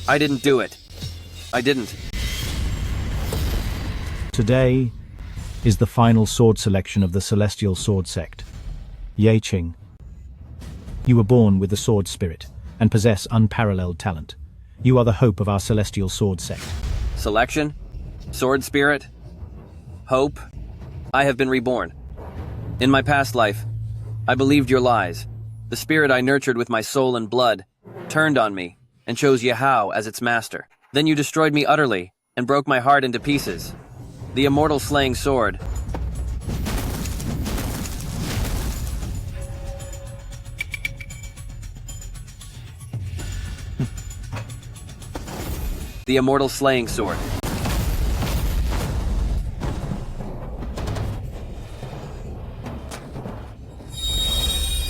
I didn't do it. I didn't. Today is the final sword selection of the Celestial Sword Sect. Ching. You were born with the sword spirit and possess unparalleled talent. You are the hope of our Celestial Sword Sect. Selection? Sword spirit? Hope? I have been reborn. In my past life, I believed your lies. The spirit I nurtured with my soul and blood turned on me and chose Yahao as its master. Then you destroyed me utterly and broke my heart into pieces. The immortal slaying sword. The immortal slaying sword.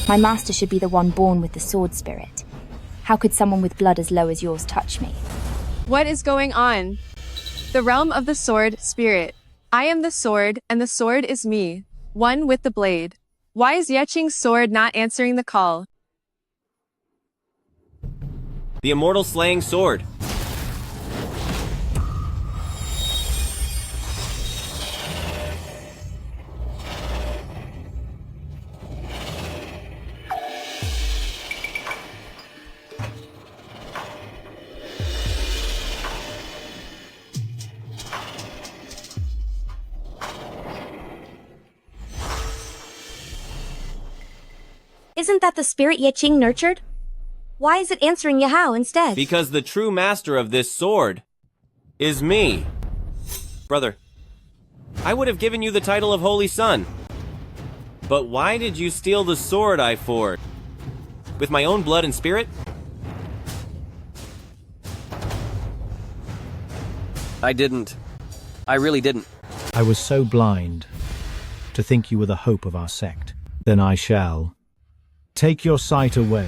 My master should be the one born with the sword spirit. How could someone with blood as low as yours touch me? What is going on? The realm of the sword spirit. I am the sword, and the sword is me, one with the blade. Why is Ching's sword not answering the call? The immortal slaying sword. Isn't that the spirit Ching nurtured? Why is it answering Yahao instead? Because the true master of this sword is me. Brother, I would have given you the title of Holy Son. But why did you steal the sword I forged? With my own blood and spirit? I didn't. I really didn't. I was so blind to think you were the hope of our sect. Then I shall take your sight away.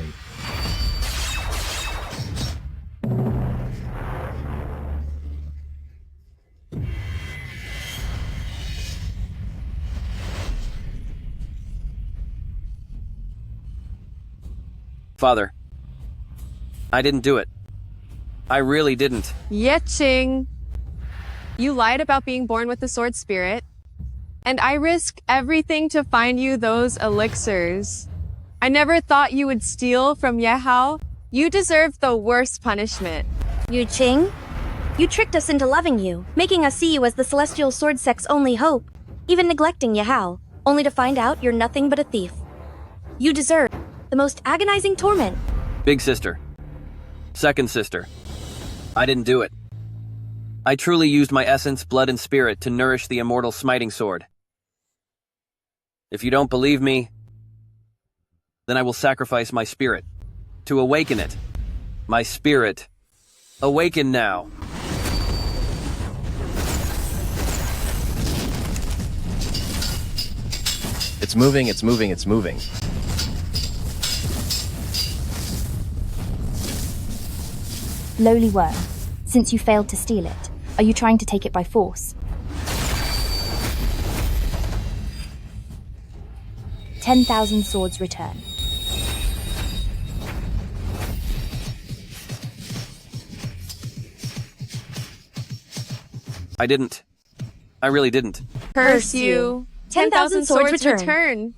Father, I didn't do it. I really didn't. Ching. You lied about being born with the sword spirit, and I risk everything to find you those elixirs. I never thought you would steal from Yahao. You deserve the worst punishment. Ching? You tricked us into loving you, making us see you as the Celestial Sword Sect's only hope, even neglecting Yahao, only to find out you're nothing but a thief. You deserve the most agonizing torment. Big sister. Second sister. I didn't do it. I truly used my essence, blood, and spirit to nourish the immortal smiting sword. If you don't believe me, then I will sacrifice my spirit to awaken it. My spirit, awaken now. It's moving, it's moving, it's moving. Lowly worm, since you failed to steal it, are you trying to take it by force? 10,000 swords return. I didn't. I really didn't. Curse you. 10,000 swords return.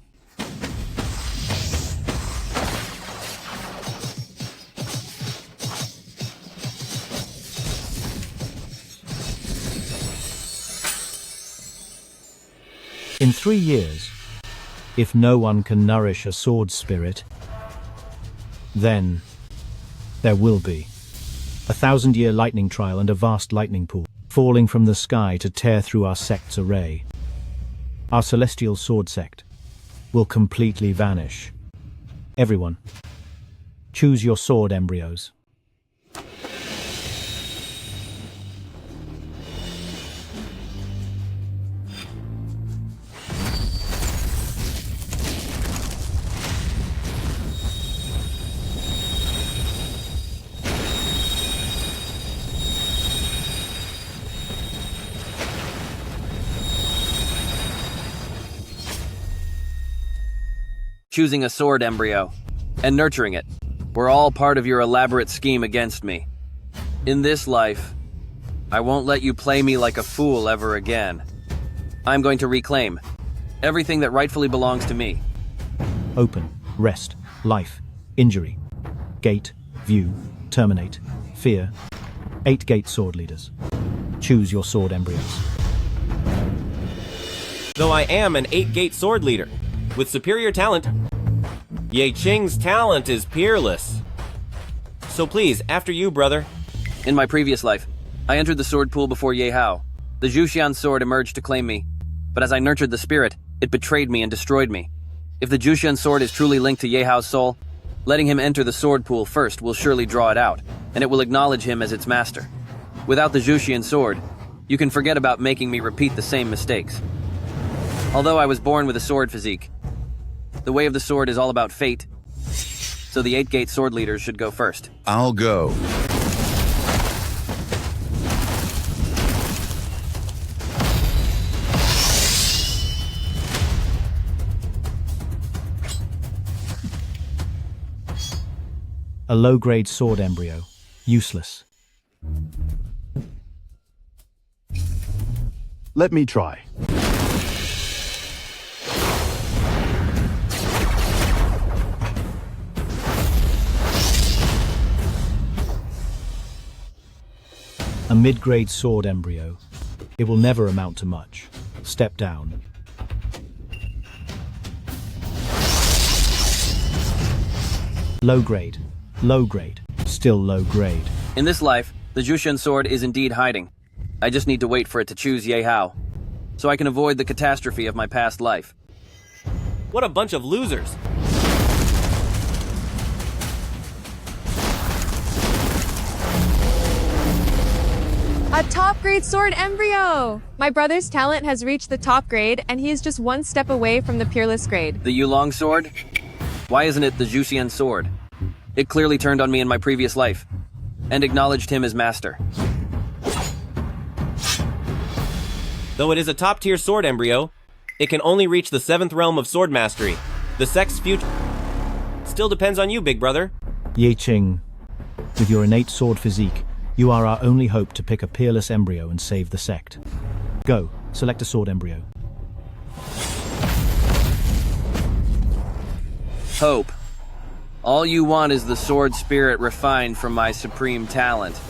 In 3 years, if no one can nourish a sword spirit, then there will be a 1,000-year lightning trial and a vast lightning pool falling from the sky to tear through our sect's array. Our Celestial Sword Sect will completely vanish. Everyone, choose your sword, embryos. Choosing a sword embryo and nurturing it were all part of your elaborate scheme against me. In this life, I won't let you play me like a fool ever again. I'm going to reclaim everything that rightfully belongs to me. Open, rest, life, injury, gate, view, terminate, fear. 8 gate sword leaders. Choose your sword embryos. Though I am an 8-gate sword leader, with superior talent, Ye Qing's talent is peerless. So please, after you, brother. In my previous life, I entered the sword pool before Ye Hao. The Zhuxian sword emerged to claim me, but as I nurtured the spirit, it betrayed me and destroyed me. If the Zhuxian sword is truly linked to Ye Hao's soul, letting him enter the sword pool first will surely draw it out, and it will acknowledge him as its master. Without the Zhuxian sword, you can forget about making me repeat the same mistakes. Although I was born with a sword physique, the way of the sword is all about fate, so the 8-gate sword leaders should go first. I'll go. A low-grade sword embryo. Useless. Let me try. A mid-grade sword embryo. It will never amount to much. Step down. Low grade. Low grade. Still low grade. In this life, the Zhuxian sword is indeed hiding. I just need to wait for it to choose Ye Hao, so I can avoid the catastrophe of my past life. What a bunch of losers. A top grade sword embryo! My brother's talent has reached the top grade, and he is just one step away from the peerless grade. The Yulong sword? Why isn't it the Zhuxian sword? It clearly turned on me in my previous life, and acknowledged him as master. Though it is a top-tier sword embryo, it can only reach the 7th realm of sword mastery. The sect's future still depends on you, big brother. Ye Qing, with your innate sword physique, you are our only hope to pick a peerless embryo and save the sect. Go, select a sword embryo. Hope. All you want is the sword spirit refined from my supreme talent.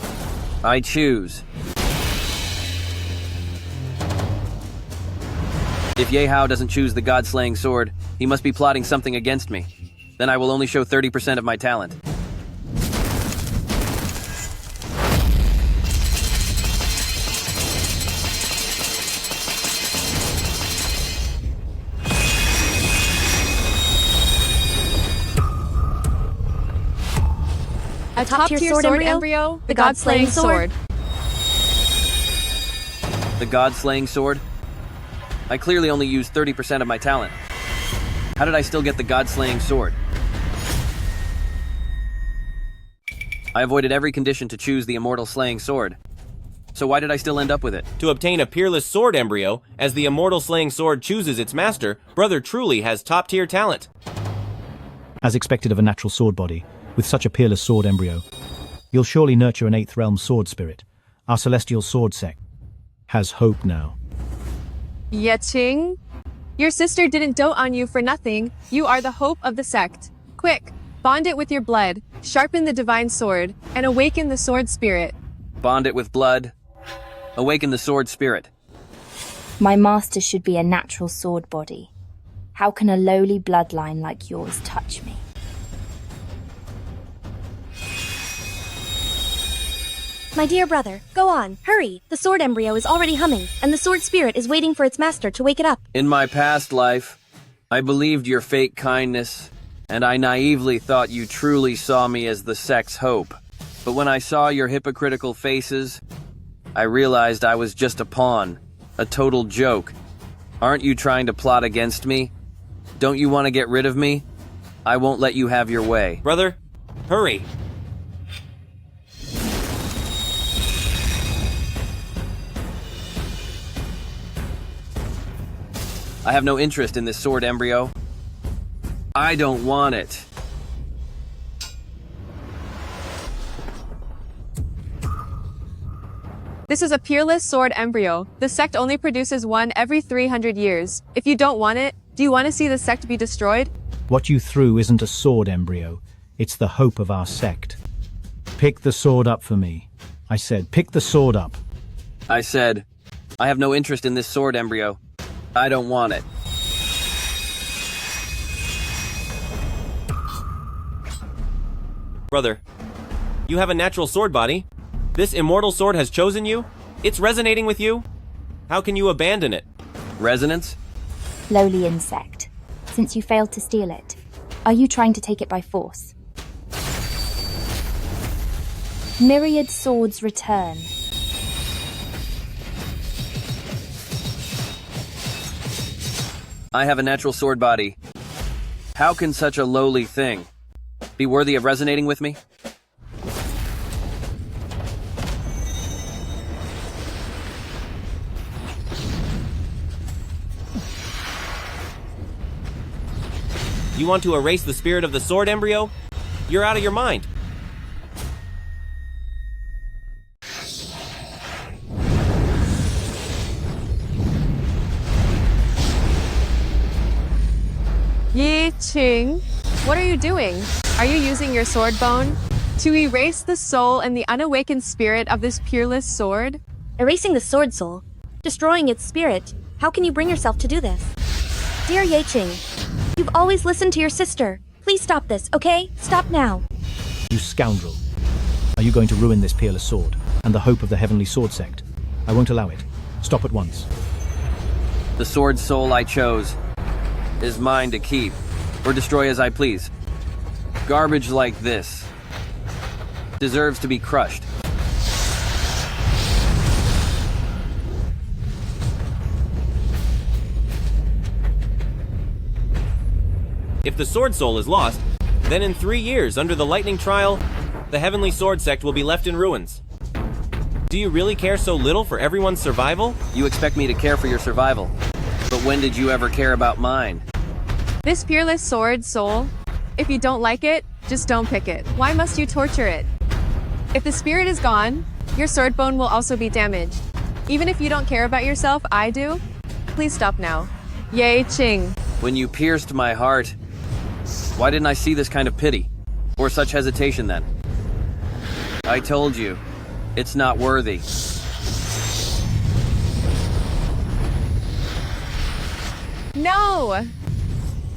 I choose. If Ye Hao doesn't choose the god-slaying sword, he must be plotting something against me. Then I will only show 30% of my talent. A top-tier sword embryo, the god-slaying sword. The god-slaying sword? I clearly only used 30% of my talent. How did I still get the god-slaying sword? I avoided every condition to choose the immortal slaying sword. So why did I still end up with it? To obtain a peerless sword embryo, as the immortal slaying sword chooses its master, brother truly has top-tier talent. As expected of a natural sword body, with such a peerless sword embryo, you'll surely nurture an 8th realm sword spirit. Our celestial sword sect has hope now. Ye Qing, your sister didn't dote on you for nothing. You are the hope of the sect. Quick, bond it with your blood, sharpen the divine sword, and awaken the sword spirit. Bond it with blood. Awaken the sword spirit. My master should be a natural sword body. How can a lowly bloodline like yours touch me? My dear brother, go on, hurry. The sword embryo is already humming, and the sword spirit is waiting for its master to wake it up. In my past life, I believed your fake kindness, and I naively thought you truly saw me as the sect's hope. But when I saw your hypocritical faces, I realized I was just a pawn, a total joke. Aren't you trying to plot against me? Don't you want to get rid of me? I won't let you have your way. Brother, hurry. I have no interest in this sword embryo. I don't want it. This is a peerless sword embryo. The sect only produces one every 300 years. If you don't want it, do you want to see the sect be destroyed? What you threw isn't a sword embryo. It's the hope of our sect. Pick the sword up for me. I said, pick the sword up. I said, I have no interest in this sword embryo. I don't want it. Brother, you have a natural sword body. This immortal sword has chosen you. It's resonating with you. How can you abandon it? Resonance? Lowly insect. Since you failed to steal it, are you trying to take it by force? Myriad swords return. I have a natural sword body. How can such a lowly thing be worthy of resonating with me? You want to erase the spirit of the sword embryo? You're out of your mind. Yi Ching, what are you doing? Are you using your sword bone to erase the soul and the unawakened spirit of this peerless sword? Erasing the sword soul, destroying its spirit. How can you bring yourself to do this? Dear Ye Ching, you've always listened to your sister. Please stop this, okay? Stop now. You scoundrel. Are you going to ruin this peerless sword and the hope of the heavenly sword sect? I won't allow it. Stop at once. The sword soul I chose is mine to keep or destroy as I please. Garbage like this deserves to be crushed. If the sword soul is lost, then in 3 years, under the lightning trial, the heavenly sword sect will be left in ruins. Do you really care so little for everyone's survival? You expect me to care for your survival, but when did you ever care about mine? This peerless sword soul, if you don't like it, just don't pick it. Why must you torture it? If the spirit is gone, your sword bone will also be damaged. Even if you don't care about yourself, I do. Please stop now. Ye Ching. When you pierced my heart, why didn't I see this kind of pity? Or such hesitation then? I told you, it's not worthy. No!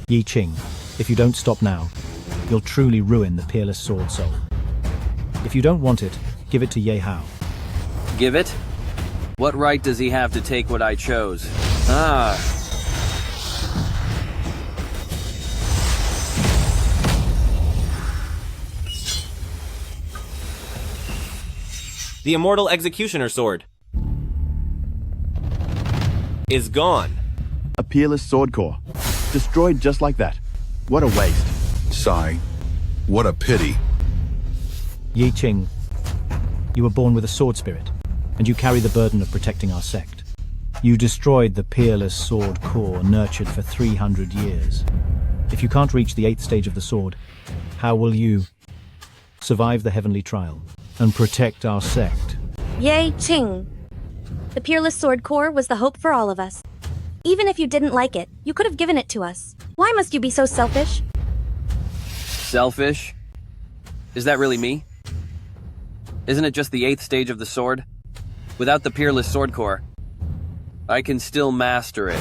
Yi Ching, if you don't stop now, you'll truly ruin the peerless sword soul. If you don't want it, give it to Ye Hao. Give it? What right does he have to take what I chose? Ah. The immortal executioner sword is gone. A peerless sword core. Destroyed just like that. What a waste. Sigh. What a pity. Yi Ching, you were born with a sword spirit, and you carry the burden of protecting our sect. You destroyed the peerless sword core nurtured for 300 years. If you can't reach the 8th stage of the sword, how will you survive the heavenly trial and protect our sect? Ye Ching. The peerless sword core was the hope for all of us. Even if you didn't like it, you could have given it to us. Why must you be so selfish? Selfish? Is that really me? Isn't it just the 8th stage of the sword? Without the peerless sword core, I can still master it.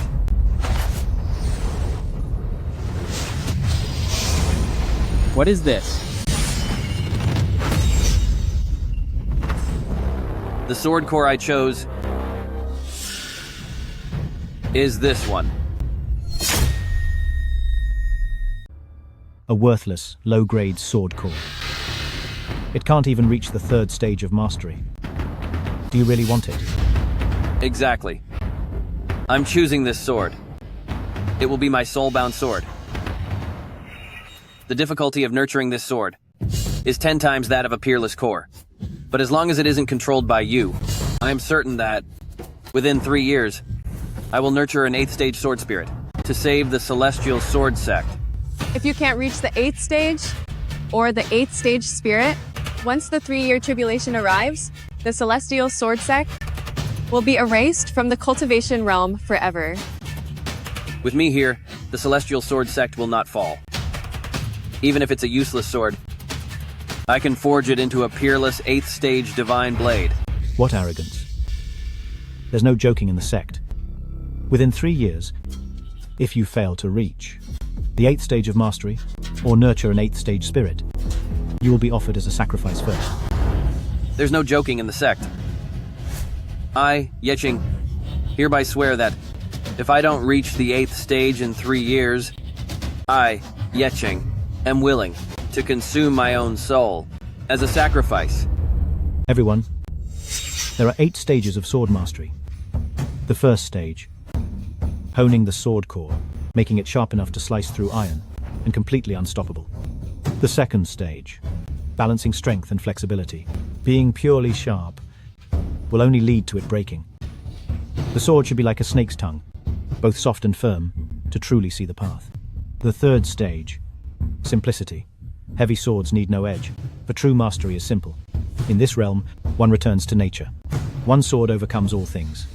What is this? The sword core I chose is this one. A worthless, low-grade sword core. It can't even reach the 3rd stage of mastery. Do you really want it? Exactly. I'm choosing this sword. It will be my soul-bound sword. The difficulty of nurturing this sword is 10 times that of a peerless core. But as long as it isn't controlled by you, I am certain that, within 3 years, I will nurture an 8th stage sword spirit to save the celestial sword sect. If you can't reach the 8th stage, or the 8th stage spirit, once the 3-year tribulation arrives, the celestial sword sect will be erased from the cultivation realm forever. With me here, the celestial sword sect will not fall. Even if it's a useless sword, I can forge it into a peerless 8th stage divine blade. What arrogance. There's no joking in the sect. Within 3 years, if you fail to reach the 8th stage of mastery, or nurture an 8th stage spirit, you will be offered as a sacrifice first. There's no joking in the sect. I, Yeching, hereby swear that if I don't reach the 8th stage in 3 years, I, Yeching, am willing to consume my own soul as a sacrifice. Everyone, there are 8 stages of sword mastery. The first stage, honing the sword core, making it sharp enough to slice through iron, and completely unstoppable. The second stage, balancing strength and flexibility, being purely sharp, will only lead to it breaking. The sword should be like a snake's tongue, both soft and firm, to truly see the path. The third stage, simplicity. Heavy swords need no edge, for true mastery is simple. In this realm, one returns to nature. One sword overcomes all things.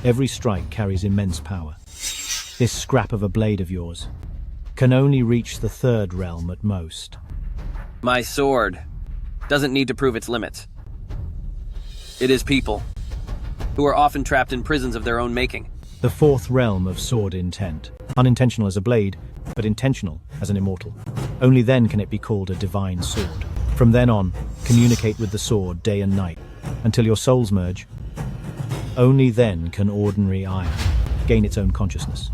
Every strike carries immense power. This scrap of a blade of yours can only reach the third realm at most. My sword doesn't need to prove its limits. It is people who are often trapped in prisons of their own making. The fourth realm of sword intent. Unintentional as a blade, but intentional as an immortal. Only then can it be called a divine sword. From then on, communicate with the sword day and night, until your souls merge. Only then can ordinary iron gain its own consciousness.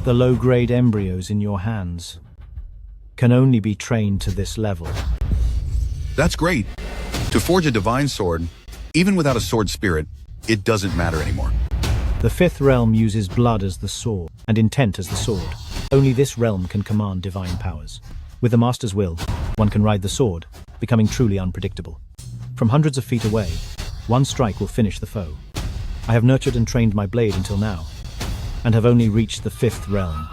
The low-grade embryos in your hands can only be trained to this level. That's great. To forge a divine sword, even without a sword spirit, it doesn't matter anymore. The fifth realm uses blood as the sword, and intent as the sword. Only this realm can command divine powers. With the master's will, one can ride the sword, becoming truly unpredictable. From hundreds of feet away, one strike will finish the foe. I have nurtured and trained my blade until now, and have only reached the fifth realm.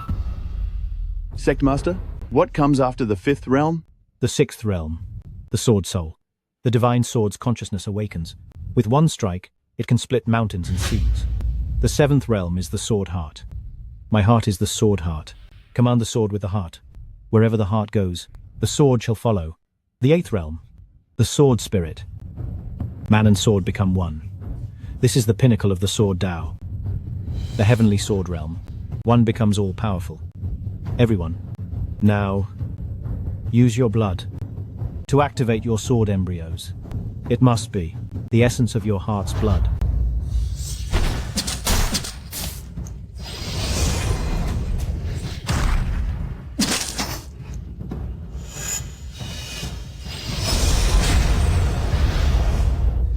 Sect Master, what comes after the 5th realm? The sixth realm, the sword soul. The divine sword's consciousness awakens. With one strike, it can split mountains and seas. The 7th realm is the sword heart. My heart is the sword heart. Command the sword with the heart. Wherever the heart goes, the sword shall follow. The 8th realm, the sword spirit. Man and sword become one. This is the pinnacle of the sword Tao. The heavenly sword realm. One becomes all-powerful. Everyone, now, use your blood to activate your sword embryos. It must be the essence of your heart's blood.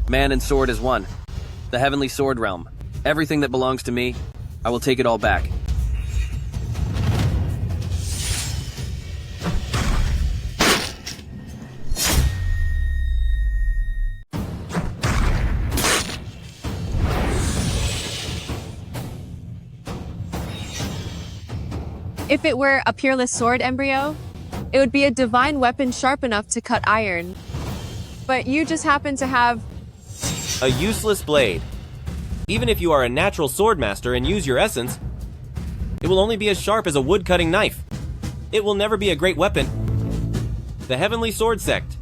Man and sword is one. The heavenly sword realm. Everything that belongs to me, I will take it all back. If it were a peerless sword embryo, it would be a divine weapon sharp enough to cut iron. But you just happen to have A useless blade. Even if you are a natural sword master and use your essence, it will only be as sharp as a wood-cutting knife. It will never be a great weapon. The heavenly sword sect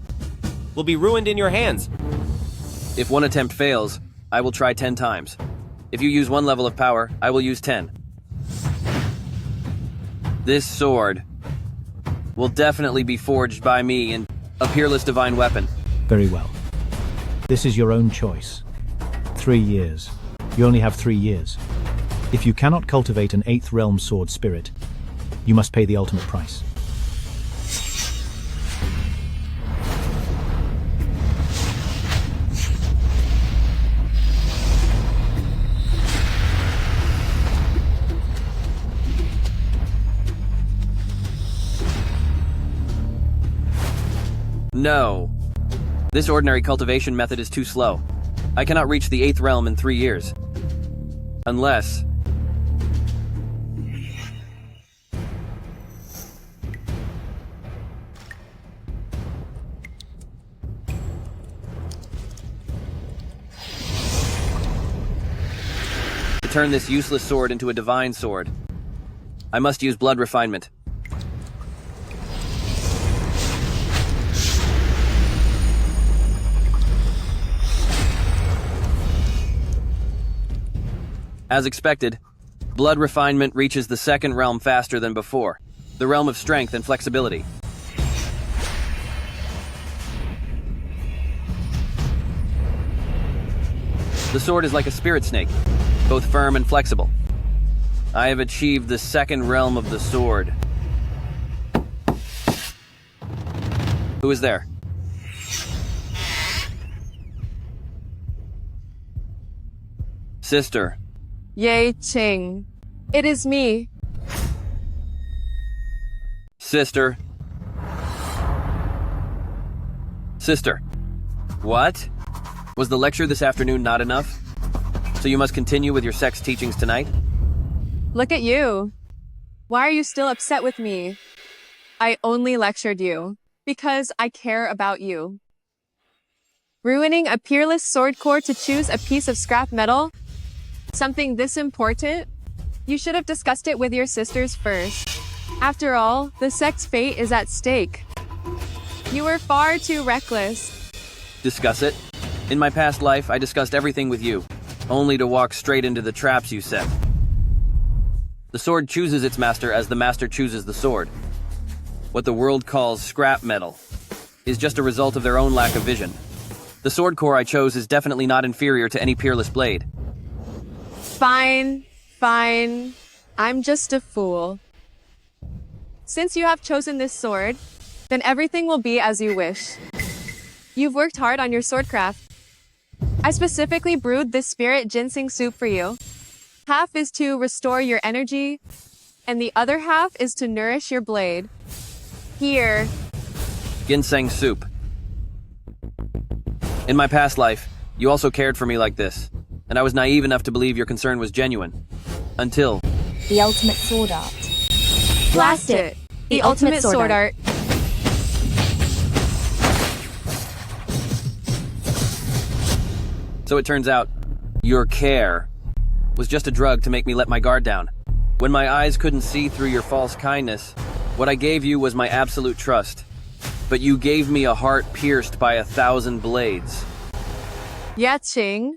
will be ruined in your hands. If one attempt fails, I will try 10 times. If you use one level of power, I will use 10. This sword will definitely be forged by me in a peerless divine weapon. Very well. This is your own choice. 3 years. You only have 3 years. If you cannot cultivate an 8th realm sword spirit, you must pay the ultimate price. No. This ordinary cultivation method is too slow. I cannot reach the 8th realm in 3 years. Unless... To turn this useless sword into a divine sword, I must use blood refinement. As expected, blood refinement reaches the second realm faster than before, the realm of strength and flexibility. The sword is like a spirit snake, both firm and flexible. I have achieved the second realm of the sword. Who is there? Sister. Yay, Ching. It is me. Sister. Sister. What? Was the lecture this afternoon not enough? So you must continue with your sex teachings tonight? Look at you. Why are you still upset with me? I only lectured you because I care about you. Ruining a peerless sword core to choose a piece of scrap metal? Something this important? You should have discussed it with your sisters first. After all, the sect's fate is at stake. You were far too reckless. Discuss it? In my past life, I discussed everything with you, only to walk straight into the traps you set. The sword chooses its master as the master chooses the sword. What the world calls scrap metal is just a result of their own lack of vision. The sword core I chose is definitely not inferior to any peerless blade. Fine. I'm just a fool. Since you have chosen this sword, then everything will be as you wish. You've worked hard on your swordcraft. I specifically brewed this spirit ginseng soup for you. Half is to restore your energy, and the other half is to nourish your blade. Here. Ginseng soup. In my past life, you also cared for me like this, and I was naive enough to believe your concern was genuine. Until... The ultimate sword art. Blast it! The ultimate sword art. So it turns out, your care was just a drug to make me let my guard down. When my eyes couldn't see through your false kindness, what I gave you was my absolute trust. But you gave me a heart pierced by 1,000 blades. Yeah, Ching.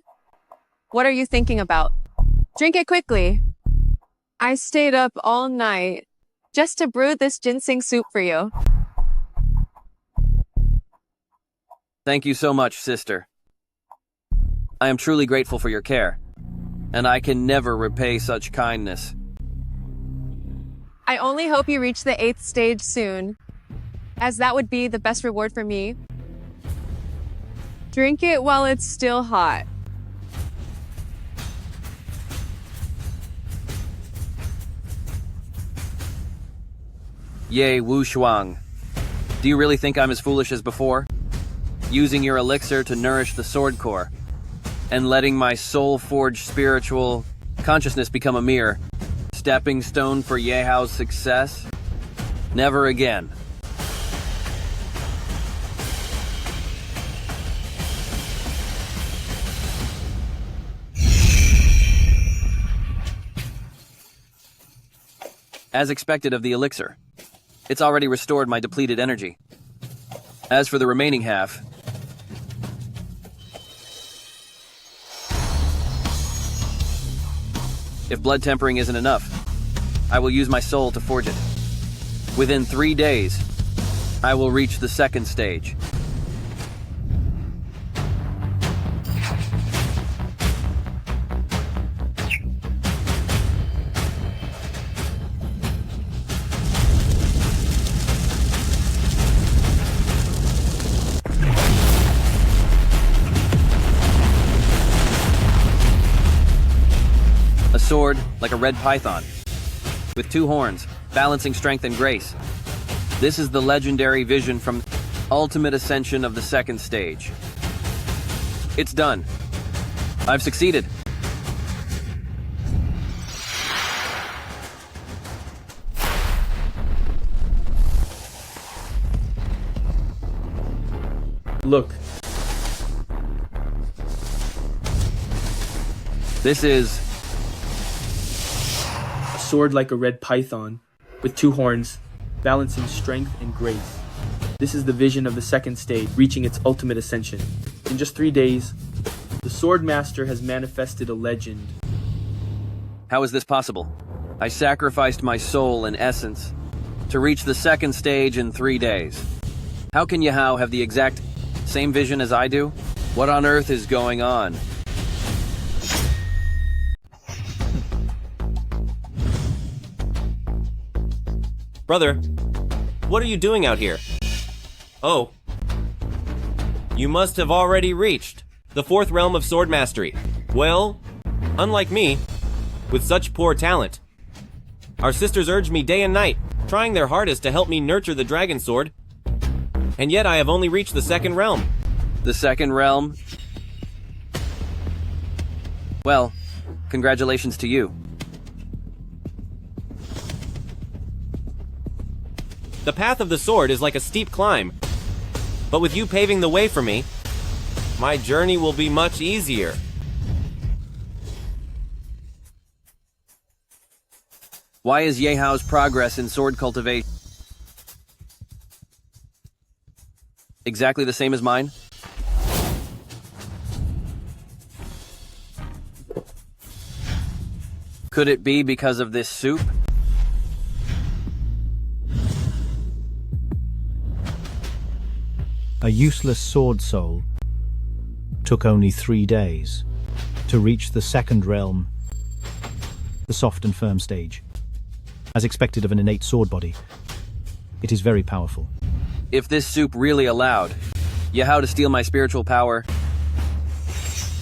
What are you thinking about? Drink it quickly. I stayed up all night just to brew this ginseng soup for you. Thank you so much, sister. I am truly grateful for your care, and I can never repay such kindness. I only hope you reach the 8th stage soon, as that would be the best reward for me. Drink it while it's still hot. Yay, Wu Shuang. Do you really think I'm as foolish as before? Using your elixir to nourish the sword core, and letting my soul-forged spiritual consciousness become a mere stepping stone for Yehao's success? Never again. As expected of the elixir, it's already restored my depleted energy. As for the remaining half, if blood tempering isn't enough, I will use my soul to forge it. Within 3 days, I will reach the 2nd stage. A sword like a red python, with 2 horns, balancing strength and grace. This is the legendary vision from Ultimate Ascension of the 2nd stage. It's done. I've succeeded. Look. This is sword like a red python, with 2 horns, balancing strength and grace. This is the vision of the second stage, reaching its ultimate ascension. In just 3 days, the Sword Master has manifested a legend. How is this possible? I sacrificed my soul and essence to reach the second stage in 3 days. How can Yahao have the exact same vision as I do? What on earth is going on? Brother, what are you doing out here? Oh. You must have already reached the 4th realm of sword mastery. Well, unlike me, with such poor talent, our sisters urged me day and night, trying their hardest to help me nurture the dragon sword, and yet I have only reached the 2nd realm. The 2nd realm? Well, congratulations to you. The path of the sword is like a steep climb, but with you paving the way for me, my journey will be much easier. Why is Yehao's progress in sword cultivation exactly the same as mine? Could it be because of this soup? A useless sword soul took only 3 days to reach the 2nd realm, the soft and firm stage. As expected of an innate sword body, it is very powerful. If this soup really allowed Yahao to steal my spiritual power,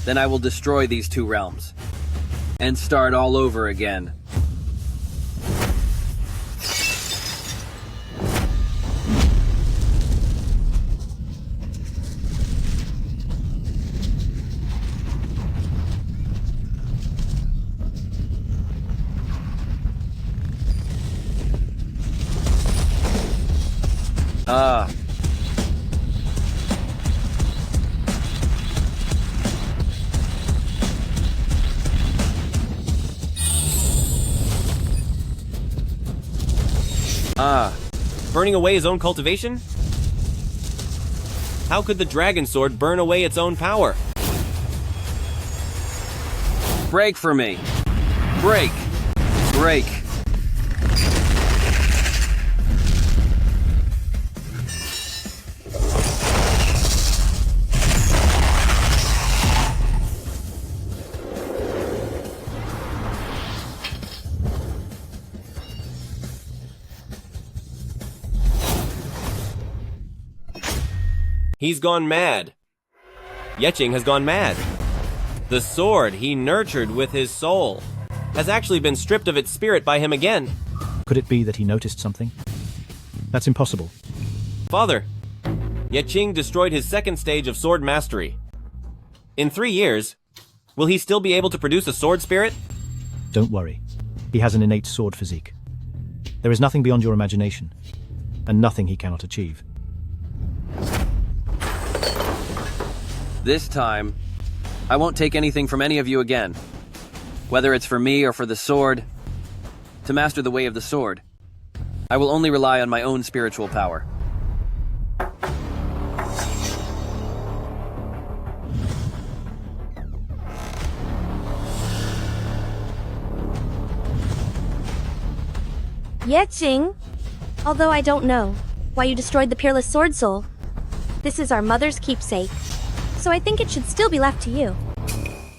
then I will destroy these 2 realms and start all over again. Ah. Burning away his own cultivation? How could the dragon sword burn away its own power? Break for me. Break. Break. He's gone mad. Yeching has gone mad. The sword he nurtured with his soul has actually been stripped of its spirit by him again. Could it be that he noticed something? That's impossible. Father, Yeching destroyed his 2nd stage of sword mastery. In 3 years, will he still be able to produce a sword spirit? Don't worry. He has an innate sword physique. There is nothing beyond your imagination, and nothing he cannot achieve. This time, I won't take anything from any of you again. Whether it's for me or for the sword, to master the way of the sword, I will only rely on my own spiritual power. Ching, although I don't know why you destroyed the peerless sword soul, this is our mother's keepsake, so I think it should still be left to you.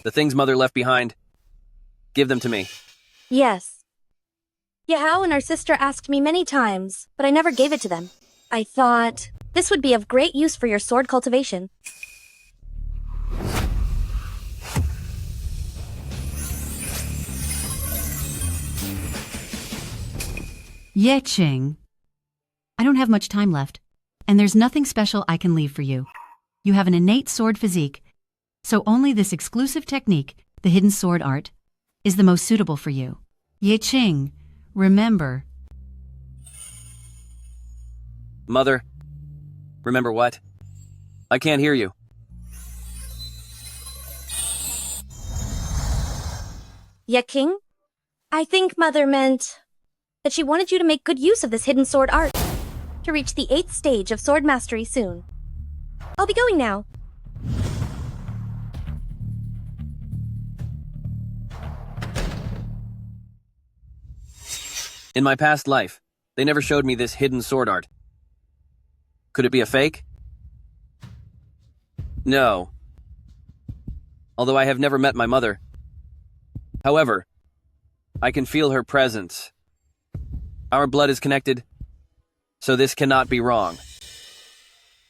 The things Mother left behind, give them to me. Yes. Yahao and our sister asked me many times, but I never gave it to them. I thought this would be of great use for your sword cultivation. Ching, I don't have much time left, and there's nothing special I can leave for you. You have an innate sword physique, so only this exclusive technique, the hidden sword art, is the most suitable for you. Ching, remember. Mother, remember what? I can't hear you. King? I think Mother meant that she wanted you to make good use of this hidden sword art to reach the 8th stage of sword mastery soon. I'll be going now. In my past life, they never showed me this hidden sword art. Could it be a fake? No. Although I have never met my mother. However, I can feel her presence. Our blood is connected, so this cannot be wrong.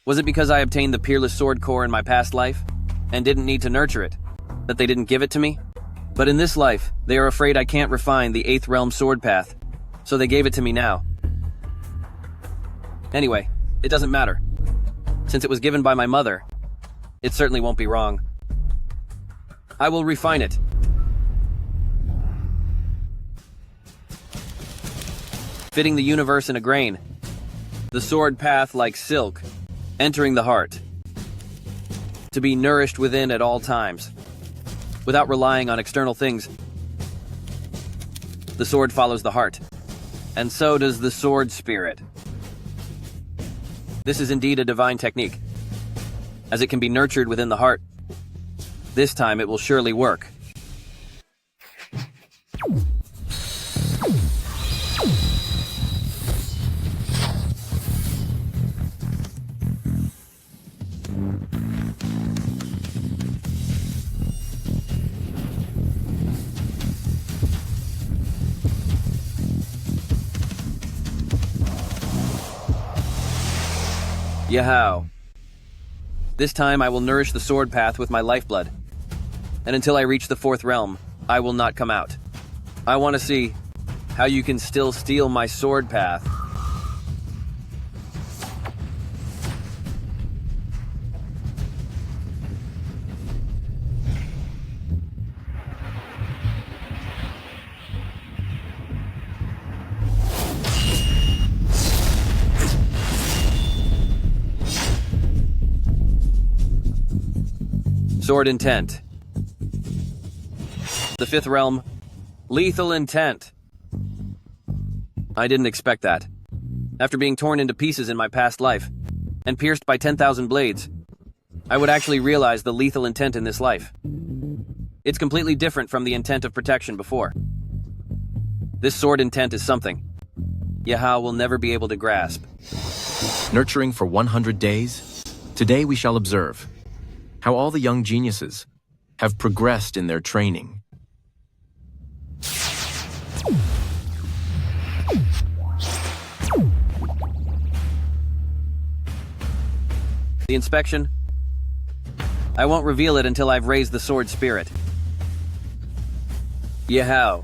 Was it because I obtained the peerless sword core in my past life, and didn't need to nurture it, that they didn't give it to me? But in this life, they are afraid I can't refine the 8th realm sword path, so they gave it to me now. Anyway, it doesn't matter. Since it was given by my mother, it certainly won't be wrong. I will refine it. Fitting the universe in a grain. The sword path like silk, entering the heart. To be nourished within at all times, without relying on external things. The sword follows the heart, and so does the sword spirit. This is indeed a divine technique, as it can be nurtured within the heart. This time it will surely work. Yahoo! This time I will nourish the sword path with my lifeblood. And until I reach the 4th realm, I will not come out. I want to see how you can still steal my sword path. Sword intent. The 5th realm, lethal intent. I didn't expect that. After being torn into pieces in my past life, and pierced by 10,000 blades, I would actually realize the lethal intent in this life. It's completely different from the intent of protection before. This sword intent is something Yahoo will never be able to grasp. Nurturing for 100 days? Today we shall observe how all the young geniuses have progressed in their training. The inspection? I won't reveal it until I've raised the sword spirit. Yahoo!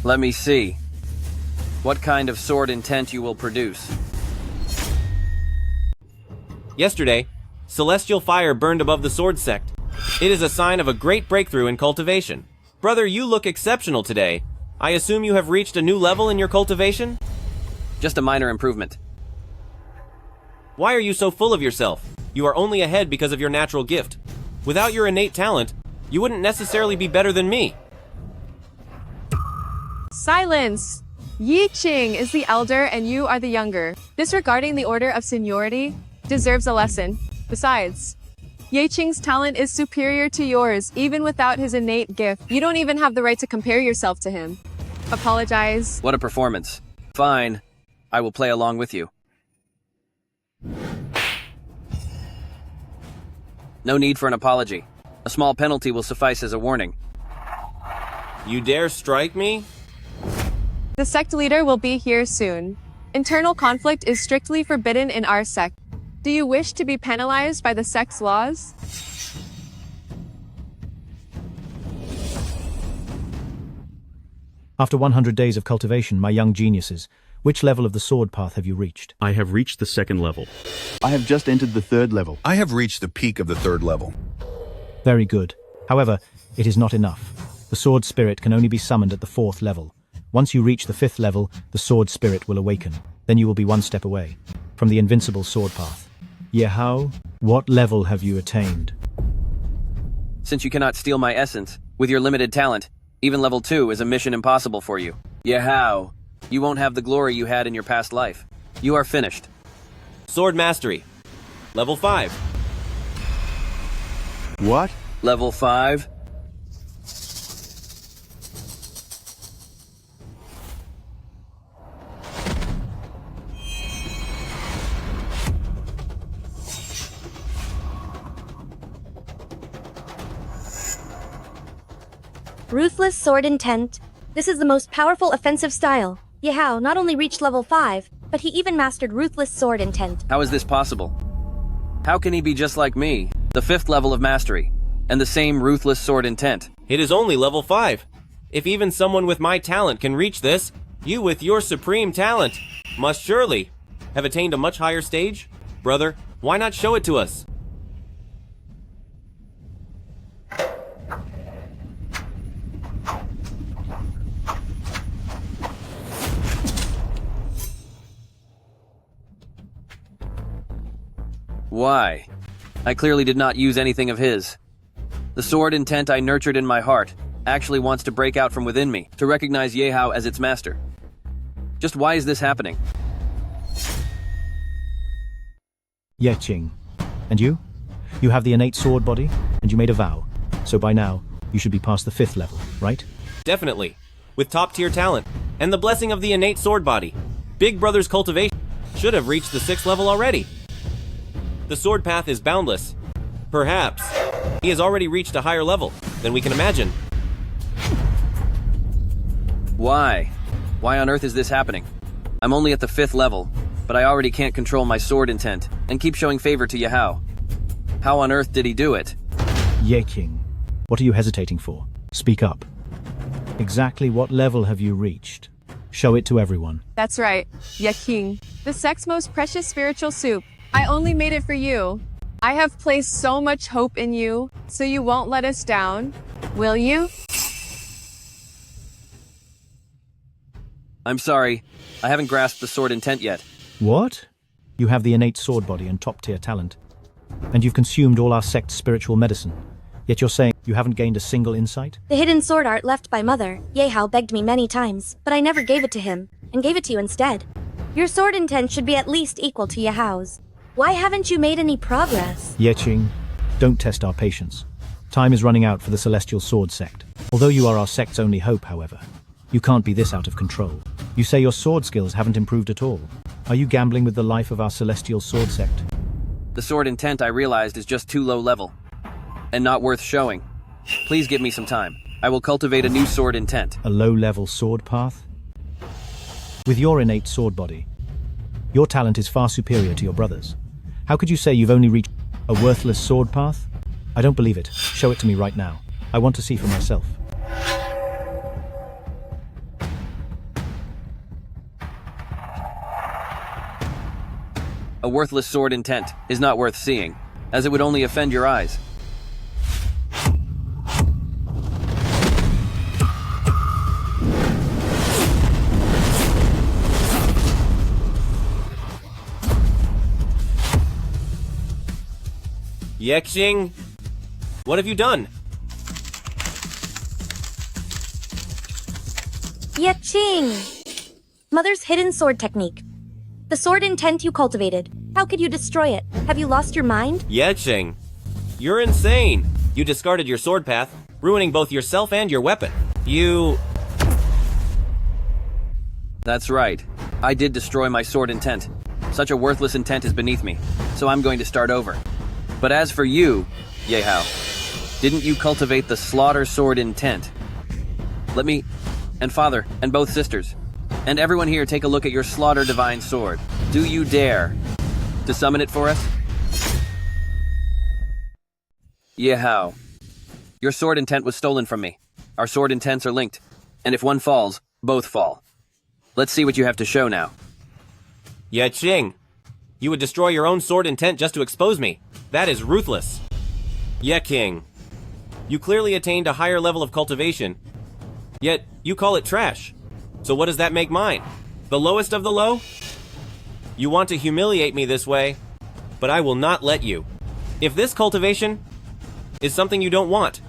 Let me see what kind of sword intent you will produce. Yesterday, celestial fire burned above the sword sect. It is a sign of a great breakthrough in cultivation. Brother, you look exceptional today. I assume you have reached a new level in your cultivation? Just a minor improvement. Why are you so full of yourself? You are only ahead because of your natural gift. Without your innate talent, you wouldn't necessarily be better than me. Silence! Yi Ching is the elder and you are the younger. Disregarding the order of seniority deserves a lesson. Besides, Yi Ching's talent is superior to yours, even without his innate gift. You don't even have the right to compare yourself to him. Apologize. What a performance. Fine. I will play along with you. No need for an apology. A small penalty will suffice as a warning. You dare strike me? The sect leader will be here soon. Internal conflict is strictly forbidden in our sect. Do you wish to be penalized by the sect's laws? After 100 days of cultivation, my young geniuses, which level of the sword path have you reached? I have reached the 2nd level. I have just entered the 3rd level. I have reached the peak of the 3rd level. Very good. However, it is not enough. The sword spirit can only be summoned at the 4th level. Once you reach the 5th level, the sword spirit will awaken. Then you will be one step away from the invincible sword path. Yahoo, what level have you attained? Since you cannot steal my essence with your limited talent, Even level 2 is a mission impossible for you. Yeah, how? You won't have the glory you had in your past life. You are finished. Sword Mastery. Level 5. What? Level 5? Ruthless Sword Intent. This is the most powerful offensive style. Yahao not only reached level 5, but he even mastered Ruthless Sword Intent. How is this possible? How can he be just like me, the 5th level of mastery, and the same Ruthless Sword Intent? It is only level 5. If even someone with my talent can reach this, you with your supreme talent must surely have attained a much higher stage. Brother, why not show it to us? Why? I clearly did not use anything of his. The sword intent I nurtured in my heart actually wants to break out from within me to recognize Yehao as its master. Just why is this happening? Yeah, Ching. And you? You have the innate sword body, and you made a vow. So by now, you should be past the 5th level, right? Definitely. With top-tier talent and the blessing of the innate sword body, Big Brother's cultivation should have reached the 6th level already. The sword path is boundless. Perhaps he has already reached a higher level than we can imagine. Why? Why on earth is this happening? I'm only at the 5th level, but I already can't control my sword intent and keep showing favor to Yahao. How on earth did he do it? Ye King, what are you hesitating for? Speak up. Exactly what level have you reached? Show it to everyone. That's right, King, the sect's most precious spiritual soup. I only made it for you. I have placed so much hope in you, so you won't let us down, will you? I'm sorry, I haven't grasped the sword intent yet. What? You have the innate sword body and top-tier talent. And you've consumed all our sect's spiritual medicine. Yet you're saying you haven't gained a single insight? The hidden sword art left by Mother, Yehao begged me many times, but I never gave it to him, and gave it to you instead. Your sword intent should be at least equal to Yahao's. Why haven't you made any progress? Ye Qing, don't test our patience. Time is running out for the Celestial Sword Sect. Although you are our sect's only hope, however, you can't be this out of control. You say your sword skills haven't improved at all. Are you gambling with the life of our Celestial Sword Sect? The sword intent I realized is just too low level, and not worth showing. Please give me some time. I will cultivate a new sword intent. A low-level sword path? With your innate sword body, your talent is far superior to your brother's. How could you say you've only reached a worthless sword path? I don't believe it. Show it to me right now. I want to see for myself. A worthless sword intent is not worth seeing, as it would only offend your eyes. Yexing, what have you done? Yeching! Mother's hidden sword technique. The sword intent you cultivated. How could you destroy it? Have you lost your mind? Yexing, you're insane. You discarded your sword path, ruining both yourself and your weapon. That's right. I did destroy my sword intent. Such a worthless intent is beneath me, so I'm going to start over. But as for you, Yehao, didn't you cultivate the slaughter sword intent? Let me, and father, and both sisters, and everyone here take a look at your slaughter divine sword. Do you dare to summon it for us? Yehao, your sword intent was stolen from me. Our sword intents are linked, and if one falls, both fall. Let's see what you have to show now. Yexing, you would destroy your own sword intent just to expose me. That is ruthless. King, you clearly attained a higher level of cultivation, yet you call it trash. So what does that make mine? The lowest of the low? You want to humiliate me this way, but I will not let you. If this cultivation is something you don't want,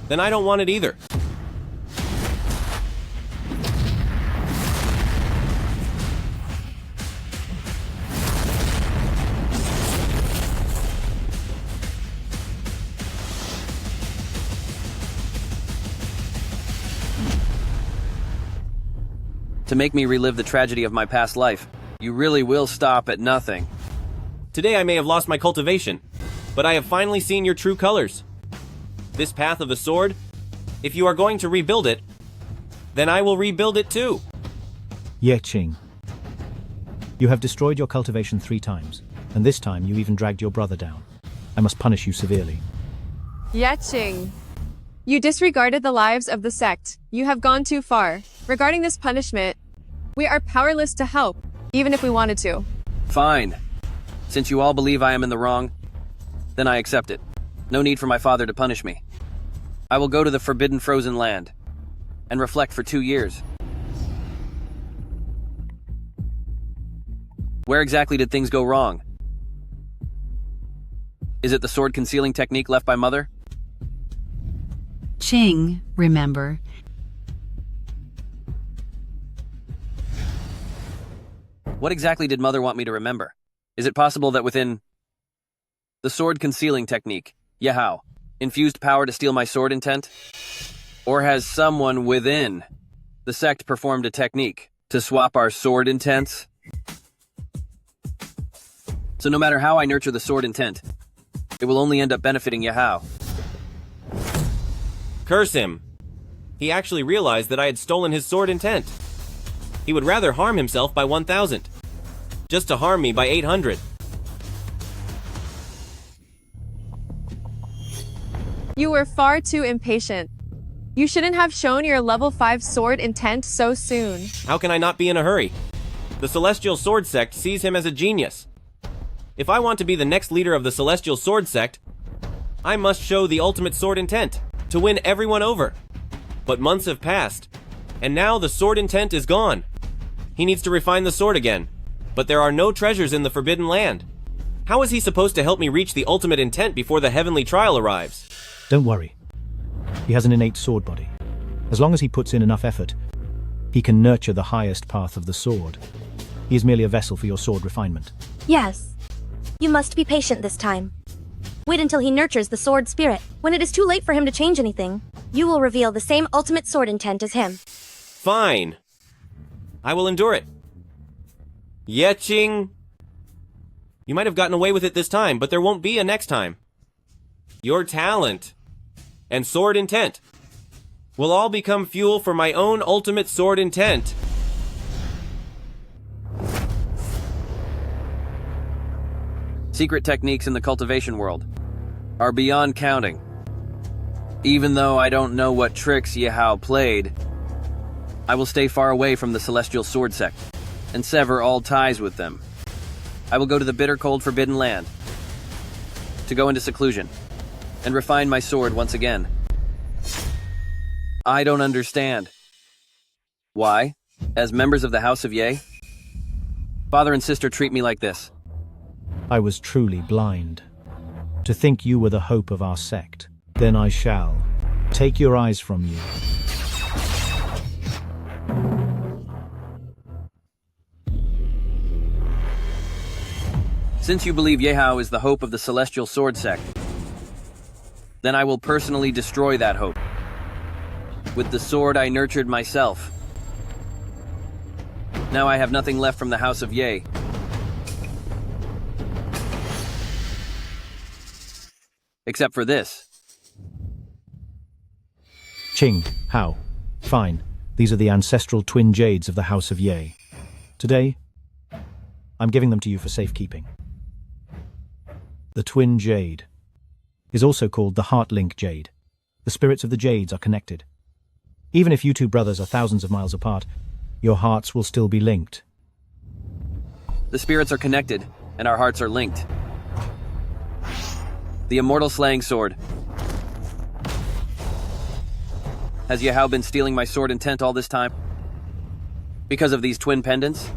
then I don't want it either. To make me relive the tragedy of my past life, you really will stop at nothing. Today I may have lost my cultivation, but I have finally seen your true colors. This path of the sword, if you are going to rebuild it, then I will rebuild it too. Ye Ching, you have destroyed your cultivation 3 times, and this time you even dragged your brother down. I must punish you severely. Ching, you disregarded the lives of the sect. You have gone too far. Regarding this punishment, we are powerless to help, even if we wanted to. Fine. Since you all believe I am in the wrong, then I accept it. No need for my father to punish me. I will go to the forbidden frozen land and reflect for 2 years. Where exactly did things go wrong? Is it the sword concealing technique left by Mother? Ching, remember. What exactly did Mother want me to remember? Is it possible that within the sword concealing technique, Yahao, infused power to steal my sword intent? Or has someone within the sect performed a technique to swap our sword intents? So no matter how I nurture the sword intent, it will only end up benefiting Yahao. Curse him. He actually realized that I had stolen his sword intent. He would rather harm himself by 1,000, just to harm me by 800. You were far too impatient. You shouldn't have shown your level 5 sword intent so soon. How can I not be in a hurry? The Celestial Sword Sect sees him as a genius. If I want to be the next leader of the Celestial Sword Sect, I must show the ultimate sword intent to win everyone over. But months have passed, and now the sword intent is gone. He needs to refine the sword again, but there are no treasures in the Forbidden Land. How is he supposed to help me reach the ultimate intent before the heavenly trial arrives? Don't worry. He has an innate sword body. As long as he puts in enough effort, he can nurture the highest path of the sword. He is merely a vessel for your sword refinement. Yes. You must be patient this time. Wait until he nurtures the sword spirit. When it is too late for him to change anything, you will reveal the same ultimate sword intent as him. Fine. I will endure it. Ye Ching. You might have gotten away with it this time, but there won't be a next time. Your talent and sword intent will all become fuel for my own ultimate sword intent. Secret techniques in the cultivation world are beyond counting. Even though I don't know what tricks Yahao played, I will stay far away from the Celestial Sword Sect and sever all ties with them. I will go to the bitter cold Forbidden Land to go into seclusion and refine my sword once again. I don't understand. Why, as members of the House of Ye, father and sister treat me like this. I was truly blind. To think you were the hope of our sect. Then I shall take your eyes from you. Since you believe Yehao is the hope of the Celestial Sword Sect, then I will personally destroy that hope with the sword I nurtured myself. Now I have nothing left from the House of Ye. Except for this. Ching, how? Fine. These are the ancestral twin jades of the House of Ye. Today, I'm giving them to you for safekeeping. The twin jade is also called the Heart Link Jade. The spirits of the jades are connected. Even if you two brothers are thousands of miles apart, your hearts will still be linked. The spirits are connected, and our hearts are linked. The immortal slaying sword. Has Yahao been stealing my sword intent all this time? Because of these twin pendants?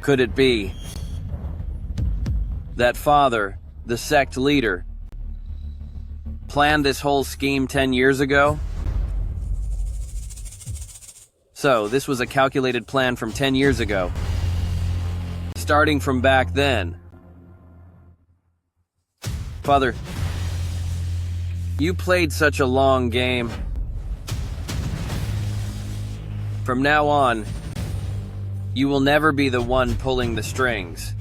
Could it be that father, the sect leader, planned this whole scheme 10 years ago? So, this was a calculated plan from 10 years ago starting from back then. Father, you played such a long game. From now on, you will never be the one pulling the strings.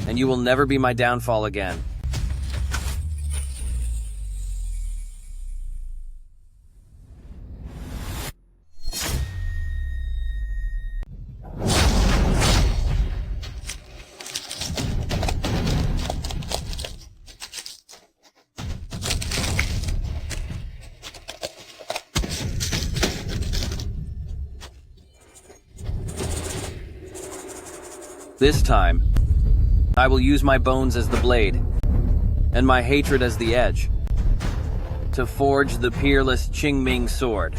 And you will never be my downfall again. This time, I will use my bones as the blade, and my hatred as the edge, to forge the peerless Ching Ming sword,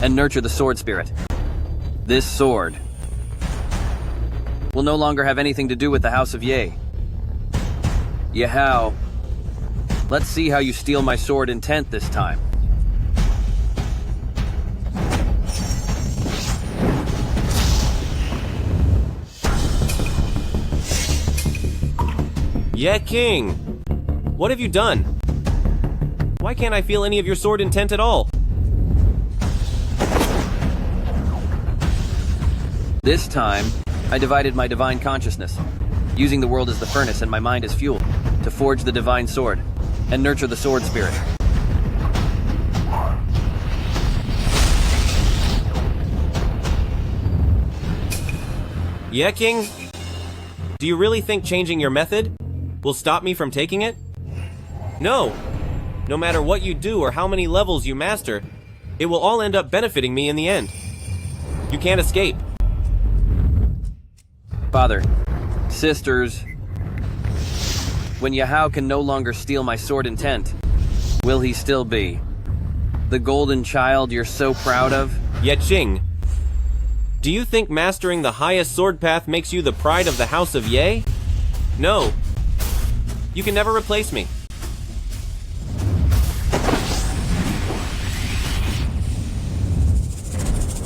and nurture the sword spirit. This sword will no longer have anything to do with the House of Ye. Yahao, let's see how you steal my sword intent this time. Yeah, King! What have you done? Why can't I feel any of your sword intent at all? This time, I divided my divine consciousness, using the world as the furnace and my mind as fuel, to forge the divine sword, and nurture the sword spirit. Yeah, King? Do you really think changing your method will stop me from taking it? No. No matter what you do or how many levels you master, it will all end up benefiting me in the end. You can't escape. Father, sisters, when Yahao can no longer steal my sword intent, will he still be the golden child you're so proud of? Yet Ching, do you think mastering the highest sword path makes you the pride of the House of Ye? No. You can never replace me.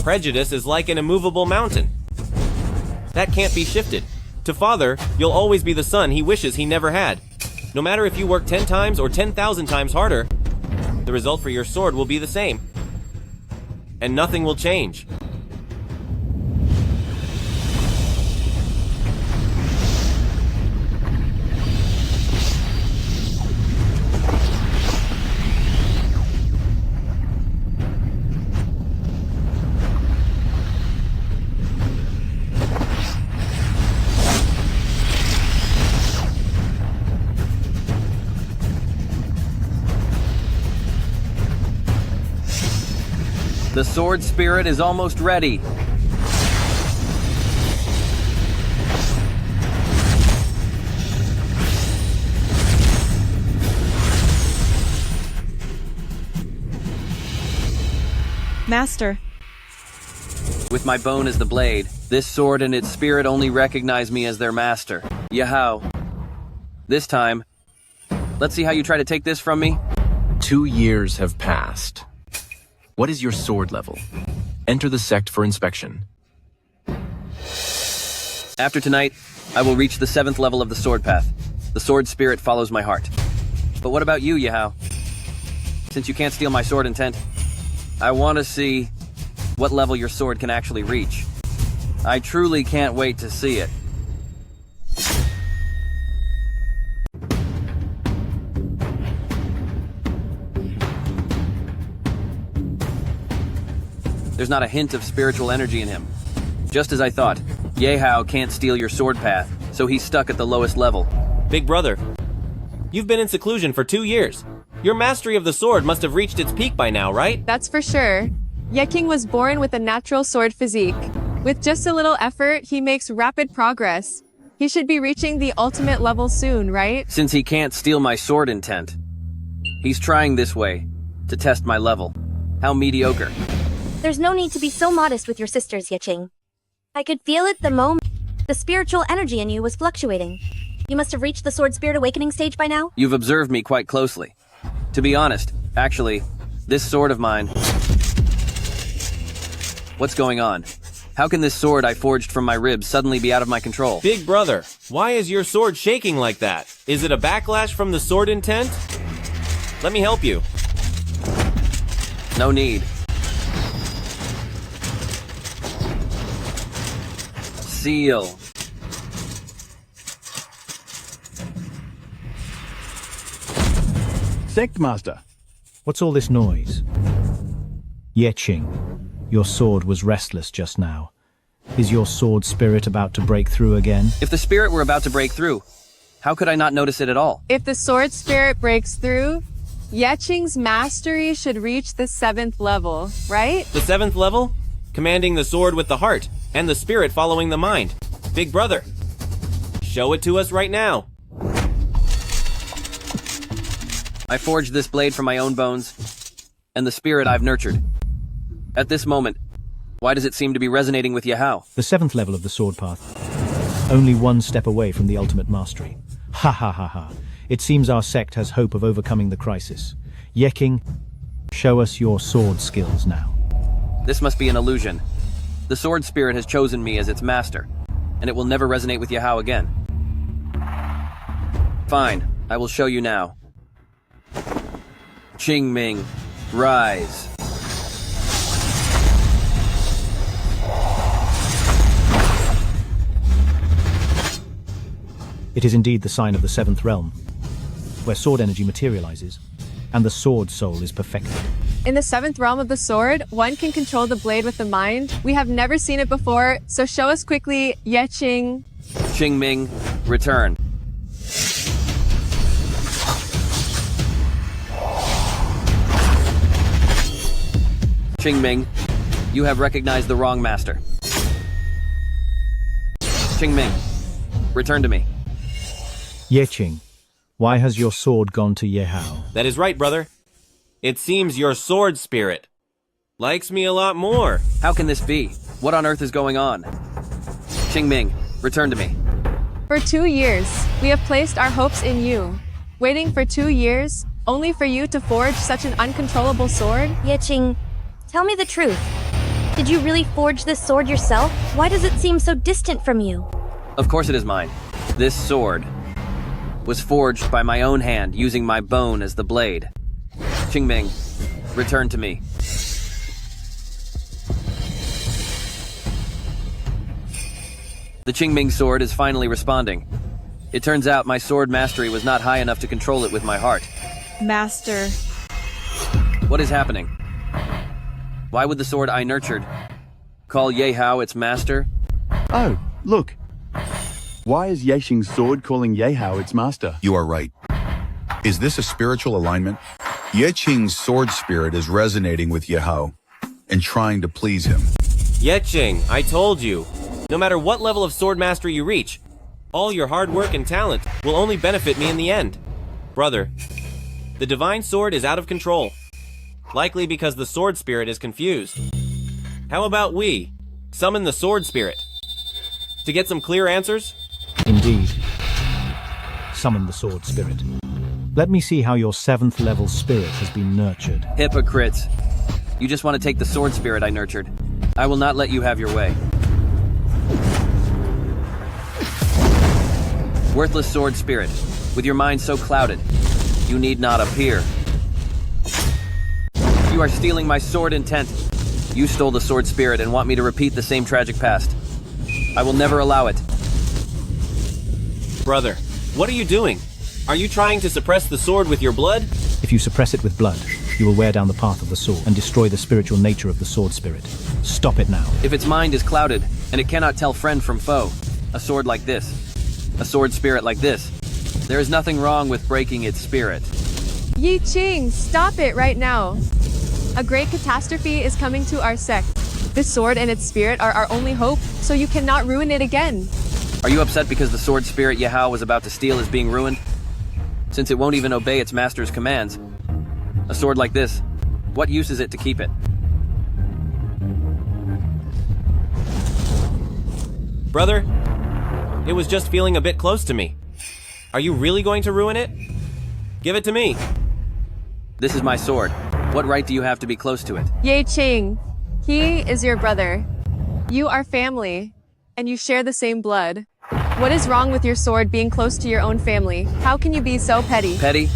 Prejudice is like an immovable mountain. That can't be shifted. To Father, you'll always be the son he wishes he never had. No matter if you work 10 times or 10,000 times harder, the result for your sword will be the same. And nothing will change. The sword spirit is almost ready. Master. With my bone as the blade, this sword and its spirit only recognize me as their master. Yahao. This time, let's see how you try to take this from me. 2 years have passed. What is your sword level? Enter the sect for inspection. After tonight, I will reach the 7th level of the sword path. The sword spirit follows my heart. But what about you, Yahao? Since you can't steal my sword intent, I want to see what level your sword can actually reach. I truly can't wait to see it. There's not a hint of spiritual energy in him. Just as I thought, Yehao can't steal your sword path, so he's stuck at the lowest level. Big brother, you've been in seclusion for 2 years. Your mastery of the sword must have reached its peak by now, right? That's for sure. Yeking was born with a natural sword physique. With just a little effort, he makes rapid progress. He should be reaching the ultimate level soon, right? Since he can't steal my sword intent, he's trying this way to test my level. How mediocre. There's no need to be so modest with your sisters, Yiching. I could feel it the moment the spiritual energy in you was fluctuating. You must have reached the sword spirit awakening stage by now? You've observed me quite closely. To be honest, actually, this sword of mine... What's going on? How can this sword I forged from my ribs suddenly be out of my control? Big brother, why is your sword shaking like that? Is it a backlash from the sword intent? Let me help you. No need. Seal. Sect Master. What's all this noise? Ye Ching, your sword was restless just now. Is your sword spirit about to break through again? If the spirit were about to break through, how could I not notice it at all? If the sword spirit breaks through, Yeching's mastery should reach the 7th level, right? The 7th level? Commanding the sword with the heart, and the spirit following the mind. Big brother, show it to us right now. I forged this blade from my own bones, and the spirit I've nurtured. At this moment, why does it seem to be resonating with Yahao? The 7th level of the sword path. Only one step away from the ultimate mastery. Ha ha ha ha. It seems our sect has hope of overcoming the crisis. Yeking, show us your sword skills now. This must be an illusion. The sword spirit has chosen me as its master, and it will never resonate with Yahao again. Fine, I will show you now. Ching Ming, rise. It is indeed the sign of the 7th realm, where sword energy materializes, and the sword soul is perfected. In the 7th realm of the sword, one can control the blade with the mind. We have never seen it before, so show us quickly, Yeching. Ching Ming, return. Ching Ming, you have recognized the wrong master. Ching Ming, return to me. Ye Ching, why has your sword gone to Yehao? That is right, brother. It seems your sword spirit likes me a lot more. How can this be? What on earth is going on? Ching Ming, return to me. For 2 years, we have placed our hopes in you. Waiting for 2 years, only for you to forge such an uncontrollable sword? Yeching, tell me the truth. Did you really forge this sword yourself? Why does it seem so distant from you? Of course it is mine. This sword was forged by my own hand using my bone as the blade. Ching Ming, return to me. The Ching Ming sword is finally responding. It turns out my sword mastery was not high enough to control it with my heart. Master. What is happening? Why would the sword I nurtured call Yehao its master? Oh, look. Why is Yexing's sword calling Yehao its master? You are right. Is this a spiritual alignment? Ye Qing's sword spirit is resonating with Yehao and trying to please him. Yeching, I told you. No matter what level of sword mastery you reach, all your hard work and talent will only benefit me in the end. Brother, the divine sword is out of control. Likely because the sword spirit is confused. How about we summon the sword spirit? To get some clear answers? Indeed. Summon the sword spirit. Let me see how your 7th level spirit has been nurtured. Hypocrites. You just want to take the sword spirit I nurtured. I will not let you have your way. Worthless sword spirit, with your mind so clouded, you need not appear. You are stealing my sword intent. You stole the sword spirit and want me to repeat the same tragic past. I will never allow it. Brother, what are you doing? Are you trying to suppress the sword with your blood? If you suppress it with blood, you will wear down the path of the sword and destroy the spiritual nature of the sword spirit. Stop it now. If its mind is clouded, and it cannot tell friend from foe, a sword like this, a sword spirit like this, there is nothing wrong with breaking its spirit. Yi Ching, stop it right now. A great catastrophe is coming to our sect. This sword and its spirit are our only hope, so you cannot ruin it again. Are you upset because the sword spirit Yahao was about to steal is being ruined? Since it won't even obey its master's commands. A sword like this, what use is it to keep it? Brother, it was just feeling a bit close to me. Are you really going to ruin it? Give it to me. This is my sword. What right do you have to be close to it? Ye Ching, he is your brother. You are family, and you share the same blood. What is wrong with your sword being close to your own family? How can you be so petty? Petty?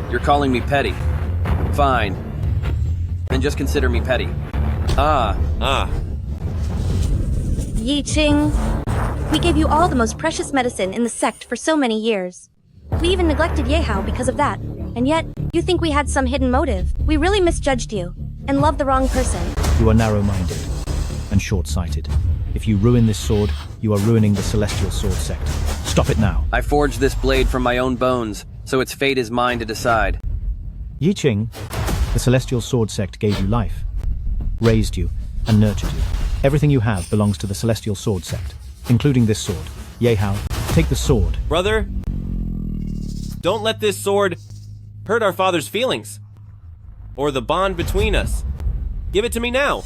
You're calling me petty. Fine. Then just consider me petty. Yi Ching, we gave you all the most precious medicine in the sect for so many years. We even neglected Yehao because of that. And yet, you think we had some hidden motive. We really misjudged you, and loved the wrong person. You are narrow-minded and short-sighted. If you ruin this sword, you are ruining the Celestial Sword sect. Stop it now. I forged this blade from my own bones, so its fate is mine to decide. Yi Ching, the Celestial Sword sect gave you life, raised you, and nurtured you. Everything you have belongs to the Celestial Sword sect, including this sword. Yehao, take the sword. Brother, don't let this sword hurt our father's feelings, or the bond between us. Give it to me now.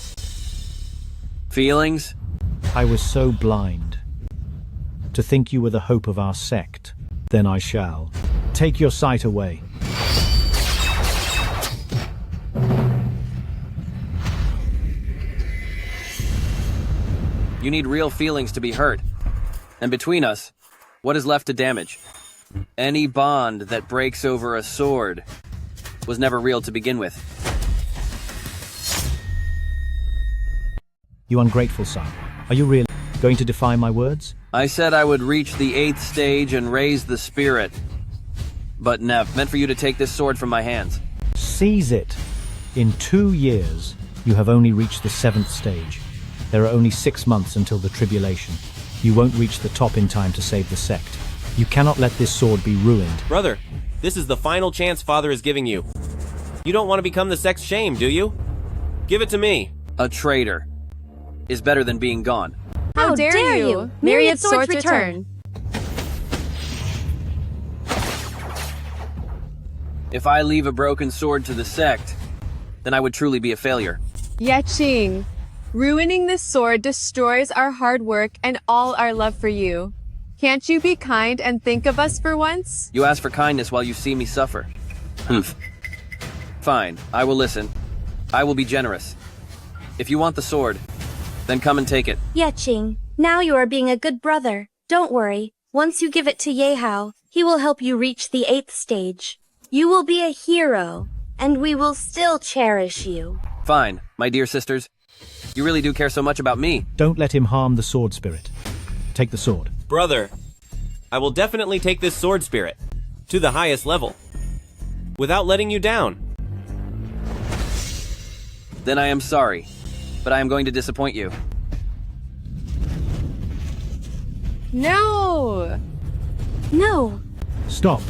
Feelings? I was so blind. To think you were the hope of our sect. Then I shall. Take your sight away. You need real feelings to be hurt. And between us, what is left to damage? Any bond that breaks over a sword was never real to begin with. You ungrateful son. Are you really going to defy my words? I said I would reach the 8th stage and raise the spirit. But Nev, meant for you to take this sword from my hands. Seize it. In 2 years, you have only reached the 7th stage. There are only 6 months until the tribulation. You won't reach the top in time to save the sect. You cannot let this sword be ruined. Brother, this is the final chance Father is giving you. You don't want to become the sect's shame, do you? Give it to me. A traitor is better than being gone. How dare you? Myriad swords return. If I leave a broken sword to the sect, then I would truly be a failure. Yeching, ruining this sword destroys our hard work and all our love for you. Can't you be kind and think of us for once? You ask for kindness while you see me suffer. Humph. Fine, I will listen. I will be generous. If you want the sword, then come and take it. Yeching, now you are being a good brother. Don't worry. Once you give it to Yehao, he will help you reach the 8th stage. You will be a hero, and we will still cherish you. Fine, my dear sisters. You really do care so much about me. Don't let him harm the sword spirit. Take the sword. Brother, I will definitely take this sword spirit to the highest level without letting you down. Then I am sorry, but I am going to disappoint you. No! No. Stop.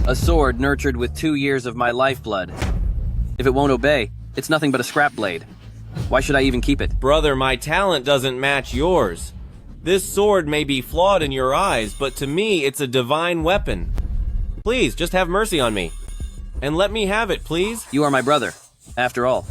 A sword nurtured with 2 years of my lifeblood. If it won't obey, it's nothing but a scrap blade. Why should I even keep it? Brother, my talent doesn't match yours. This sword may be flawed in your eyes, but to me, it's a divine weapon. Please, just have mercy on me. And let me have it, please. You are my brother, after all.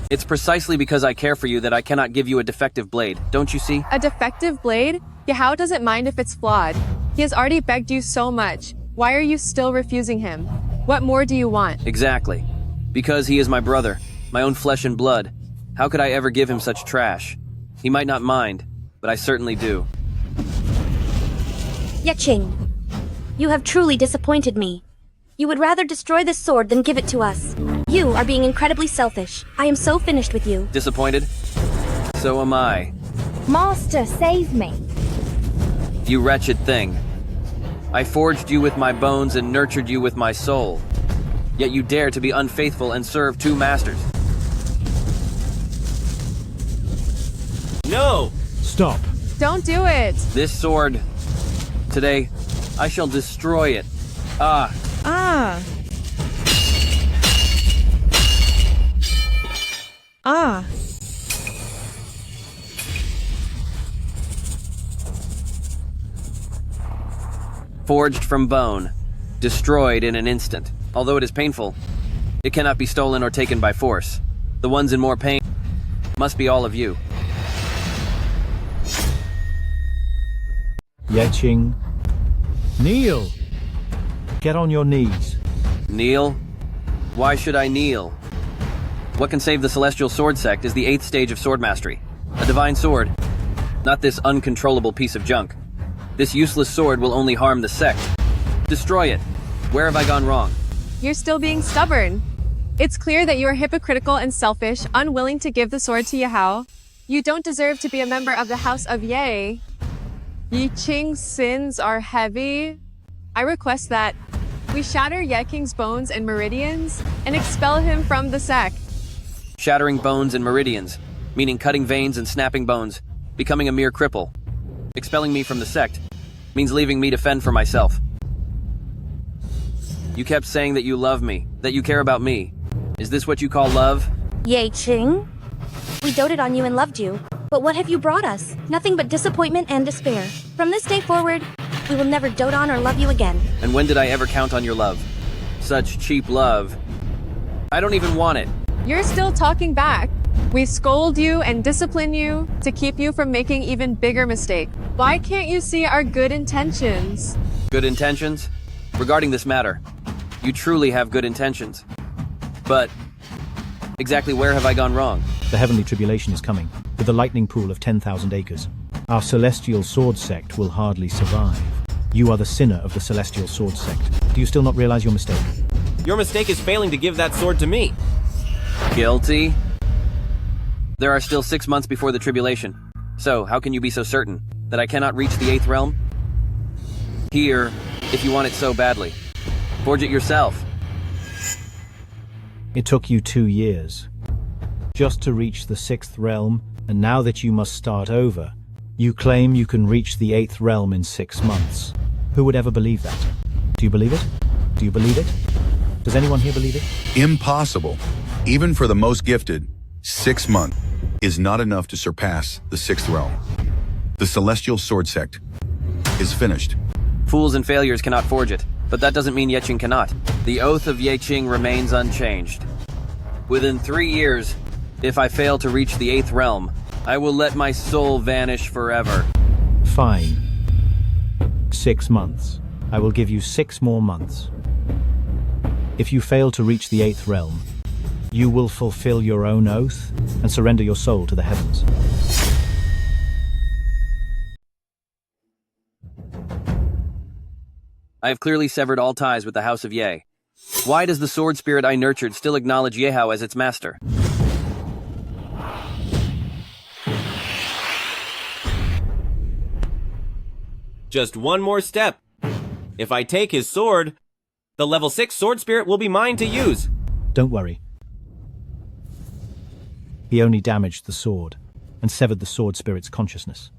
It's precisely because I care for you that I cannot give you a defective blade, don't you see? A defective blade? Yahao doesn't mind if it's flawed. He has already begged you so much. Why are you still refusing him? What more do you want? Exactly. Because he is my brother, my own flesh and blood. How could I ever give him such trash? He might not mind, but I certainly do. Yeching, you have truly disappointed me. You would rather destroy this sword than give it to us. You are being incredibly selfish. I am so finished with you. Disappointed? So am I. Master, save me. You wretched thing. I forged you with my bones and nurtured you with my soul. Yet you dare to be unfaithful and serve 2 masters. No! Stop. Don't do it! This sword, today, I shall destroy it. Ah. Ah. Ah. Forged from bone, destroyed in an instant. Although it is painful, it cannot be stolen or taken by force. The ones in more pain must be all of you. Yeching, kneel. Get on your knees. Kneel? Why should I kneel? What can save the Celestial Sword Sect is the 8th stage of sword mastery. A divine sword. Not this uncontrollable piece of junk. This useless sword will only harm the sect. Destroy it. Where have I gone wrong? You're still being stubborn. It's clear that you are hypocritical and selfish, unwilling to give the sword to Yahao. You don't deserve to be a member of the House of Ye. Yi Qing's sins are heavy. I request that we shatter Ye King's bones and meridians and expel him from the sect. Shattering bones and meridians, meaning cutting veins and snapping bones, becoming a mere cripple. Expelling me from the sect means leaving me to fend for myself. You kept saying that you love me, that you care about me. Is this what you call love? Ye Qing? We doted on you and loved you, but what have you brought us? Nothing but disappointment and despair. From this day forward, we will never dote on or love you again. And when did I ever count on your love? Such cheap love. I don't even want it. You're still talking back. We scold you and discipline you to keep you from making even bigger mistakes. Why can't you see our good intentions? Good intentions? Regarding this matter, you truly have good intentions. But exactly where have I gone wrong? The heavenly tribulation is coming, with a lightning pool of 10,000 acres. Our celestial sword sect will hardly survive. You are the sinner of the celestial sword sect. Do you still not realize your mistake? Your mistake is failing to give that sword to me. Guilty? There are still 6 months before the tribulation. So, how can you be so certain that I cannot reach the 8th realm? Here, if you want it so badly. Forge it yourself. It took you 2 years just to reach the 6th realm, and now that you must start over, you claim you can reach the 8th realm in 6 months. Who would ever believe that? Do you believe it? Do you believe it? Does anyone here believe it? Impossible. Even for the most gifted, 6 months is not enough to surpass the 6th realm. The Celestial Sword Sect is finished. Fools and failures cannot forge it, but that doesn't mean Ye Qing cannot. The oath of Ye Qing remains unchanged. Within 3 years, if I fail to reach the 8th realm, I will let my soul vanish forever. Fine. 6 months. I will give you 6 more months. If you fail to reach the 8th realm, you will fulfill your own oath and surrender your soul to the heavens. I have clearly severed all ties with the House of Ye. Why does the sword spirit I nurtured still acknowledge Yehao as its master? Just one more step. If I take his sword, the level 6 sword spirit will be mine to use. Don't worry. He only damaged the sword and severed the sword spirit's consciousness.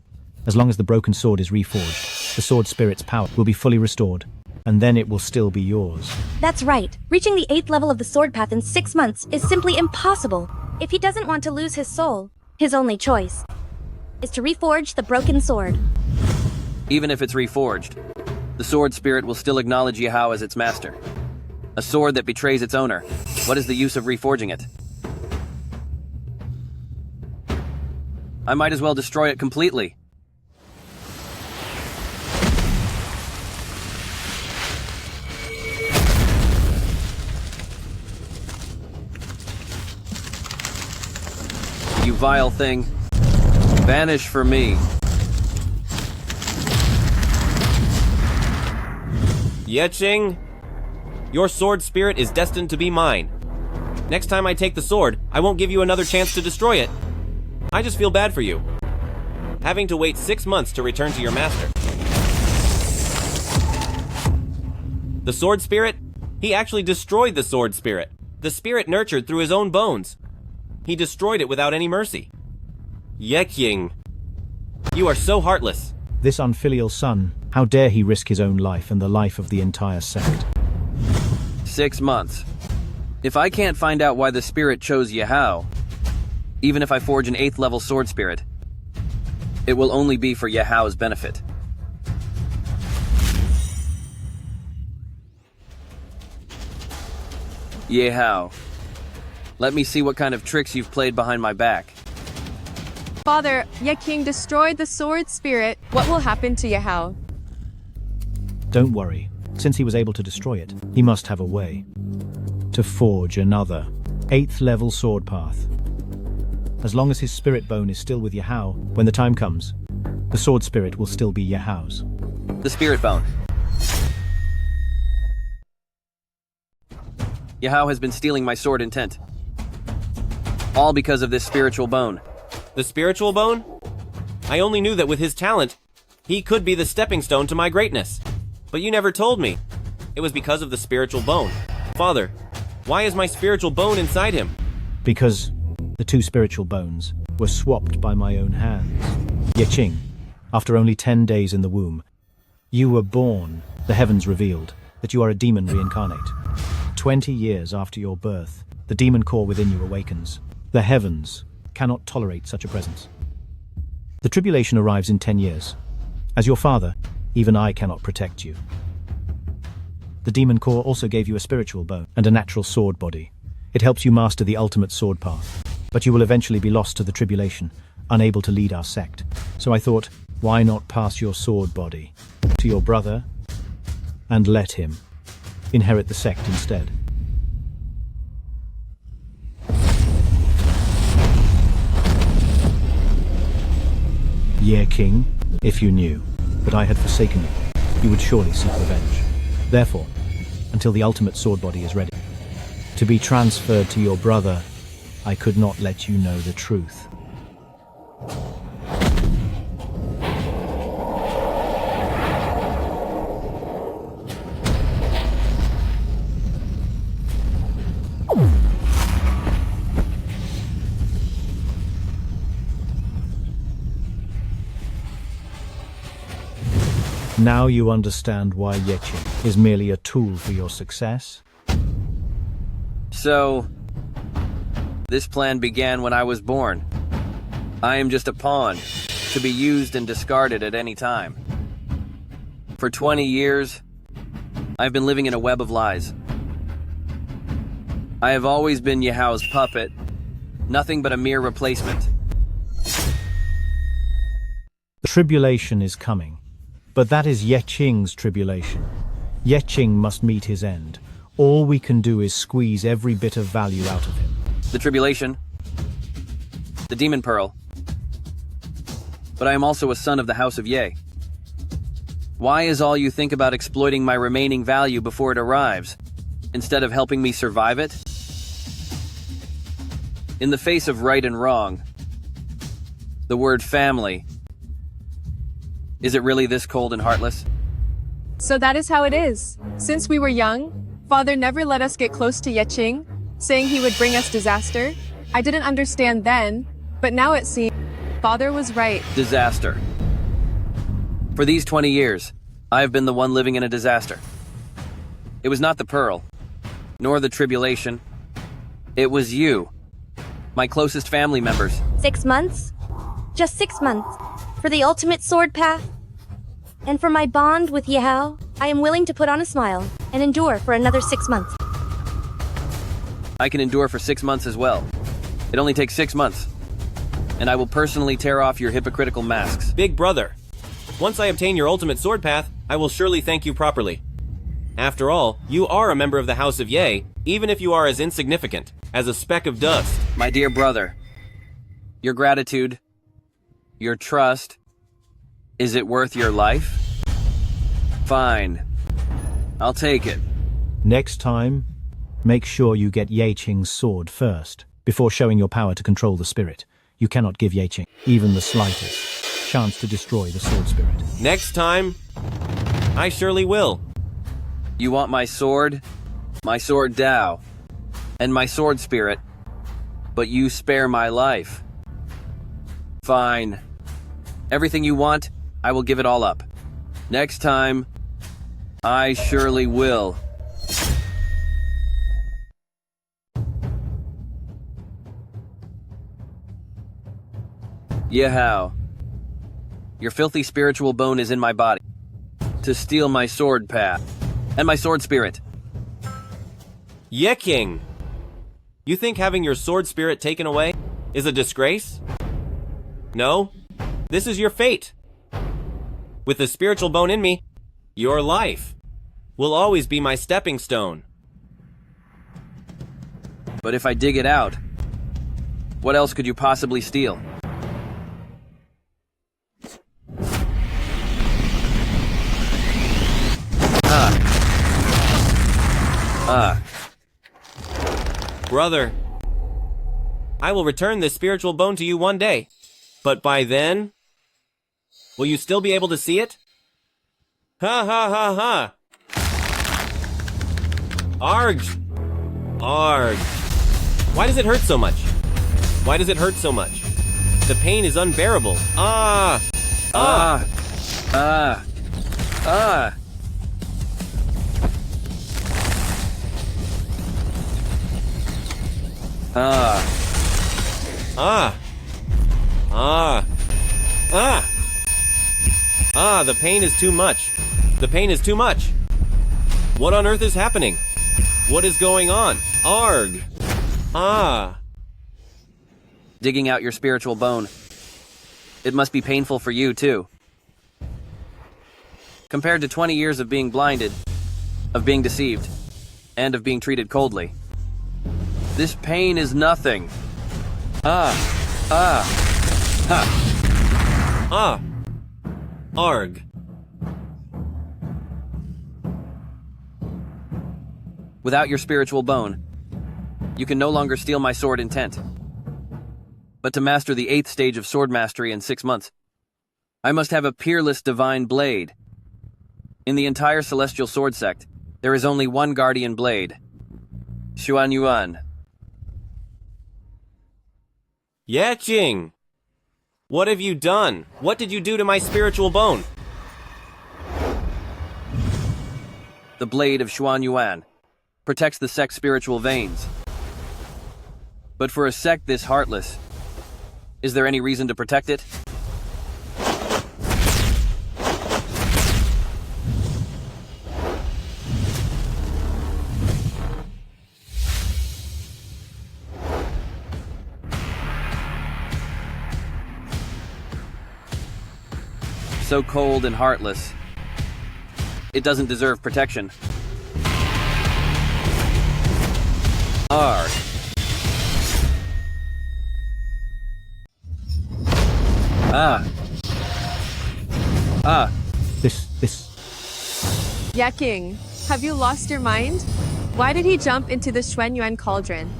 As long as the broken sword is reforged, the sword spirit's power will be fully restored, and then it will still be yours. That's right. Reaching the 8th level of the sword path in 6 months is simply impossible. If he doesn't want to lose his soul, his only choice is to reforge the broken sword. Even if it's reforged, the sword spirit will still acknowledge Yehao as its master. A sword that betrays its owner. What is the use of reforging it? I might as well destroy it completely. You vile thing. Vanish for me. Ye Qing, your sword spirit is destined to be mine. Next time I take the sword, I won't give you another chance to destroy it. I just feel bad for you, having to wait 6 months to return to your master. The sword spirit? He actually destroyed the sword spirit. The spirit nurtured through his own bones. He destroyed it without any mercy. Ye Qing, you are so heartless. This unfilial son, how dare he risk his own life and the life of the entire sect? 6 months. If I can't find out why the spirit chose Yehao, even if I forge an 8th level sword spirit, it will only be for Yehao's benefit. Yehao, let me see what kind of tricks you've played behind my back. Father, Ye Qing destroyed the sword spirit. What will happen to Yehao? Don't worry. Since he was able to destroy it, he must have a way to forge another. 8th level sword path. As long as his spirit bone is still with Yahao, when the time comes, the sword spirit will still be Yahao's. The spirit bone. Yahao has been stealing my sword intent. All because of this spiritual bone. The spiritual bone? I only knew that with his talent, he could be the stepping stone to my greatness. But you never told me. It was because of the spiritual bone. Father, why is my spiritual bone inside him? Because the 2 spiritual bones were swapped by my own hands. Yeching, after only 10 days in the womb, you were born. The heavens revealed that you are a demon reincarnate. 20 years after your birth, the demon core within you awakens. The heavens cannot tolerate such a presence. The tribulation arrives in 10 years. As your father, even I cannot protect you. The demon core also gave you a spiritual bone and a natural sword body. It helps you master the ultimate sword path. But you will eventually be lost to the tribulation, unable to lead our sect. So I thought, why not pass your sword body to your brother and let him inherit the sect instead? Ye King, if you knew that I had forsaken you, you would surely seek revenge. Therefore, until the ultimate sword body is ready, to be transferred to your brother, I could not let you know the truth. Now you understand why Yeching is merely a tool for your success? So, this plan began when I was born. I am just a pawn, to be used and discarded at any time. For 20 years, I've been living in a web of lies. I have always been Yahao's puppet, nothing but a mere replacement. The tribulation is coming, but that is Yeching's tribulation. Yeching must meet his end. All we can do is squeeze every bit of value out of him. The tribulation, the demon pearl. But I am also a son of the House of Ye. Why is all you think about exploiting my remaining value before it arrives, instead of helping me survive it? In the face of right and wrong, the word family, is it really this cold and heartless? So that is how it is. Since we were young, Father never let us get close to Yeching, saying he would bring us disaster. I didn't understand then, but now it seems Father was right. Disaster. For these 20 years, I have been the one living in a disaster. It was not the pearl, nor the tribulation. It was you, my closest family members. 6 months? Just 6 months. For the ultimate sword path? And for my bond with Yahao, I am willing to put on a smile and endure for another 6 months. I can endure for 6 months as well. It only takes 6 months. And I will personally tear off your hypocritical masks. Big brother, once I obtain your ultimate sword path, I will surely thank you properly. After all, you are a member of the House of Ye, even if you are as insignificant as a speck of dust. My dear brother, your gratitude, your trust, is it worth your life? Fine. I'll take it. Next time, make sure you get Yeching's sword first, before showing your power to control the spirit. You cannot give Yeching even the slightest chance to destroy the sword spirit. Next time, I surely will. You want my sword Dao, and my sword spirit, but you spare my life. Fine. Everything you want, I will give it all up. Next time, I surely will. Yahao, your filthy spiritual bone is in my body to steal my sword path and my sword spirit. Yeching! You think having your sword spirit taken away is a disgrace? No, this is your fate. With the spiritual bone in me, your life will always be my stepping stone. But if I dig it out, what else could you possibly steal? Brother, I will return this spiritual bone to you one day. But by then, will you still be able to see it? Ha ha ha ha! Arg! Arg! Why does it hurt so much? Why does it hurt so much? The pain is unbearable. Ah! Ah! Ah! Ah! Ah! Ah! Ah! Ah! Ah, the pain is too much. The pain is too much. What on earth is happening? What is going on? Arg! Ah! Digging out your spiritual bone. It must be painful for you, too. Compared to 20 years of being blinded, of being deceived, and of being treated coldly. This pain is nothing. Ah! Ah! Ha! Ah! Arg! Without your spiritual bone, you can no longer steal my sword intent. But to master the 8th stage of sword mastery in 6 months, I must have a peerless divine blade. In the entire celestial sword sect, there is only one guardian blade. Shuan Yuan. Yeah, Ching! What have you done? What did you do to my spiritual bone? The blade of Shuan Yuan protects the sect's spiritual veins. But for a sect this heartless, is there any reason to protect it? So cold and heartless, it doesn't deserve protection. Arg. Ah. Ah. This. Yeah, King. Have you lost your mind? Why did he jump into the Shuan Yuan cauldron?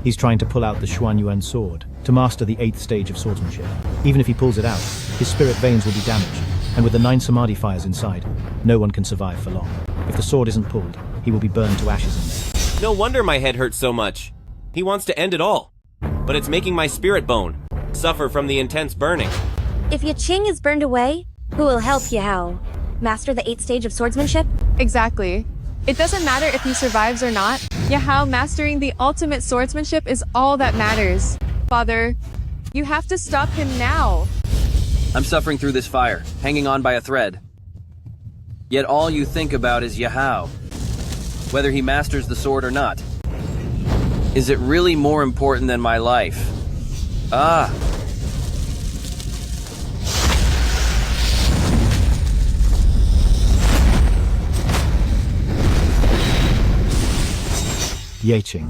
He's trying to pull out the Shuan Yuan sword to master the 8th stage of swordsmanship. Even if he pulls it out, his spirit veins will be damaged, and with the 9 samadhi fires inside, no one can survive for long. If the sword isn't pulled, he will be burned to ashes in there. No wonder my head hurts so much. He wants to end it all. But it's making my spirit bone suffer from the intense burning. If your Ching is burned away, who will help you how? Master the 8th stage of swordsmanship? Exactly. It doesn't matter if he survives or not. Yahao mastering the ultimate swordsmanship is all that matters. Father, you have to stop him now. I'm suffering through this fire, hanging on by a thread. Yet all you think about is Yahao. Whether he masters the sword or not. Is it really more important than my life? Ah! Yeching.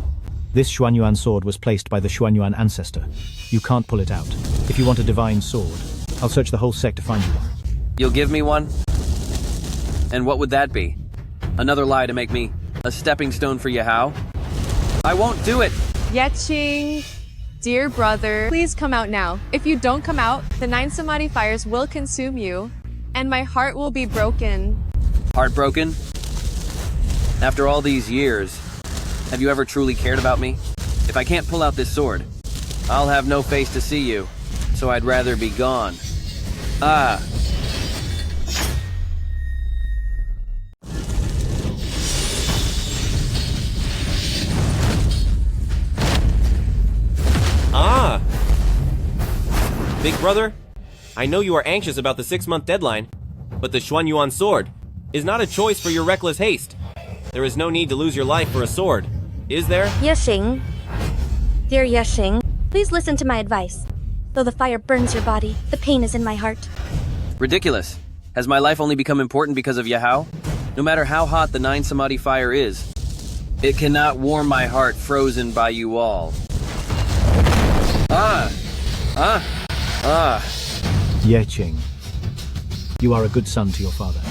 This Shuan Yuan sword was placed by the Shuan Yuan ancestor. You can't pull it out. If you want a divine sword, I'll search the whole sect to find you one. You'll give me one? And what would that be? Another lie to make me a stepping stone for Yahao? I won't do it! Yeching, dear brother, please come out now. If you don't come out, the 9 samadhi fires will consume you, and my heart will be broken. Heartbroken? After all these years, have you ever truly cared about me? If I can't pull out this sword, I'll have no face to see you, so I'd rather be gone. Ah! Ah! Big brother, I know you are anxious about the 6-month deadline, but the Shuan Yuan sword is not a choice for your reckless haste. There is no need to lose your life for a sword, is there? Yeshing. Dear Yeshing, please listen to my advice. Though the fire burns your body, the pain is in my heart. Ridiculous. Has my life only become important because of Yahao? No matter how hot the 9 samadhi fire is, It cannot warm my heart frozen by you all. Ye Ching, you are a good son to your father,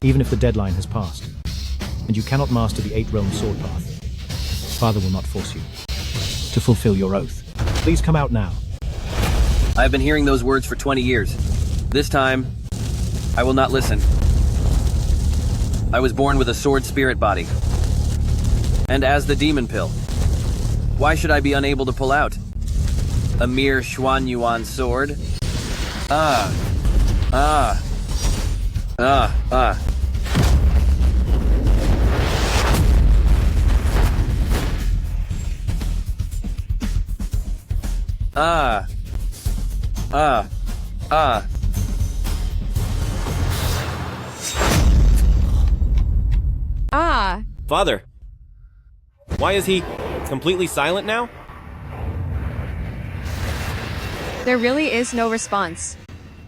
even if the deadline has passed, and you cannot master the 8-realm sword path. Father will not force you to fulfill your oath. Please come out now. I have been hearing those words for 20 years. This time, I will not listen. I was born with a sword spirit body. And as the demon pill, why should I be unable to pull out? A mere Shuan Yuan sword? Ah. Father, why is he completely silent now? There really is no response.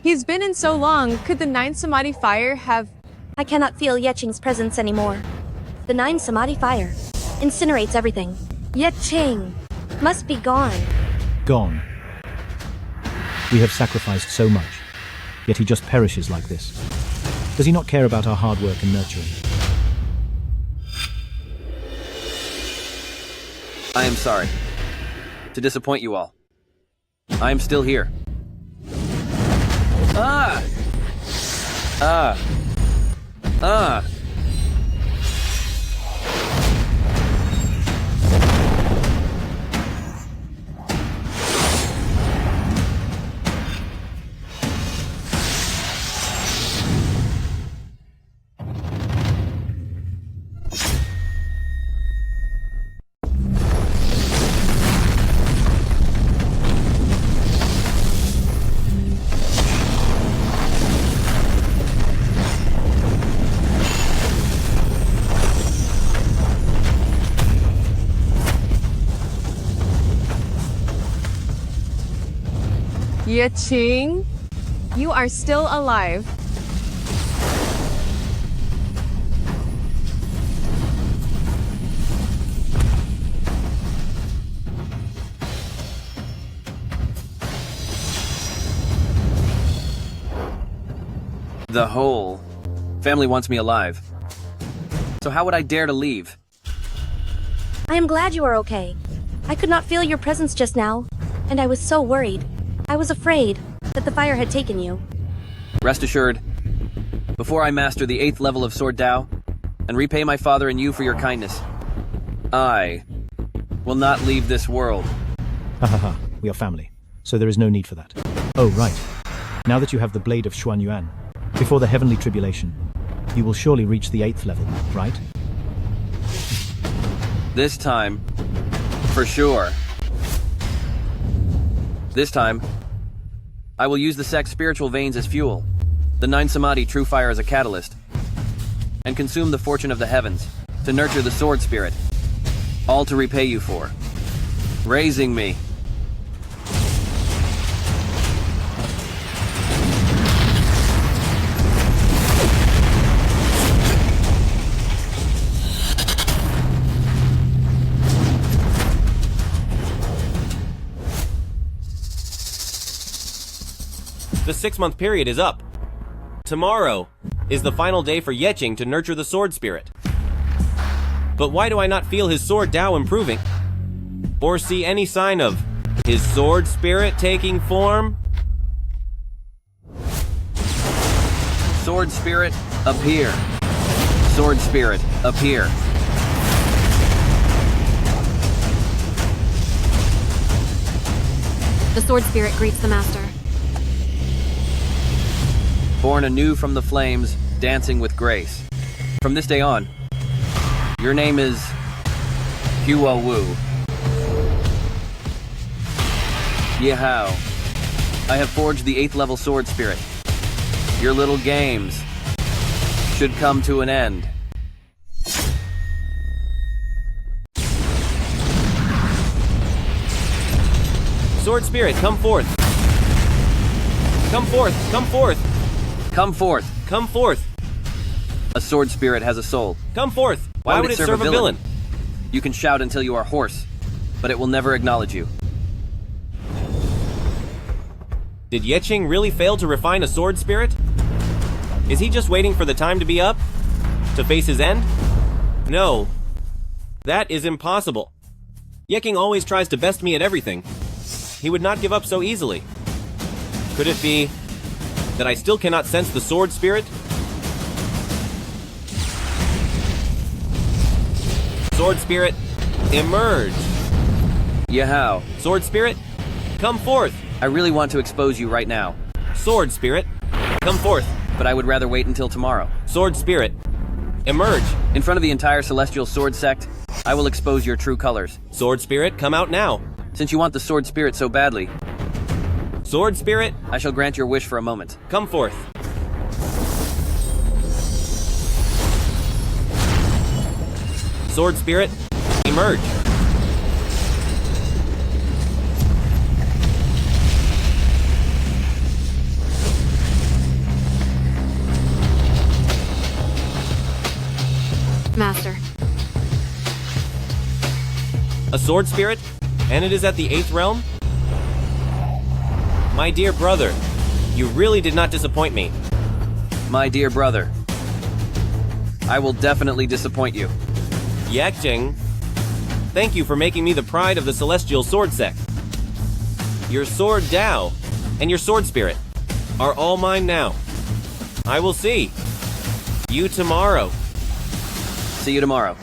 He's been in so long, could the 9 Samadhi fire have... I cannot feel Yeching's presence anymore. The 9 Samadhi fire incinerates everything. Yeching must be gone. Gone. We have sacrificed so much, yet he just perishes like this. Does he not care about our hard work and nurturing? I am sorry to disappoint you all. I am still here. Yeching, you are still alive. The whole family wants me alive. So how would I dare to leave? I am glad you are okay. I could not feel your presence just now, and I was so worried. I was afraid that the fire had taken you. Rest assured, before I master the 8th level of Sword Tao and repay my father and you for your kindness, I will not leave this world. Ha ha ha, we are family, so there is no need for that. Oh, right. Now that you have the blade of Shuan Yuan, before the heavenly tribulation, you will surely reach the 8th level, right? This time, for sure. This time, I will use the sect's spiritual veins as fuel, the 9 Samadhi true fire as a catalyst, and consume the fortune of the heavens to nurture the sword spirit, all to repay you for raising me. The 6-month period is up. Tomorrow is the final day for Yeching to nurture the sword spirit. But why do I not feel his sword Tao improving? Or see any sign of his sword spirit taking form? Sword spirit, appear. Sword spirit, appear. The sword spirit greets the master. Born anew from the flames, dancing with grace. From this day on, your name is Hua Wu. Yehao, I have forged the 8th level sword spirit. Your little games should come to an end. Sword spirit, come forth. Come forth, come forth. Come forth. Come forth. A sword spirit has a soul. Come forth. Why would it serve a villain? You can shout until you are hoarse, but it will never acknowledge you. Did Yeching really fail to refine a sword spirit? Is he just waiting for the time to be up? To face his end? No. That is impossible. Yeching always tries to best me at everything. He would not give up so easily. Could it be that I still cannot sense the sword spirit? Sword spirit, emerge. Yahoo. Sword spirit, come forth. I really want to expose you right now, Sword spirit, come forth. but I would rather wait until tomorrow. Sword spirit, emerge. In front of the entire celestial sword sect, I will expose your true colors. Sword spirit, come out now. Since you want the sword spirit so badly, Sword spirit, I shall grant your wish for a moment. come forth. Sword spirit, emerge. Master. A sword spirit? And it is at the 8th realm? My dear brother, you really did not disappoint me. My dear brother, I will definitely disappoint you. Yeching, thank you for making me the pride of the Celestial Sword Sect. Your sword Dao and your sword spirit are all mine now. I will see you tomorrow. See you tomorrow.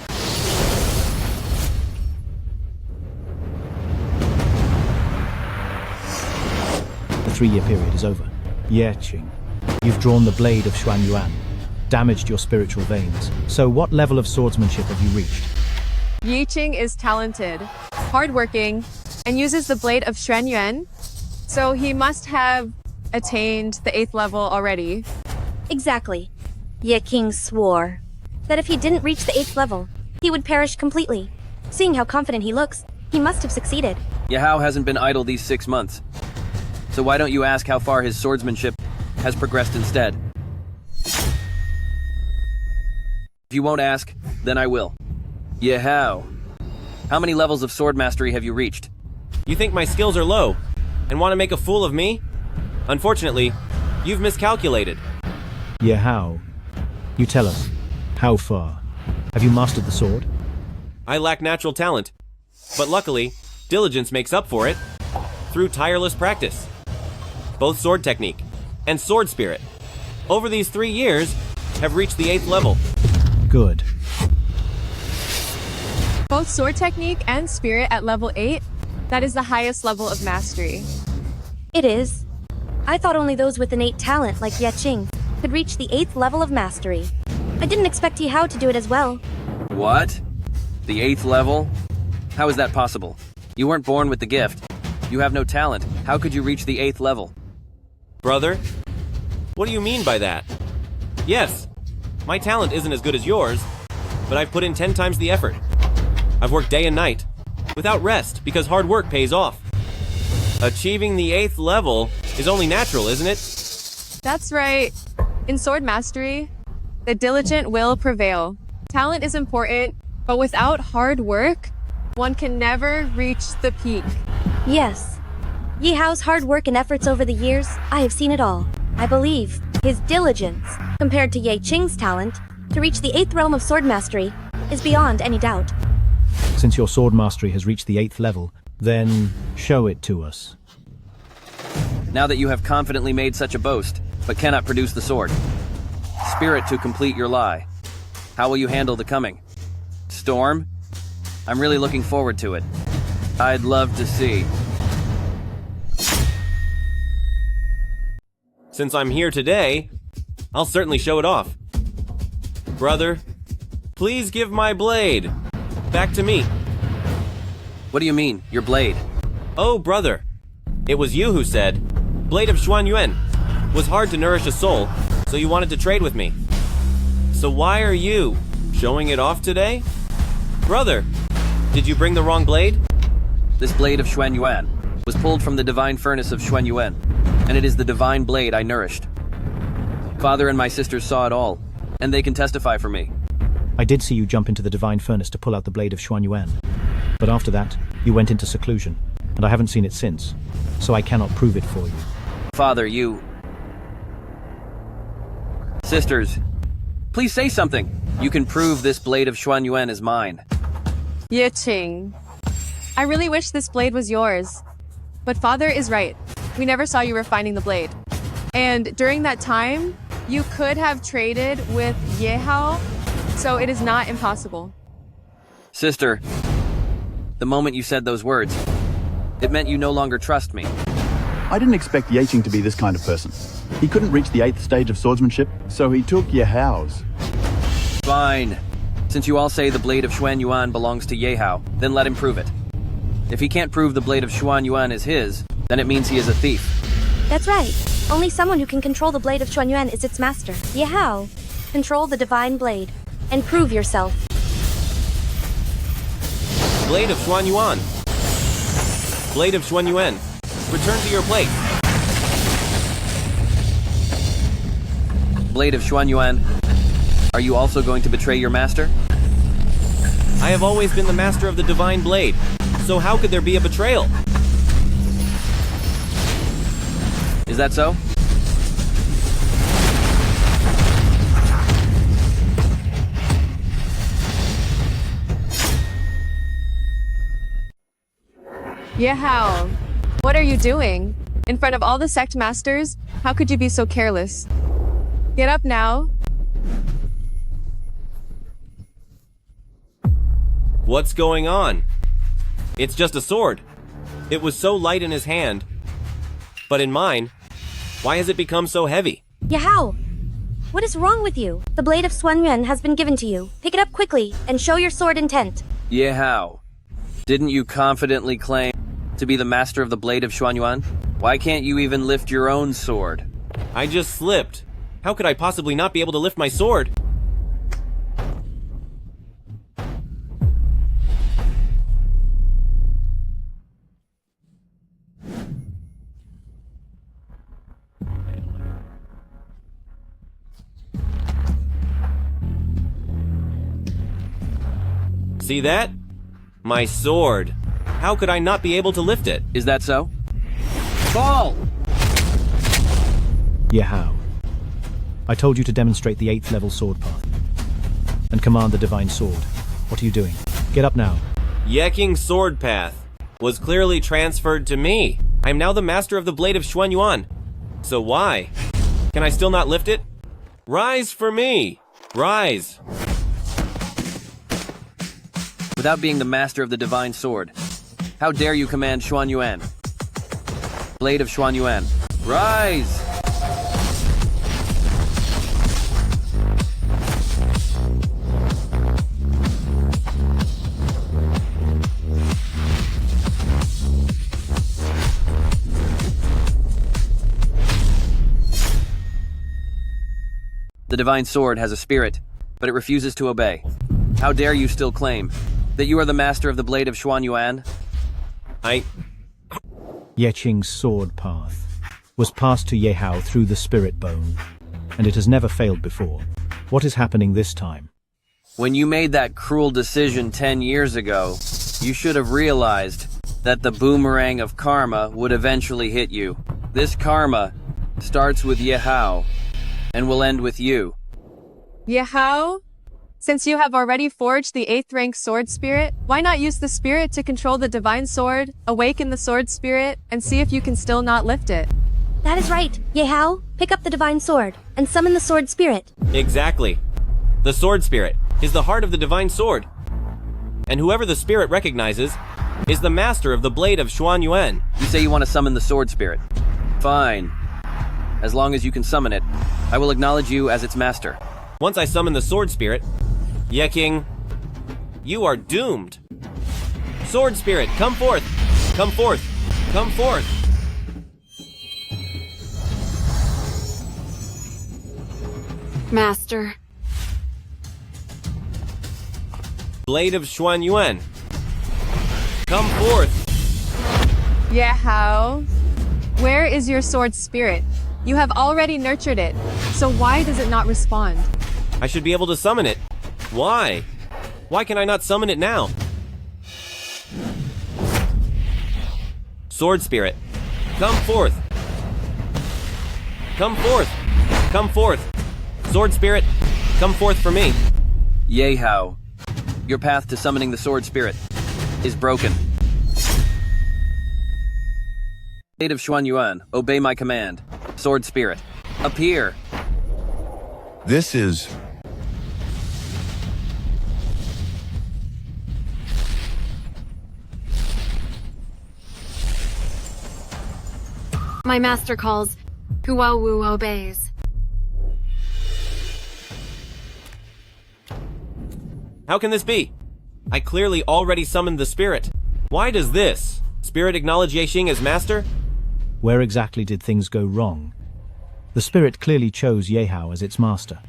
The 3-year period is over. Ching, you've drawn the blade of Shuan Yuan, damaged your spiritual veins. So what level of swordsmanship have you reached? Yeching is talented, hardworking, and uses the blade of Shuan Yuan, so he must have attained the 8th level already. Exactly. Ye King swore that if he didn't reach the 8th level, he would perish completely. Seeing how confident he looks, he must have succeeded. Yahoo hasn't been idle these 6 months. So why don't you ask how far his swordsmanship has progressed instead? If you won't ask, then I will. Yahoo. How many levels of sword mastery have you reached? You think my skills are low and want to make a fool of me? Unfortunately, you've miscalculated. How? You tell us. How far? Have you mastered the sword? I lack natural talent, but luckily, diligence makes up for it through tireless practice. Both sword technique and sword spirit, over these 3 years, have reached the 8th level. Good. Both sword technique and spirit at level 8, that is the highest level of mastery. It is. I thought only those with innate talent like Yeching could reach the 8th level of mastery. I didn't expect Yihao to do it as well. What? The 8th level? How is that possible? You weren't born with the gift. You have no talent. How could you reach the 8th level? Brother, what do you mean by that? Yes, my talent isn't as good as yours, but I've put in 10 times the effort. I've worked day and night, without rest, because hard work pays off. Achieving the 8th level is only natural, isn't it? That's right. In sword mastery, the diligent will prevail. Talent is important, but without hard work, one can never reach the peak. Yes. Yihao's hard work and efforts over the years, I have seen it all. I believe his diligence, compared to Ye Qing's talent, to reach the 8th realm of sword mastery, is beyond any doubt. Since your sword mastery has reached the 8th level, then show it to us. Now that you have confidently made such a boast, but cannot produce the sword. Spirit to complete your lie. How will you handle the coming storm? I'm really looking forward to it. I'd love to see. Since I'm here today, I'll certainly show it off. Brother, please give my blade back to me. What do you mean, your blade? Oh, brother, it was you who said, Blade of Shuan Yuan was hard to nourish a soul, so you wanted to trade with me. So why are you showing it off today? Brother, did you bring the wrong blade? This blade of Shuan Yuan was pulled from the divine furnace of Shuan Yuan, and it is the divine blade I nourished. Father and my sisters saw it all, and they can testify for me. I did see you jump into the divine furnace to pull out the blade of Shuan Yuan. But after that, you went into seclusion, and I haven't seen it since, so I cannot prove it for you. Father, you... Sisters, please say something. You can prove this blade of Shuan Yuan is mine. Ching. I really wish this blade was yours. But Father is right. We never saw you refining the blade. And during that time, you could have traded with Yehao, so it is not impossible. Sister, the moment you said those words, it meant you no longer trust me. I didn't expect Yaching to be this kind of person. He couldn't reach the 8th stage of swordsmanship, so he took Yehao's. Fine. Since you all say the blade of Shuan Yuan belongs to Yehao, then let him prove it. If he can't prove the blade of Shuan Yuan is his, then it means he is a thief. That's right. Only someone who can control the blade of Shuan Yuan is its master. Yehao. Control the divine blade. And prove yourself. Blade of Shuan Yuan. Blade of Shuan Yuan. Return to your place. Blade of Shuan Yuan, are you also going to betray your master? I have always been the master of the divine blade, so how could there be a betrayal? Is that so? Yehao, what are you doing? In front of all the sect masters? How could you be so careless? Get up now. What's going on? It's just a sword. It was so light in his hand. But in mine, why has it become so heavy? Yehao! What is wrong with you? The blade of Shuan Yuan has been given to you. Pick it up quickly and show your sword intent. Yehao, didn't you confidently claim to be the master of the blade of Shuan Yuan? Why can't you even lift your own sword? I just slipped. How could I possibly not be able to lift my sword? See that? My sword. How could I not be able to lift it? Is that so? Fall! Yehao. I told you to demonstrate the 8th level sword path. And command the divine sword. What are you doing? Get up now. Yeking's sword path was clearly transferred to me. I am now the master of the blade of Shuan Yuan. So why? Can I still not lift it? Rise for me! Rise! Without being the master of the divine sword, how dare you command Shuan Yuan? Blade of Shuan Yuan, rise! The divine sword has a spirit, but it refuses to obey. How dare you still claim that you are the master of the blade of Shuan Yuan? Yeching's sword path was passed to Yehao through the spirit bone, and it has never failed before. What is happening this time? When you made that cruel decision 10 years ago, you should have realized that the boomerang of karma would eventually hit you. This karma starts with Yehao and will end with you. Yehao? Since you have already forged the 8th rank sword spirit, why not use the spirit to control the divine sword, awaken the sword spirit, and see if you can still not lift it? That is right. Yehao, pick up the divine sword and summon the sword spirit. Exactly. The sword spirit is the heart of the divine sword. And whoever the spirit recognizes is the master of the blade of Shuan Yuan. You say you want to summon the sword spirit. Fine. As long as you can summon it, I will acknowledge you as its master. Once I summon the sword spirit, Yeking, you are doomed. Sword spirit, come forth! Come forth! Come forth! Master. Blade of Shuan Yuan, come forth! Yehao, where is your sword spirit? You have already nurtured it, so why does it not respond? I should be able to summon it. Why? Why can I not summon it now? Sword Spirit, come forth. Come forth. Come forth. Sword Spirit, come forth for me. Yehao, your path to summoning the Sword Spirit is broken. Native Shuan Yuan, obey my command. Sword Spirit, appear. This is... My master calls. Huawu obeys. How can this be? I clearly already summoned the spirit. Why does this spirit acknowledge Yexing as master? Where exactly did things go wrong? The spirit clearly chose Yehao as its master.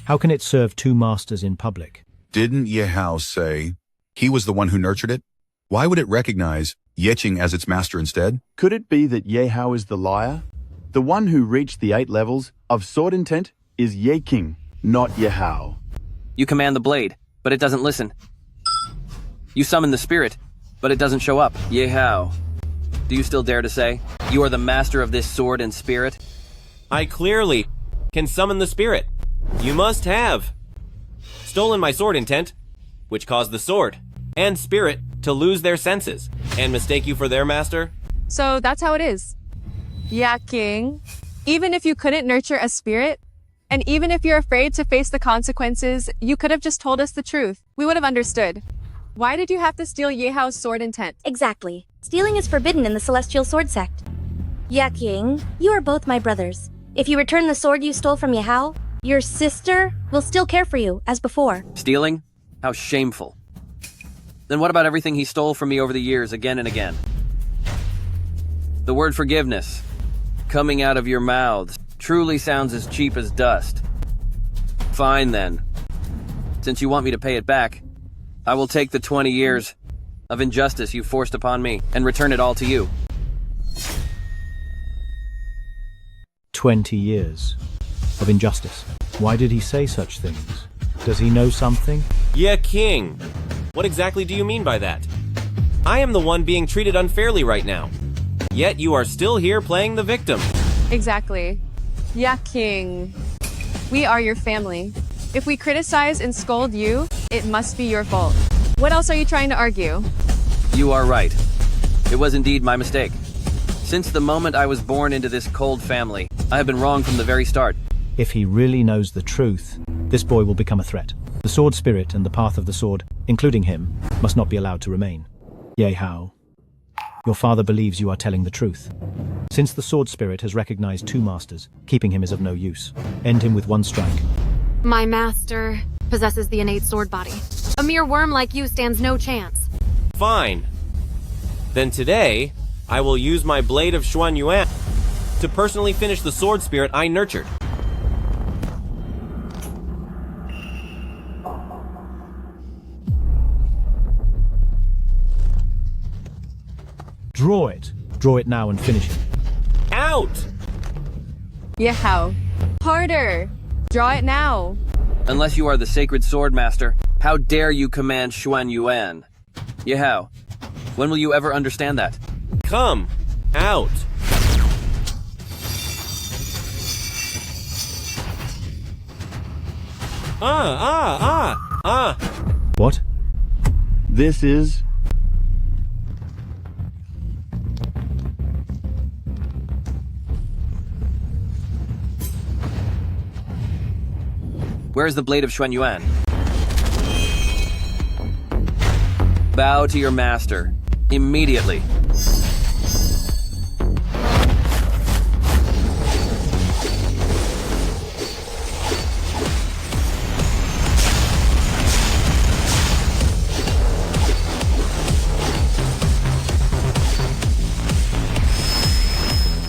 How can it serve two masters in public? Didn't Yehao say he was the one who nurtured it? Why would it recognize Yexing as its master instead? Could it be that Yehao is the liar? The one who reached the 8 levels of sword intent is Yeking, not Yehao. You command the blade, but it doesn't listen. You summon the spirit, but it doesn't show up. Yehao, do you still dare to say you are the master of this sword and spirit? I clearly can summon the spirit. You must have stolen my sword intent, which caused the sword and spirit to lose their senses and mistake you for their master. So that's how it is. Yeah, King. Even if you couldn't nurture a spirit, and even if you're afraid to face the consequences, you could have just told us the truth. We would have understood. Why did you have to steal Yehao's sword intent? Exactly. Stealing is forbidden in the Celestial Sword Sect. Yaking, you are both my brothers. If you return the sword you stole from Yehao, your sister will still care for you, as before. Stealing? How shameful. Then what about everything he stole from me over the years again and again? The word forgiveness, coming out of your mouths, truly sounds as cheap as dust. Fine then. Since you want me to pay it back, I will take the 20 years of injustice you forced upon me and return it all to you. 20 years of injustice. Why did he say such things? Does he know something? Yeah, King. What exactly do you mean by that? I am the one being treated unfairly right now. Yet you are still here playing the victim. Exactly. Yeah, King. We are your family. If we criticize and scold you, it must be your fault. What else are you trying to argue? You are right. It was indeed my mistake. Since the moment I was born into this cold family, I have been wrong from the very start. If he really knows the truth, this boy will become a threat. The sword spirit and the path of the sword, including him, must not be allowed to remain. Yehao, your father believes you are telling the truth. Since the sword spirit has recognized two masters, keeping him is of no use. End him with one strike. My master possesses the innate sword body. A mere worm like you stands no chance. Fine. Then today, I will use my blade of Shuan Yuan to personally finish the sword spirit I nurtured. Draw it. Draw it now and finish it. Out! Yehao. Harder. Draw it now. Unless you are the sacred sword master, how dare you command Shuan Yuan? Yehao, when will you ever understand that? Come. Out. What? This is... Where is the blade of Shuan Yuan? Bow to your master. Immediately.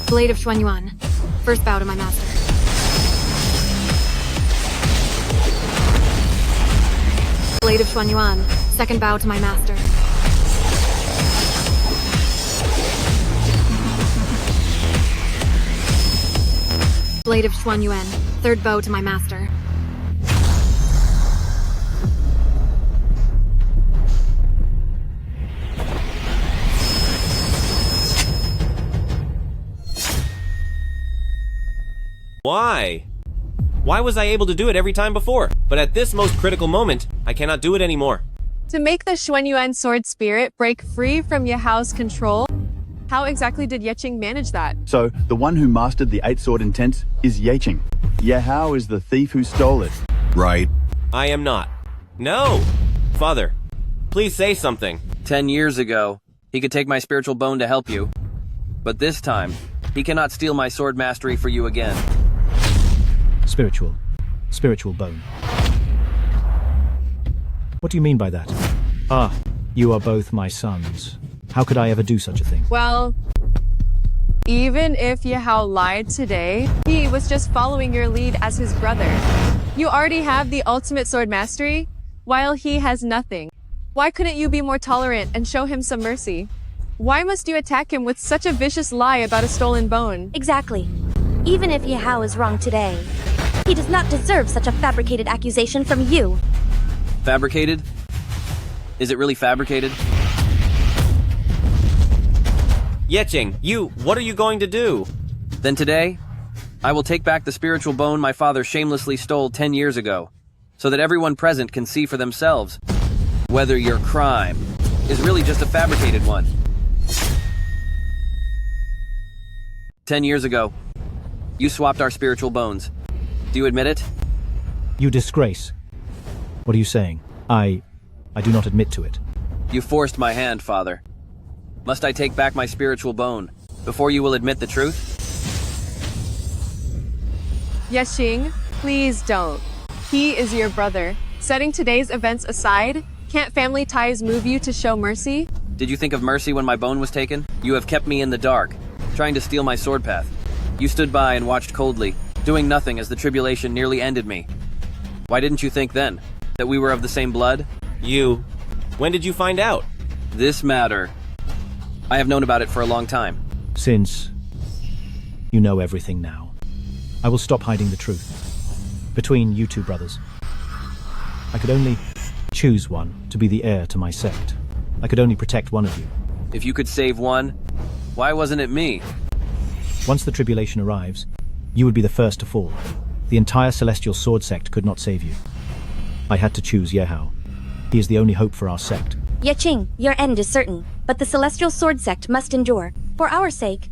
Blade of Shuan Yuan. First bow to my master. Blade of Shuan Yuan. Second bow to my master. Blade of Shuan Yuan. Third bow to my master. Why? Why was I able to do it every time before? But at this most critical moment, I cannot do it anymore. To make the Shuan Yuan sword spirit break free from Yahao's control, how exactly did Ching manage that? So, the one who mastered the 8 sword intents is Ching. Yahao is the thief who stole it. Right. I am not. No! Father, please say something. 10 years ago, he could take my spiritual bone to help you. But this time, he cannot steal my sword mastery for you again. Spiritual bone. What do you mean by that? Ah, you are both my sons. How could I ever do such a thing? Well, even if Yahao lied today, he was just following your lead as his brother. You already have the ultimate sword mastery, while he has nothing. Why couldn't you be more tolerant and show him some mercy? Why must you attack him with such a vicious lie about a stolen bone? Exactly. Even if Yahao is wrong today, he does not deserve such a fabricated accusation from you. Fabricated? Is it really fabricated? Ching, what are you going to do? Then today, I will take back the spiritual bone my father shamelessly stole 10 years ago, so that everyone present can see for themselves whether your crime is really just a fabricated one. 10 years ago, you swapped our spiritual bones. Do you admit it? You disgrace. What are you saying? I do not admit to it. You forced my hand, Father. Must I take back my spiritual bone before you will admit the truth? Ching, please don't. He is your brother. Setting today's events aside, can't family ties move you to show mercy? Did you think of mercy when my bone was taken? You have kept me in the dark, trying to steal my sword path. You stood by and watched coldly, doing nothing as the tribulation nearly ended me. Why didn't you think then that we were of the same blood? When did you find out? This matter. I have known about it for a long time. Since you know everything now, I will stop hiding the truth. Between you two brothers, I could only choose one to be the heir to my sect. I could only protect one of you. If you could save one, why wasn't it me? Once the tribulation arrives, you would be the first to fall. The entire celestial sword sect could not save you. I had to choose Yehao. He is the only hope for our sect. Ching, your end is certain, but the celestial sword sect must endure. For our sake.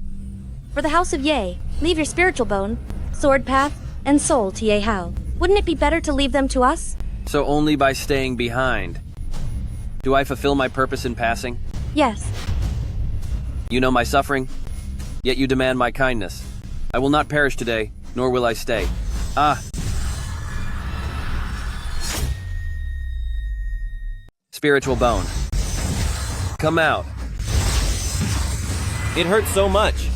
For the house of Ye, leave your spiritual bone, sword path, and soul to Yehao. Wouldn't it be better to leave them to us? So only by staying behind. Do I fulfill my purpose in passing? Yes. You know my suffering, yet you demand my kindness. I will not perish today, nor will I stay. Spiritual bone. Come out. It hurts so much.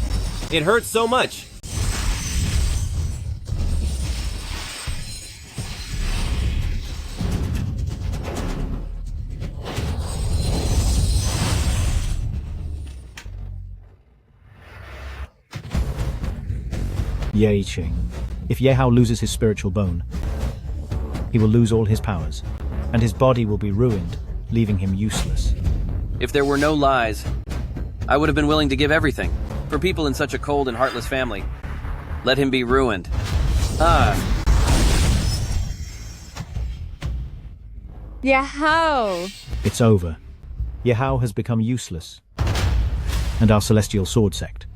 It hurts so much. Ching. If Yehao loses his spiritual bone, he will lose all his powers, and his body will be ruined, leaving him useless. If there were no lies, I would have been willing to give everything. For people in such a cold and heartless family, let him be ruined. Yahao! It's over. Yehao has become useless, and our celestial sword sect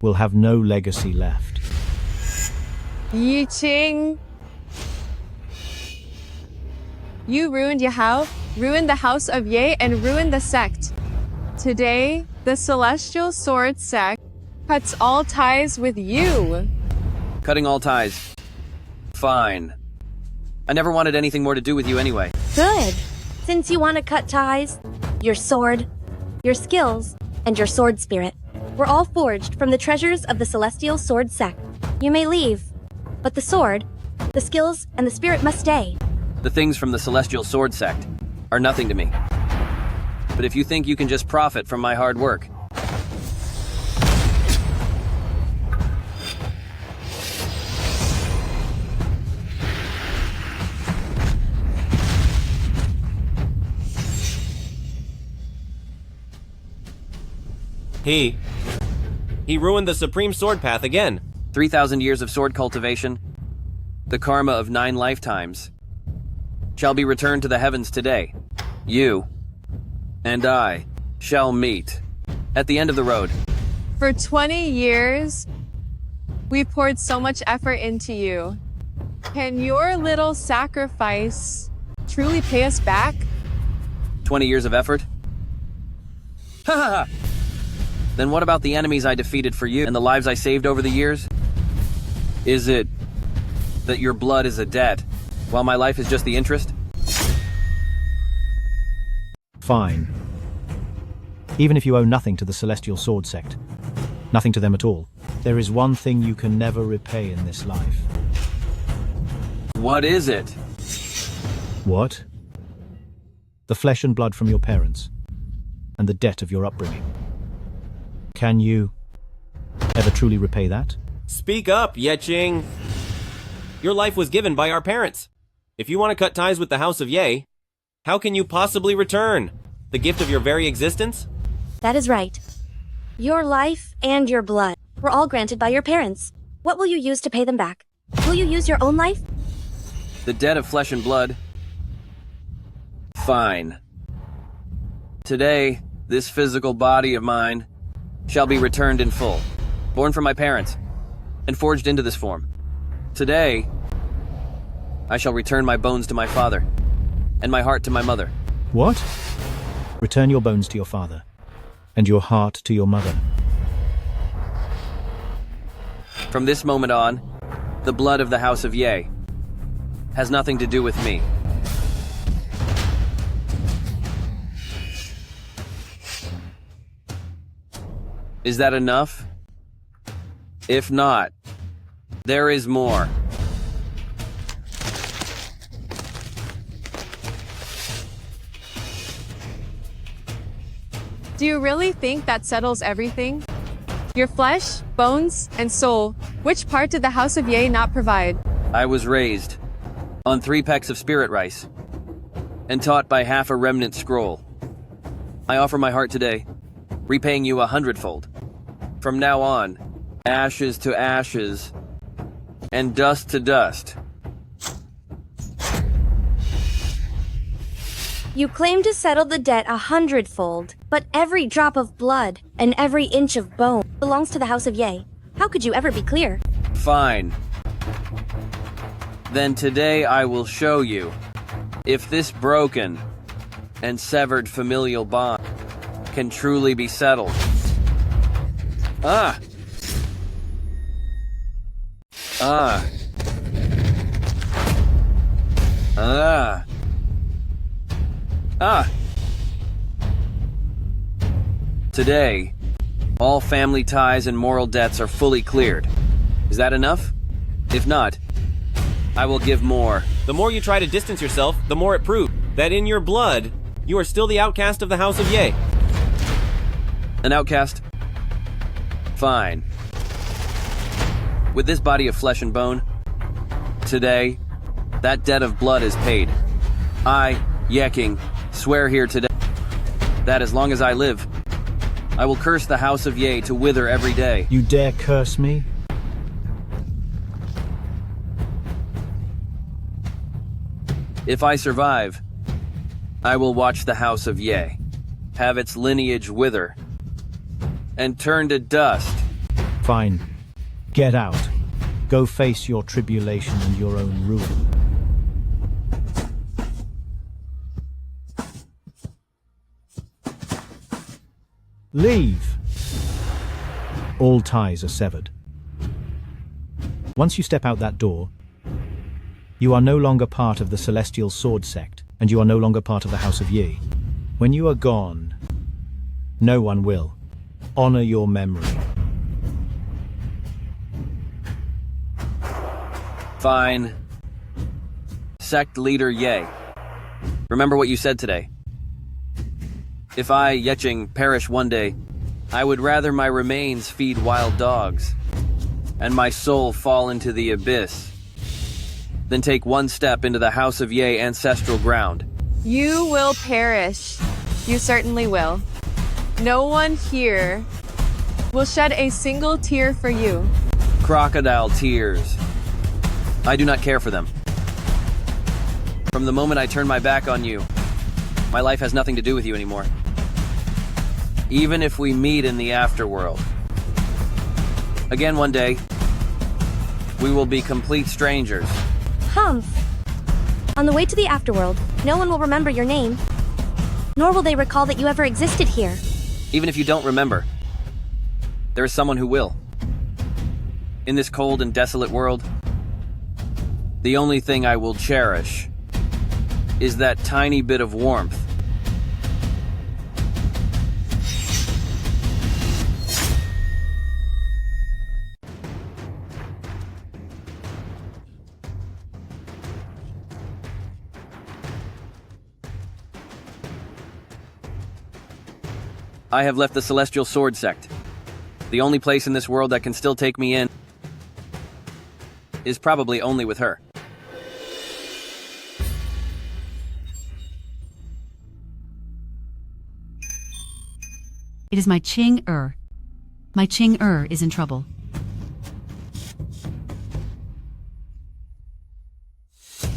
will have no legacy left. Ching! You ruined Yahao, ruined the house of Ye, and ruined the sect. Today, the celestial sword sect cuts all ties with you. Cutting all ties. Fine. I never wanted anything more to do with you anyway. Good. Since you want to cut ties, your sword, your skills, and your sword spirit were all forged from the treasures of the celestial sword sect. You may leave, but the sword, the skills, and the spirit must stay. The things from the celestial sword sect are nothing to me. But if you think you can just profit from my hard work, He ruined the supreme sword path again. 3,000 years of sword cultivation, the karma of 9 lifetimes, shall be returned to the heavens today. You and I shall meet at the end of the road. For 20 years, we poured so much effort into you. Can your little sacrifice truly pay us back? 20 years of effort? Ha ha ha! Then what about the enemies I defeated for you and the lives I saved over the years? Is it that your blood is a debt, while my life is just the interest? Fine. Even if you owe nothing to the Celestial Sword Sect, nothing to them at all, there is one thing you can never repay in this life. What is it? What? The flesh and blood from your parents, and the debt of your upbringing. Can you ever truly repay that? Speak up, Ching. Your life was given by our parents. If you want to cut ties with the House of Ye, how can you possibly return the gift of your very existence? That is right. Your life and your blood were all granted by your parents. What will you use to pay them back? Will you use your own life? The debt of flesh and blood? Fine. Today, this physical body of mine shall be returned in full, born from my parents, and forged into this form. Today, I shall return my bones to my father, and my heart to my mother. What? Return your bones to your father, and your heart to your mother. From this moment on, the blood of the House of Ye has nothing to do with me. Is that enough? If not, there is more. Do you really think that settles everything? Your flesh, bones, and soul, which part did the House of Ye not provide? I was raised on 3 pecks of spirit rice and taught by half a remnant scroll. I offer my heart today, repaying you 100-fold. From now on, ashes to ashes, and dust to dust. You claim to settle the debt 100-fold, but every drop of blood and every inch of bone belongs to the House of Ye. How could you ever be clear? Fine. Then today I will show you if this broken and severed familial bond can truly be settled. Ah! Ah! Ah! Ah! Today, all family ties and moral debts are fully cleared. Is that enough? If not, I will give more. The more you try to distance yourself, the more it proves that in your blood, you are still the outcast of the House of Ye. An outcast? Fine. With this body of flesh and bone, today, that debt of blood is paid. I, King, swear here today that as long as I live, I will curse the House of Ye to wither every day. You dare curse me? If I survive, I will watch the House of Ye have its lineage wither and turn to dust. Fine. Get out. Go face your tribulation and your own ruin. Leave. All ties are severed. Once you step out that door, you are no longer part of the Celestial Sword Sect, and you are no longer part of the House of Yi. When you are gone, no one will honor your memory. Fine. Sect leader Ye. Remember what you said today. If I, Yeching, perish one day, I would rather my remains feed wild dogs, and my soul fall into the abyss, than take one step into the House of Ye ancestral ground. You will perish. You certainly will. No one here will shed a single tear for you. Crocodile tears. I do not care for them. From the moment I turn my back on you, my life has nothing to do with you anymore. Even if we meet in the afterworld. Again one day, we will be complete strangers. Humph. On the way to the afterworld, no one will remember your name. Nor will they recall that you ever existed here. Even if you don't remember, there is someone who will. In this cold and desolate world, the only thing I will cherish is that tiny bit of warmth. I have left the Celestial Sword Sect. The only place in this world that can still take me in is probably only with her. It is my Ching Er. My Ching Er is in trouble.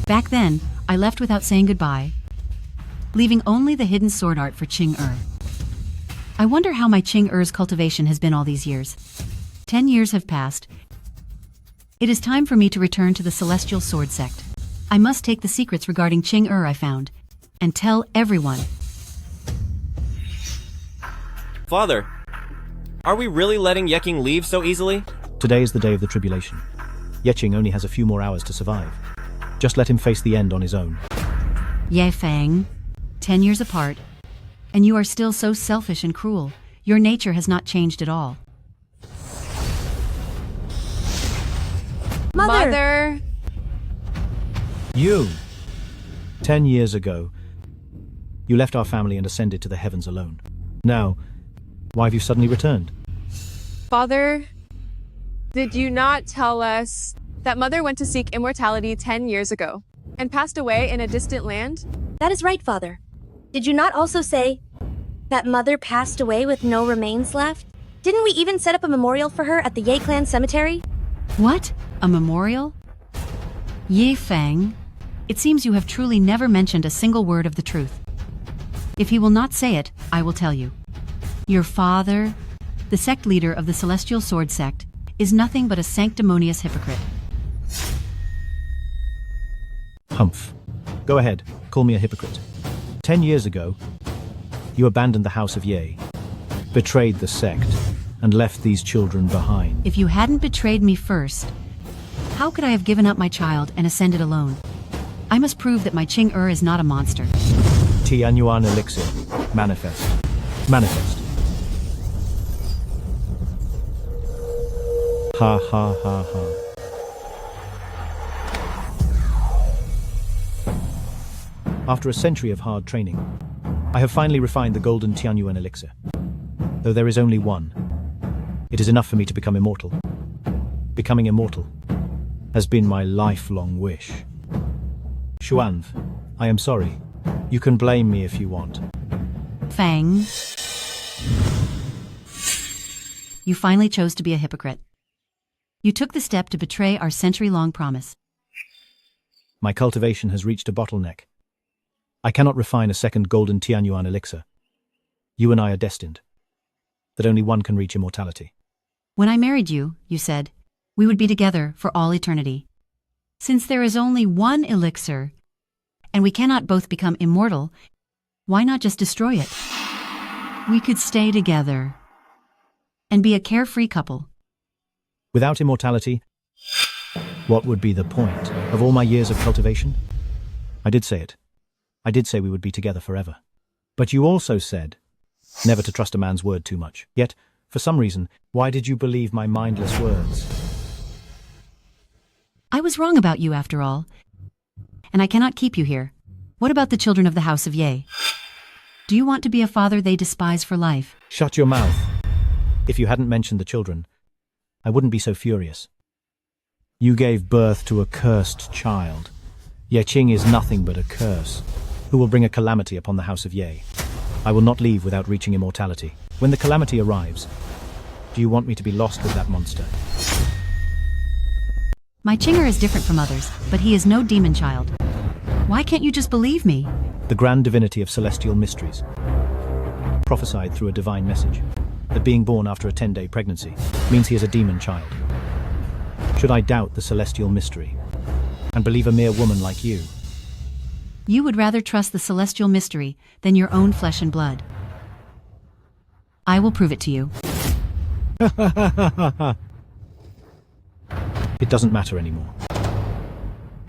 Back then, I left without saying goodbye, leaving only the hidden sword art for Ching Er. I wonder how my Ching Er's cultivation has been all these years. 10 years have passed. It is time for me to return to the Celestial Sword Sect. I must take the secrets regarding Ching Er I found, and tell everyone. Father, are we really letting Yeking leave so easily? Today is the day of the tribulation. Yeching only has a few more hours to survive. Just let him face the end on his own. Ye Fang, 10 years apart, and you are still so selfish and cruel. Your nature has not changed at all. Mother! You! 10 years ago, you left our family and ascended to the heavens alone. Now, why have you suddenly returned? Father, did you not tell us that Mother went to seek immortality 10 years ago and passed away in a distant land? That is right, Father. Did you not also say that Mother passed away with no remains left? Didn't we even set up a memorial for her at the Ye Clan cemetery? What? A memorial? Ye Fang, it seems you have truly never mentioned a single word of the truth. If he will not say it, I will tell you. Your father, the sect leader of the Celestial Sword Sect, is nothing but a sanctimonious hypocrite. Humph. Go ahead, call me a hypocrite. 10 years ago, you abandoned the House of Ye, betrayed the sect, and left these children behind. If you hadn't betrayed me first, how could I have given up my child and ascended alone? I must prove that my Ching Er is not a monster. Shuan Yuan elixir. Manifest. Manifest. Ha ha ha ha. After a century of hard training, I have finally refined the golden Shuan Yuan elixir. Though there is only one, it is enough for me to become immortal. Becoming immortal has been my lifelong wish. Shuan, I am sorry. You can blame me if you want. Fang. You finally chose to be a hypocrite. You took the step to betray our century-long promise. My cultivation has reached a bottleneck. I cannot refine a second golden Shuan Yuan elixir. You and I are destined. That only one can reach immortality. When I married you, you said, we would be together for all eternity. Since there is only one elixir, and we cannot both become immortal, why not just destroy it? We could stay together and be a carefree couple. Without immortality, what would be the point of all my years of cultivation? I did say it. I did say we would be together forever. But you also said never to trust a man's word too much. Yet, for some reason, why did you believe my mindless words? I was wrong about you after all, and I cannot keep you here. What about the children of the House of Ye? Do you want to be a father they despise for life? Shut your mouth. If you hadn't mentioned the children, I wouldn't be so furious. You gave birth to a cursed child. Yeching is nothing but a curse, who will bring a calamity upon the House of Ye. I will not leave without reaching immortality. When the calamity arrives, do you want me to be lost with that monster? My Ching is different from others, but he is no demon child. Why can't you just believe me? The grand divinity of celestial mysteries prophesied through a divine message that being born after a 10-day pregnancy means he is a demon child. Should I doubt the celestial mystery and believe a mere woman like you? You would rather trust the celestial mystery than your own flesh and blood. I will prove it to you. It doesn't matter anymore.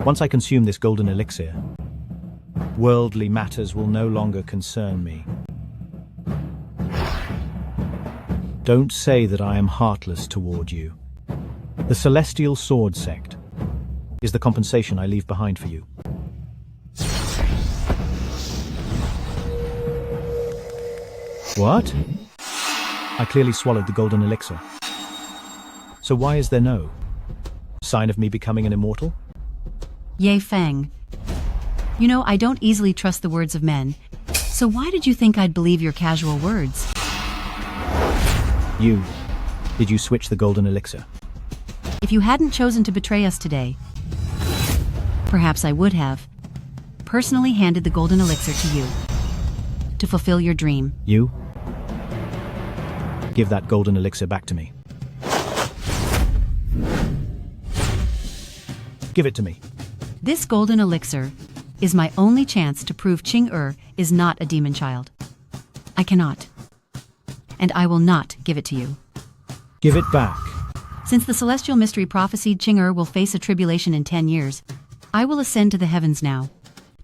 Once I consume this golden elixir, worldly matters will no longer concern me. Don't say that I am heartless toward you. The Celestial Sword Sect is the compensation I leave behind for you. What? I clearly swallowed the golden elixir. So why is there no sign of me becoming an immortal? Ye Feng. You know, I don't easily trust the words of men, so why did you think I'd believe your casual words? Did you switch the golden elixir? If you hadn't chosen to betray us today, perhaps I would have personally handed the golden elixir to you to fulfill your dream. You? Give that golden elixir back to me. Give it to me. This golden elixir is my only chance to prove Ching is not a demon child. I cannot. And I will not give it to you. Give it back. Since the celestial mystery prophesied Ching will face a tribulation in 10 years, I will ascend to the heavens now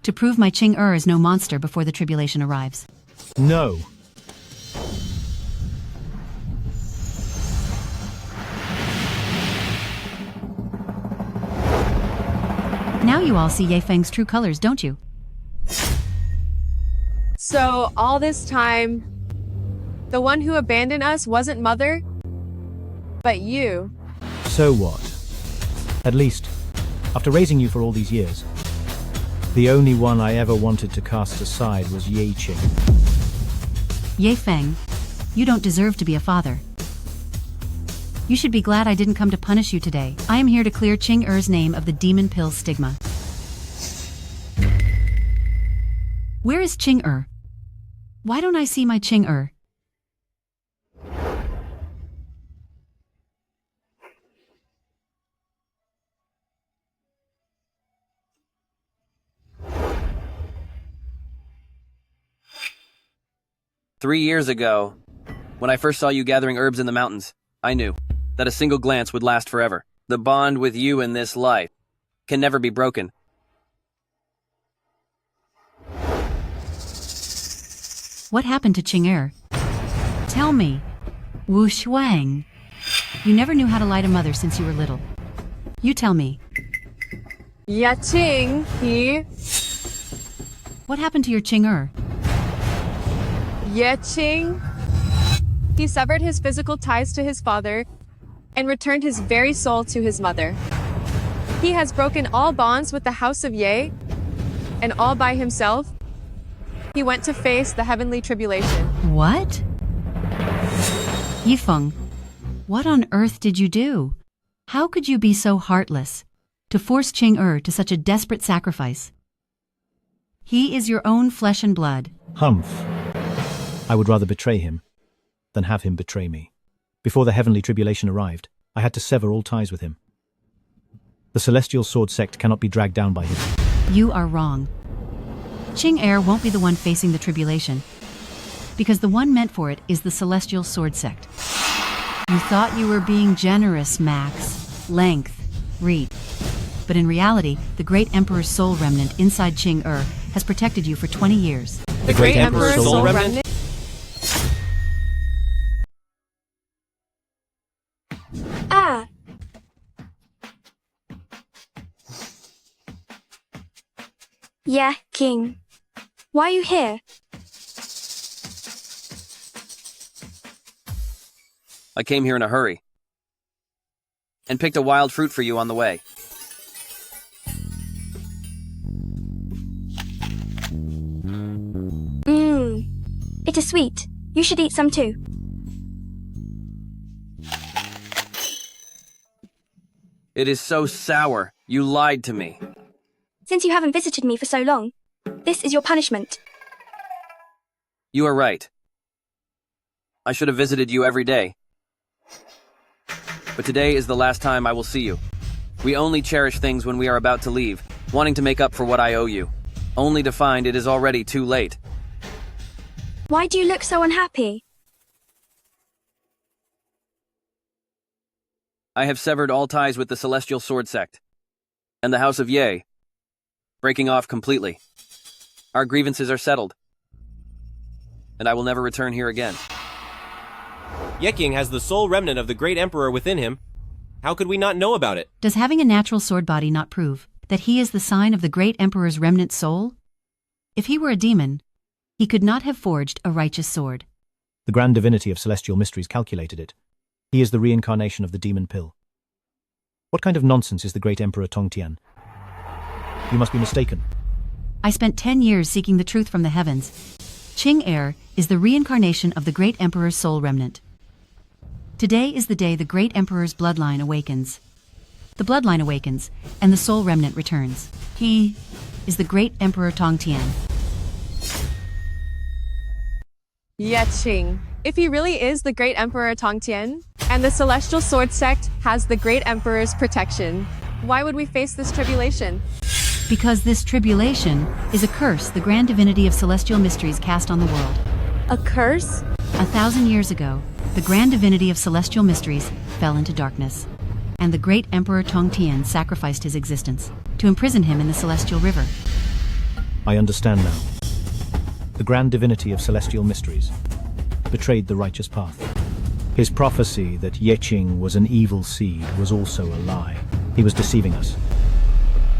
to prove my Ching is no monster before the tribulation arrives. No. Now you all see Ye Feng's true colors, don't you? So, all this time, the one who abandoned us wasn't Mother, but you. So what? At least, after raising you for all these years, the only one I ever wanted to cast aside was Ye Ching. Ye Feng, you don't deserve to be a father. You should be glad I didn't come to punish you today. I am here to clear Ching name of the demon pill stigma. Where is Ching Why don't I see my Ching 3 years ago, when I first saw you gathering herbs in the mountains, I knew that a single glance would last forever. The bond with you in this life can never be broken. What happened to Ching Tell me, Wu Shuang. You never knew how to lie to mother since you were little. You tell me. Ya Ching, What happened to your Ching Ye Ching. He severed his physical ties to his father and returned his very soul to his mother. He has broken all bonds with the House of Ye, and all by himself, he went to face the heavenly tribulation. What? Yifeng, what on earth did you do? How could you be so heartless to force Ching to such a desperate sacrifice? He is your own flesh and blood. Humph. I would rather betray him than have him betray me. Before the heavenly tribulation arrived, I had to sever all ties with him. The Celestial Sword Sect cannot be dragged down by him. You are wrong. Ching won't be the one facing the tribulation, because the one meant for it is the Celestial Sword Sect. You thought you were being generous, Max. Length, reach. But in reality, the great Emperor's soul remnant inside Ching has protected you for 20 years. The great Emperor's soul remnant? Ah! Yeah, King. Why are you here? I came here in a hurry and picked a wild fruit for you on the way. It is sweet. You should eat some too. It is so sour. You lied to me. Since you haven't visited me for so long, this is your punishment. You are right. I should have visited you every day. But today is the last time I will see you. We only cherish things when we are about to leave, wanting to make up for what I owe you, only to find it is already too late. Why do you look so unhappy? I have severed all ties with the Celestial Sword Sect and the House of Ye, breaking off completely. Our grievances are settled, and I will never return here again. Yeking has the sole remnant of the great emperor within him. How could we not know about it? Does having a natural sword body not prove that he is the sign of the great emperor's remnant soul? If he were a demon, he could not have forged a righteous sword. The grand divinity of celestial mysteries calculated it. He is the reincarnation of the demon pill. What kind of nonsense is the great emperor Tongtian? You must be mistaken. I spent 10 years seeking the truth from the heavens. Ching Er is the reincarnation of the great emperor's soul remnant. Today is the day the great emperor's bloodline awakens. The bloodline awakens, and the soul remnant returns. He is the great emperor Tongtian. Ching. If he really is the great emperor Tongtian, and the celestial sword sect has the great emperor's protection, why would we face this tribulation? Because this tribulation is a curse the grand divinity of celestial mysteries cast on the world. A curse? 1,000 years ago, the grand divinity of celestial mysteries fell into darkness, and the great emperor Tongtian sacrificed his existence to imprison him in the celestial river. I understand now. The grand divinity of celestial mysteries betrayed the righteous path. His prophecy that Yeqing was an evil seed was also a lie. He was deceiving us.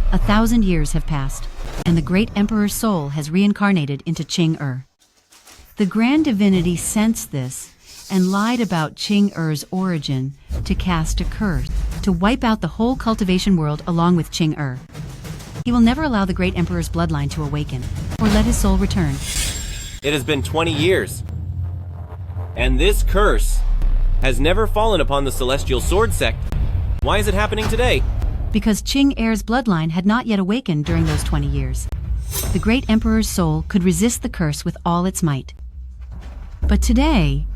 1,000 years have passed, and the great emperor's soul has reincarnated into Ching Er. The grand divinity sensed this and lied about Ching Er's origin to cast a curse, to wipe out the whole cultivation world along with Ching Er. He will never allow the great emperor's bloodline to awaken, or let his soul return. It has been 20 years. And this curse has never fallen upon the Celestial Sword Sect. Why is it happening today? Because Ching Er's bloodline had not yet awakened during those 20 years. The great emperor's soul could resist the curse with all its might. But today...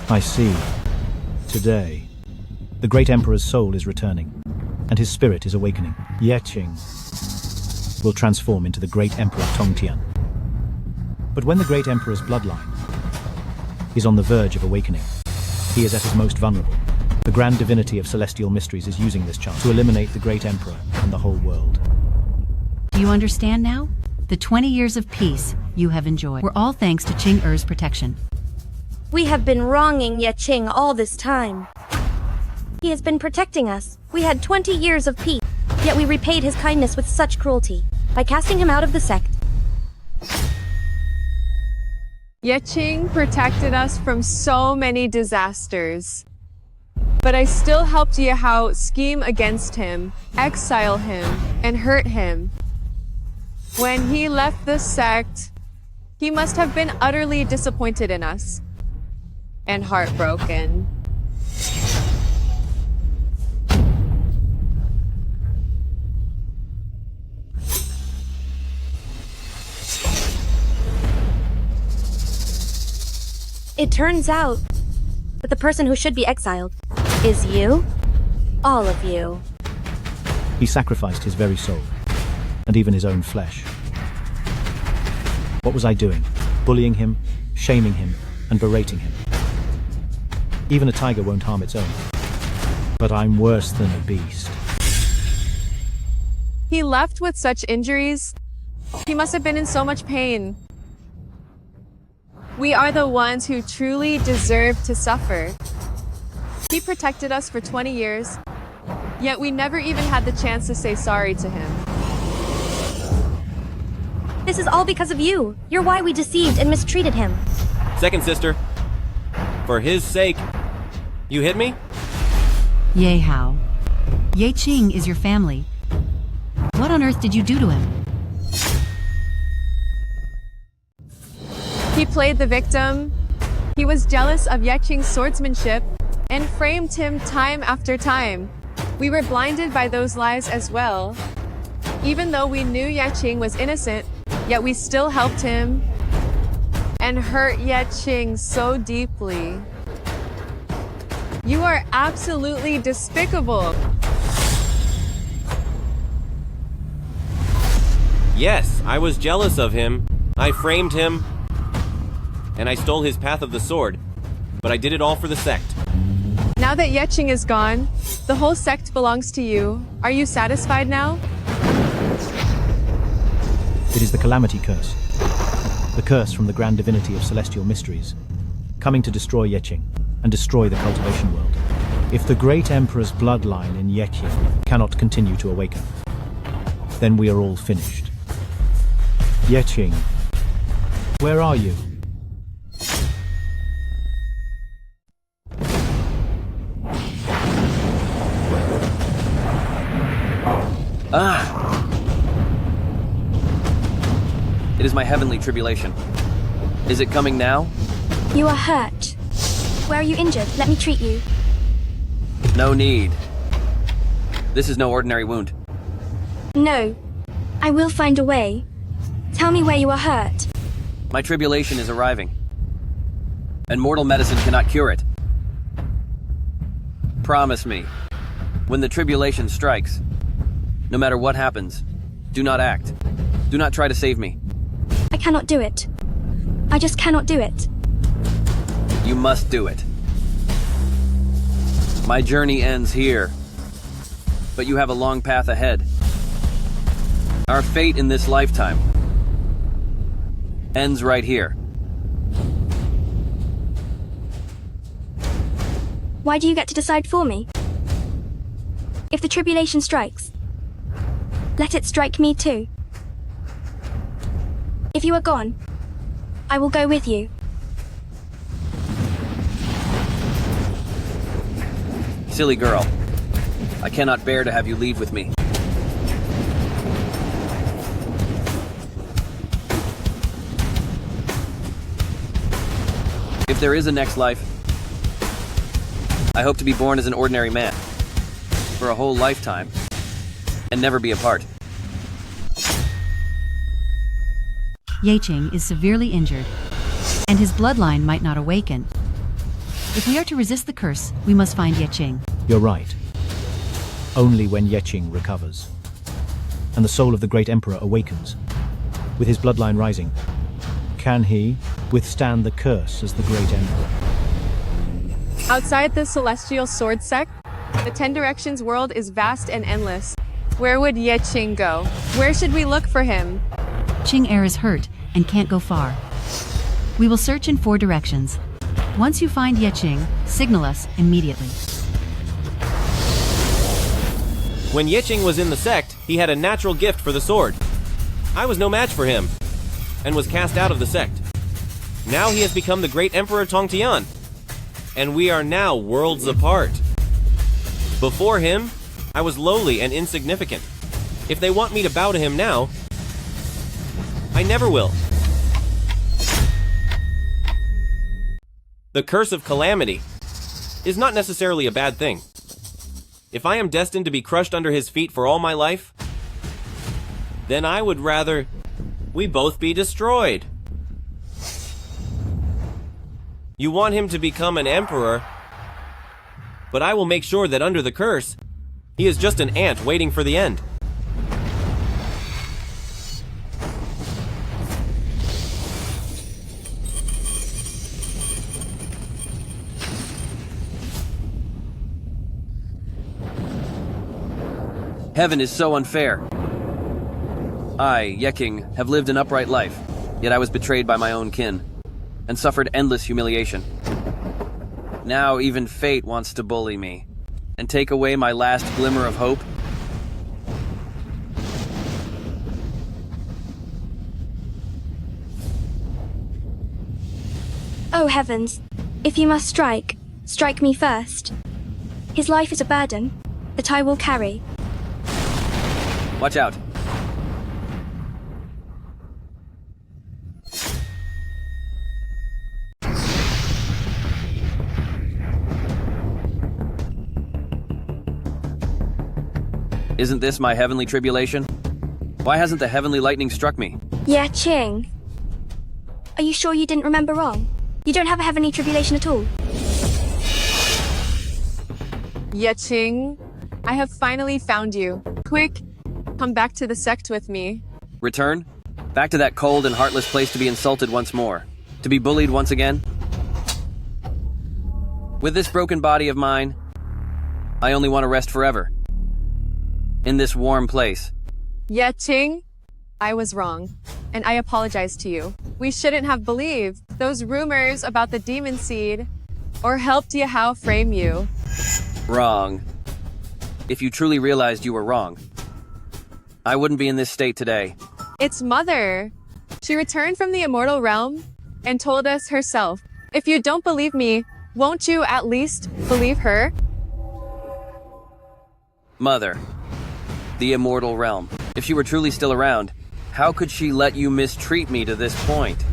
I see. Today, the great emperor's soul is returning, and his spirit is awakening. Yeqing will transform into the great emperor Tongtian. But when the great emperor's bloodline is on the verge of awakening, he is at his most vulnerable. The grand divinity of celestial mysteries is using this chance to eliminate the great emperor and the whole world. Do you understand now? The 20 years of peace you have enjoyed were all thanks to Ching Er's protection. We have been wronging Yeqing all this time. He has been protecting us. We had 20 years of peace, yet we repaid his kindness with such cruelty, by casting him out of the sect. Yeqing protected us from so many disasters. But I still helped Yehao scheme against him, exile him, and hurt him. When he left the sect, he must have been utterly disappointed in us. And heartbroken. It turns out that the person who should be exiled is you. All of you. He sacrificed his very soul, and even his own flesh. What was I doing? Bullying him, shaming him, and berating him. Even a tiger won't harm its own. But I'm worse than a beast. He left with such injuries. He must have been in so much pain. We are the ones who truly deserve to suffer. He protected us for 20 years, yet we never even had the chance to say sorry to him. This is all because of you. You're why we deceived and mistreated him. Second sister, for his sake, you hit me? Yehao. Yeqing is your family. What on earth did you do to him? He played the victim. He was jealous of Yeqing's swordsmanship and framed him time after time. We were blinded by those lies as well. Even though we knew Yeching was innocent, yet we still helped him and hurt Yeching so deeply. You are absolutely despicable. Yes, I was jealous of him. I framed him, and I stole his path of the sword, but I did it all for the sect. Now that Yeching is gone, the whole sect belongs to you. Are you satisfied now? It is the calamity curse. The curse from the grand divinity of celestial mysteries, coming to destroy Yeching and destroy the cultivation world. If the great emperor's bloodline in Yeching cannot continue to awaken, then we are all finished. Yeching, where are you? It is my heavenly tribulation. Is it coming now? You are hurt. Where are you injured? Let me treat you. No need. This is no ordinary wound. No. I will find a way. Tell me where you are hurt. My tribulation is arriving, and mortal medicine cannot cure it. Promise me, when the tribulation strikes, no matter what happens, do not act. Do not try to save me. I cannot do it. I just cannot do it. You must do it. My journey ends here, but you have a long path ahead. Our fate in this lifetime ends right here. Why do you get to decide for me? If the tribulation strikes, let it strike me too. If you are gone, I will go with you. Silly girl. I cannot bear to have you leave with me. If there is a next life, I hope to be born as an ordinary man for a whole lifetime and never be apart. Yeching is severely injured, and his bloodline might not awaken. If we are to resist the curse, we must find Yeching. You're right. Only when Yeching recovers, and the soul of the great emperor awakens, with his bloodline rising, can he withstand the curse as the great emperor. Outside the celestial sword sect, the 10 directions world is vast and endless. Where would Yeching go? Where should we look for him? Ching is hurt and can't go far. We will search in 4 directions. Once you find Yeching, signal us immediately. When Yeching was in the sect, he had a natural gift for the sword. I was no match for him, and was cast out of the sect. Now he has become the great Emperor Tongtian, and we are now worlds apart. Before him, I was lowly and insignificant. If they want me to bow to him now, I never will. The curse of calamity is not necessarily a bad thing. If I am destined to be crushed under his feet for all my life, then I would rather we both be destroyed. You want him to become an emperor, but I will make sure that under the curse, he is just an ant waiting for the end. Heaven is so unfair. I, Yeching, have lived an upright life, yet I was betrayed by my own kin, and suffered endless humiliation. Now even fate wants to bully me, and take away my last glimmer of hope. Oh heavens, if you must strike, strike me first. His life is a burden that I will carry. Watch out. Isn't this my heavenly tribulation? Why hasn't the heavenly lightning struck me? Yeah, Ching. Are you sure you didn't remember wrong? You don't have a heavenly tribulation at all. Yeah, Ching. I have finally found you. Quick, come back to the sect with me. Return? Back to that cold and heartless place to be insulted once more. To be bullied once again? With this broken body of mine, I only want to rest forever. In this warm place. Yeah, Ching. I was wrong. And I apologize to you. We shouldn't have believed those rumors about the demon seed or helped Yahao frame you. Wrong. If you truly realized you were wrong, I wouldn't be in this state today. It's Mother. She returned from the immortal realm and told us herself. If you don't believe me, won't you at least believe her? Mother. The immortal realm. If she were truly still around, how could she let you mistreat me to this point?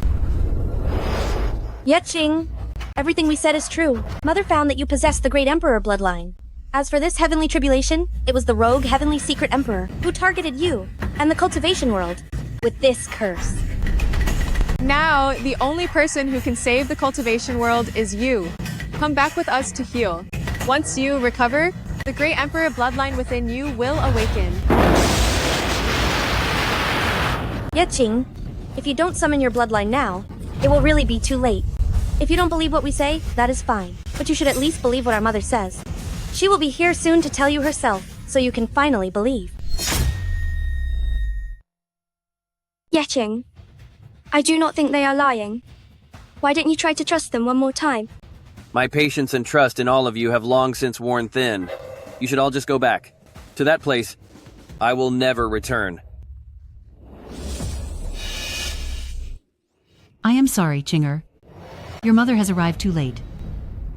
Yeah, Ching. Everything we said is true. Mother found that you possessed the great emperor bloodline. As for this heavenly tribulation, it was the rogue heavenly secret emperor who targeted you and the cultivation world with this curse. Now, the only person who can save the cultivation world is you. Come back with us to heal. Once you recover, the great emperor bloodline within you will awaken. Yeah, Ching. If you don't summon your bloodline now, it will really be too late. If you don't believe what we say, that is fine. But you should at least believe what our mother says. She will be here soon to tell you herself, so you can finally believe. Yeah, Ching. I do not think they are lying. Why don't you try to trust them one more time? My patience and trust in all of you have long since worn thin. You should all just go back. To that place, I will never return. I am sorry, Chinger. Your mother has arrived too late.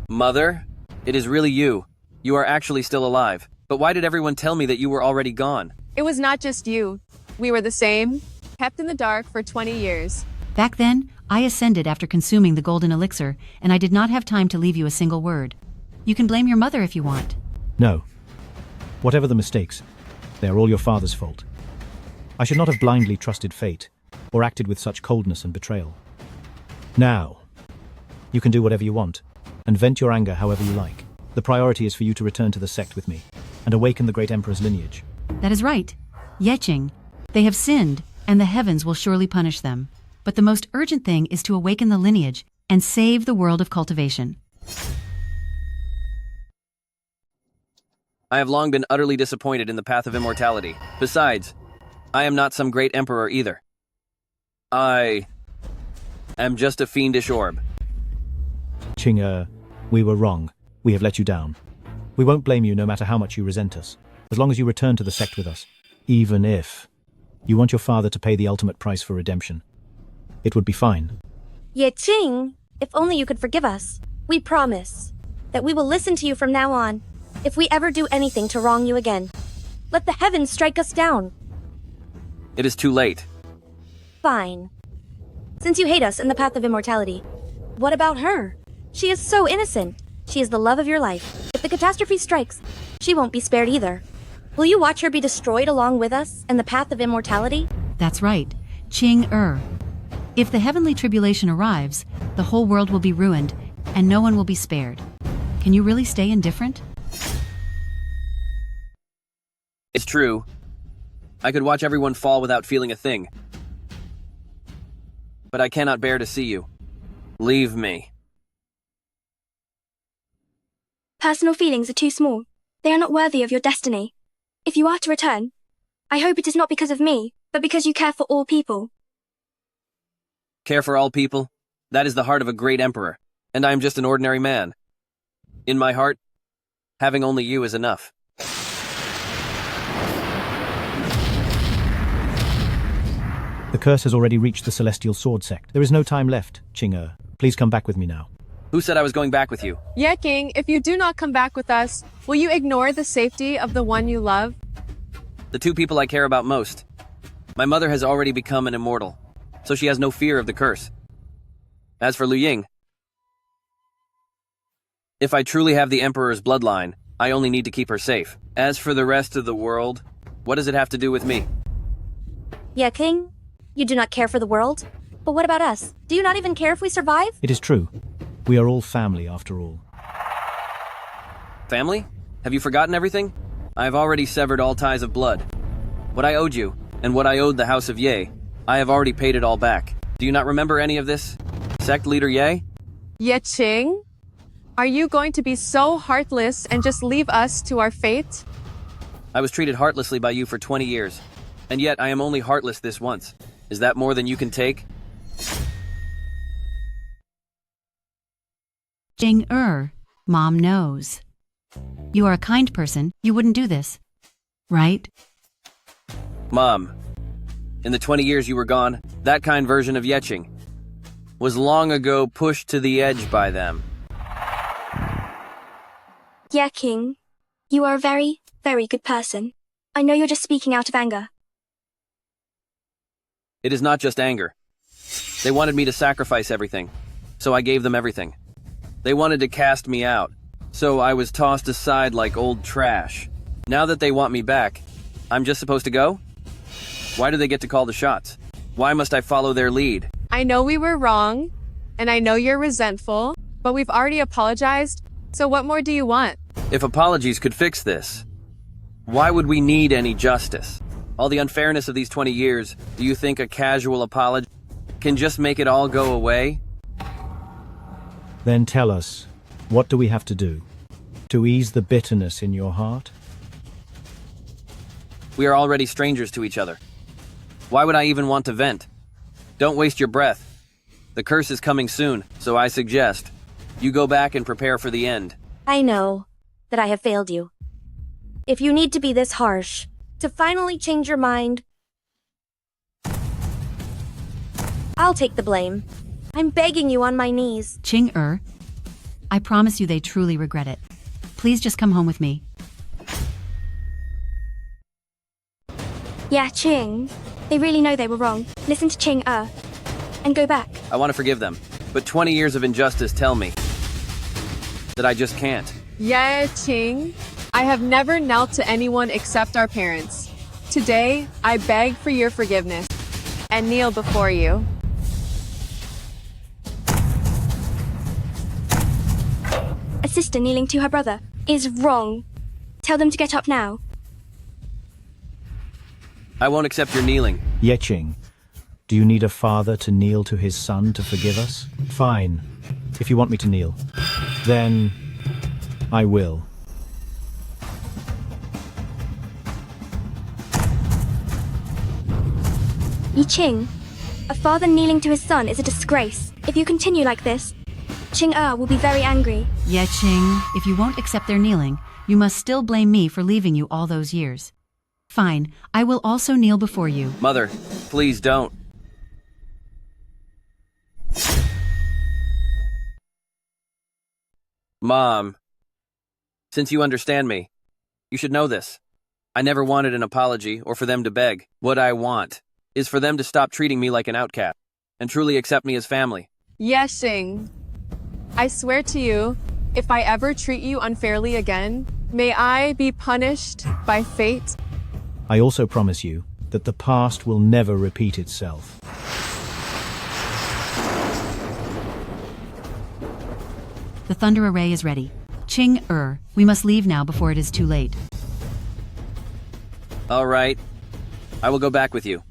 Mother? It is really you. You are actually still alive. But why did everyone tell me that you were already gone? It was not just you. We were the same, kept in the dark for 20 years. Back then, I ascended after consuming the golden elixir, and I did not have time to leave you a single word. You can blame your mother if you want. No. Whatever the mistakes, they are all your father's fault. I should not have blindly trusted fate, or acted with such coldness and betrayal. Now, you can do whatever you want, and vent your anger however you like. The priority is for you to return to the sect with me, and awaken the great emperor's lineage. That is right. Yeching. They have sinned, and the heavens will surely punish them. But the most urgent thing is to awaken the lineage and save the world of cultivation. I have long been utterly disappointed in the path of immortality. Besides, I am not some great emperor either. I am just a fiendish orb. Ching, we were wrong. We have let you down. We won't blame you no matter how much you resent us, as long as you return to the sect with us. Even if you want your father to pay the ultimate price for redemption. It would be fine. Yeah, Ching. If only you could forgive us. We promise that we will listen to you from now on. If we ever do anything to wrong you again, let the heavens strike us down. It is too late. Fine. Since you hate us in the path of immortality, what about her? She is so innocent. She is the love of your life. If the catastrophe strikes, she won't be spared either. Will you watch her be destroyed along with us in the path of immortality? That's right. Ching-er. If the heavenly tribulation arrives, the whole world will be ruined, and no one will be spared. Can you really stay indifferent? It's true. I could watch everyone fall without feeling a thing. But I cannot bear to see you. Leave me. Personal feelings are too small. They are not worthy of your destiny. If you are to return, I hope it is not because of me, but because you care for all people. Care for all people? That is the heart of a great emperor, and I am just an ordinary man. In my heart, having only you is enough. The curse has already reached the Celestial Sword Sect. There is no time left, Ching-er. Please come back with me now. Who said I was going back with you? Yeah, King, if you do not come back with us, will you ignore the safety of the one you love? The two people I care about most. My mother has already become an immortal, so she has no fear of the curse. As for Liu Ying, if I truly have the Emperor's bloodline, I only need to keep her safe. As for the rest of the world, What does it have to do with me? Yeah, King? You do not care for the world? But what about us? Do you not even care if we survive? It is true. We are all family, after all. Family? Have you forgotten everything? I have already severed all ties of blood. What I owed you, and what I owed the House of Ye, I have already paid it all back. Do you not remember any of this? Sect leader Ye? Ye Ching? Are you going to be so heartless and just leave us to our fate? I was treated heartlessly by you for 20 years, and yet I am only heartless this once. Is that more than you can take? Ching Mom knows. You are a kind person. You wouldn't do this, right? Mom, in the 20 years you were gone, that kind version of Yeching was long ago pushed to the edge by them. Yeah, King. You are a very, very good person. I know you're just speaking out of anger. It is not just anger. They wanted me to sacrifice everything, so I gave them everything. They wanted to cast me out, so I was tossed aside like old trash. Now that they want me back, I'm just supposed to go? Why do they get to call the shots? Why must I follow their lead? I know we were wrong, and I know you're resentful, but we've already apologized, so what more do you want? If apologies could fix this, why would we need any justice? All the unfairness of these 20 years, do you think a casual apology can just make it all go away? Then tell us, what do we have to do to ease the bitterness in your heart? We are already strangers to each other. Why would I even want to vent? Don't waste your breath. The curse is coming soon, so I suggest you go back and prepare for the end. I know that I have failed you. If you need to be this harsh to finally change your mind, I'll take the blame. I'm begging you on my knees. Ching I promise you they truly regret it. Please just come home with me. Yeah, Ching. They really know they were wrong. Listen to Ching and go back. I want to forgive them, but 20 years of injustice tell me that I just can't. Yeah, Ching. I have never knelt to anyone except our parents. Today, I beg for your forgiveness and kneel before you. A sister kneeling to her brother is wrong. Tell them to get up now. I won't accept your kneeling. Yeching, do you need a father to kneel to his son to forgive us? Fine, if you want me to kneel. Then I will. Yi Ching, a father kneeling to his son is a disgrace. If you continue like this, Ching will be very angry. Yeah, Ching, if you won't accept their kneeling, you must still blame me for leaving you all those years. Fine, I will also kneel before you. Mother, please don't. Mom, since you understand me, you should know this. I never wanted an apology or for them to beg. What I want is for them to stop treating me like an outcast and truly accept me as family. Yes, Ching. I swear to you, if I ever treat you unfairly again, may I be punished by fate. I also promise you that the past will never repeat itself. The thunder array is ready. Ching we must leave now before it is too late. All right, I will go back with you.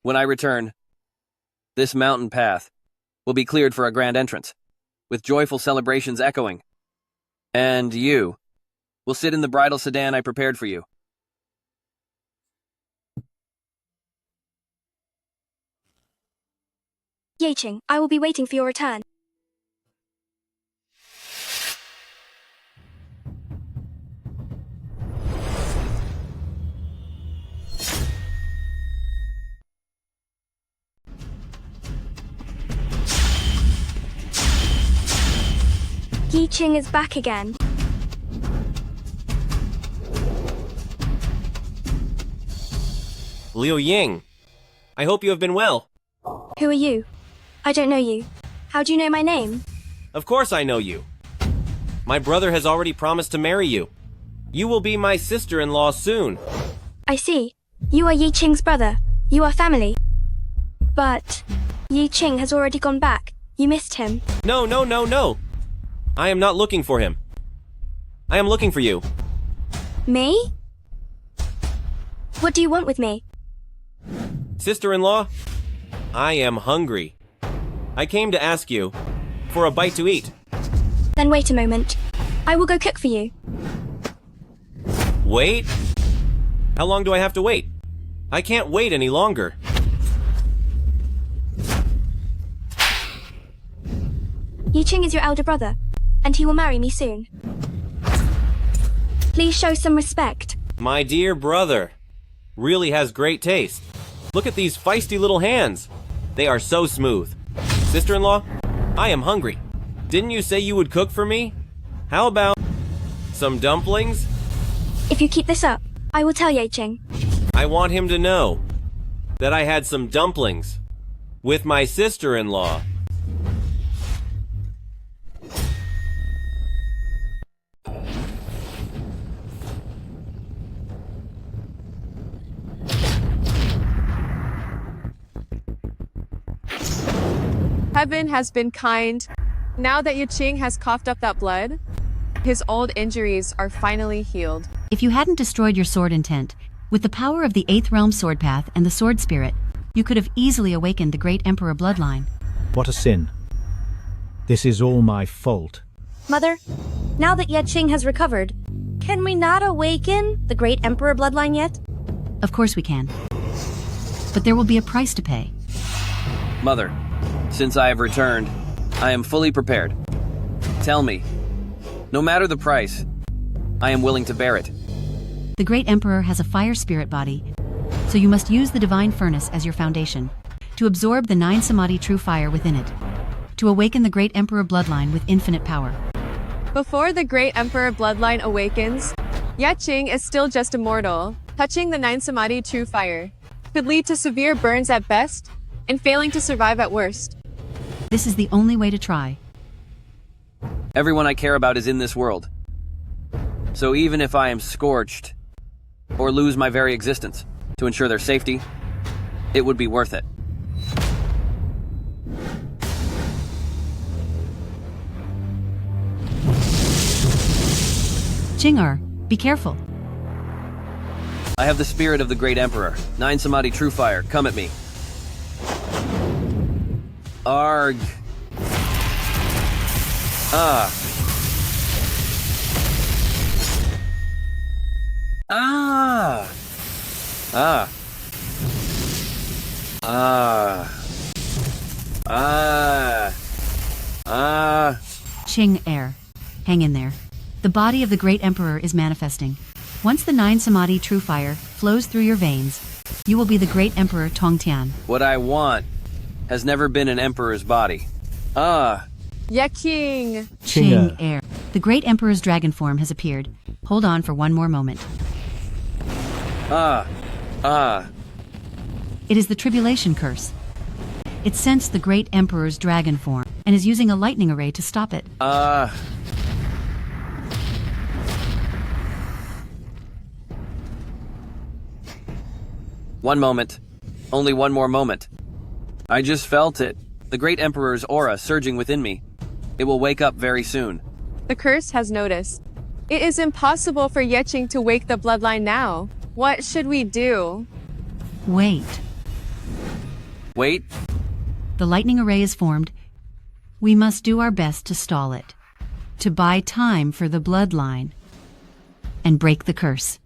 When I return, this mountain path will be cleared for a grand entrance, with joyful celebrations echoing. And you will sit in the bridal sedan I prepared for you. Ye Ching, I will be waiting for your return. Yi Ching is back again. Liu Ying, I hope you have been well. Who are you? I don't know you. How do you know my name? Of course I know you. My brother has already promised to marry you. You will be my sister-in-law soon. I see. You are Yi Qing's brother. You are family. But Yi Qing has already gone back. You missed him. No, no, no, no. I am not looking for him. I am looking for you. Me? What do you want with me? Sister-in-law, I am hungry. I came to ask you for a bite to eat. Then wait a moment. I will go cook for you. Wait? How long do I have to wait? I can't wait any longer. Yi Qing is your elder brother, and he will marry me soon. Please show some respect. My dear brother really has great taste. Look at these feisty little hands. They are so smooth. Sister-in-law, I am hungry. Didn't you say you would cook for me? How about some dumplings? If you keep this up, I will tell Yi Qing. I want him to know that I had some dumplings with my sister-in-law. Heaven has been kind. Now that Yi Qing has coughed up that blood, his old injuries are finally healed. If you hadn't destroyed your sword intent, with the power of the 8th realm sword path and the sword spirit, you could have easily awakened the great emperor bloodline. What a sin. This is all my fault. Mother, now that Yi Qing has recovered, can we not awaken the great emperor bloodline yet? Of course we can. But there will be a price to pay. Mother, since I have returned, I am fully prepared. Tell me, no matter the price, I am willing to bear it. The great emperor has a fire spirit body, so you must use the divine furnace as your foundation, to absorb the 9 samadhi true fire within it, to awaken the great emperor bloodline with infinite power. Before the great emperor bloodline awakens, Yi Qing is still just a mortal. Touching the 9 samadhi true fire could lead to severe burns at best, and failing to survive at worst. This is the only way to try. Everyone I care about is in this world. So even if I am scorched, or lose my very existence, to ensure their safety, it would be worth it. Qing'er, be careful. I have the spirit of the great emperor. 9 samadhi true fire, come at me. Arg. Ah. Ah. Ah. Ah. Ah. Ah. Qing'er, hang in there. The body of the great emperor is manifesting. Once the 9 samadhi true fire flows through your veins, you will be the great emperor Tongtian. What I want has never been an emperor's body. Ah. Yi Qing. Qing'er. The great emperor's dragon form has appeared. Hold on for one more moment. Ah. Ah. It is the tribulation curse. It sensed the great emperor's dragon form and is using a lightning array to stop it. Ah. One moment. Only one more moment. I just felt it. The great emperor's aura surging within me. It will wake up very soon. The curse has noticed. It is impossible for Yi Qing to wake the bloodline now. What should we do? Wait. Wait. The lightning array is formed. We must do our best to stall it, to buy time for the bloodline, and break the curse.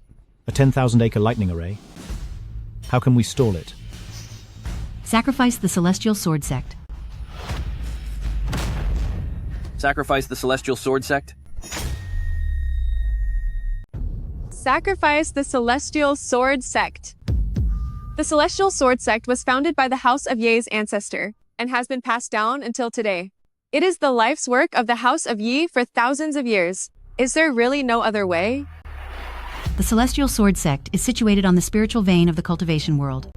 A 10,000-acre lightning array? How can we stall it? Sacrifice the celestial sword sect. Sacrifice the celestial sword sect? Sacrifice the Celestial Sword Sect. The Celestial Sword Sect was founded by the House of Ye's ancestor and has been passed down until today. It is the life's work of the House of Yi for thousands of years. Is there really no other way? The Celestial Sword Sect is situated on the spiritual vein of the cultivation world.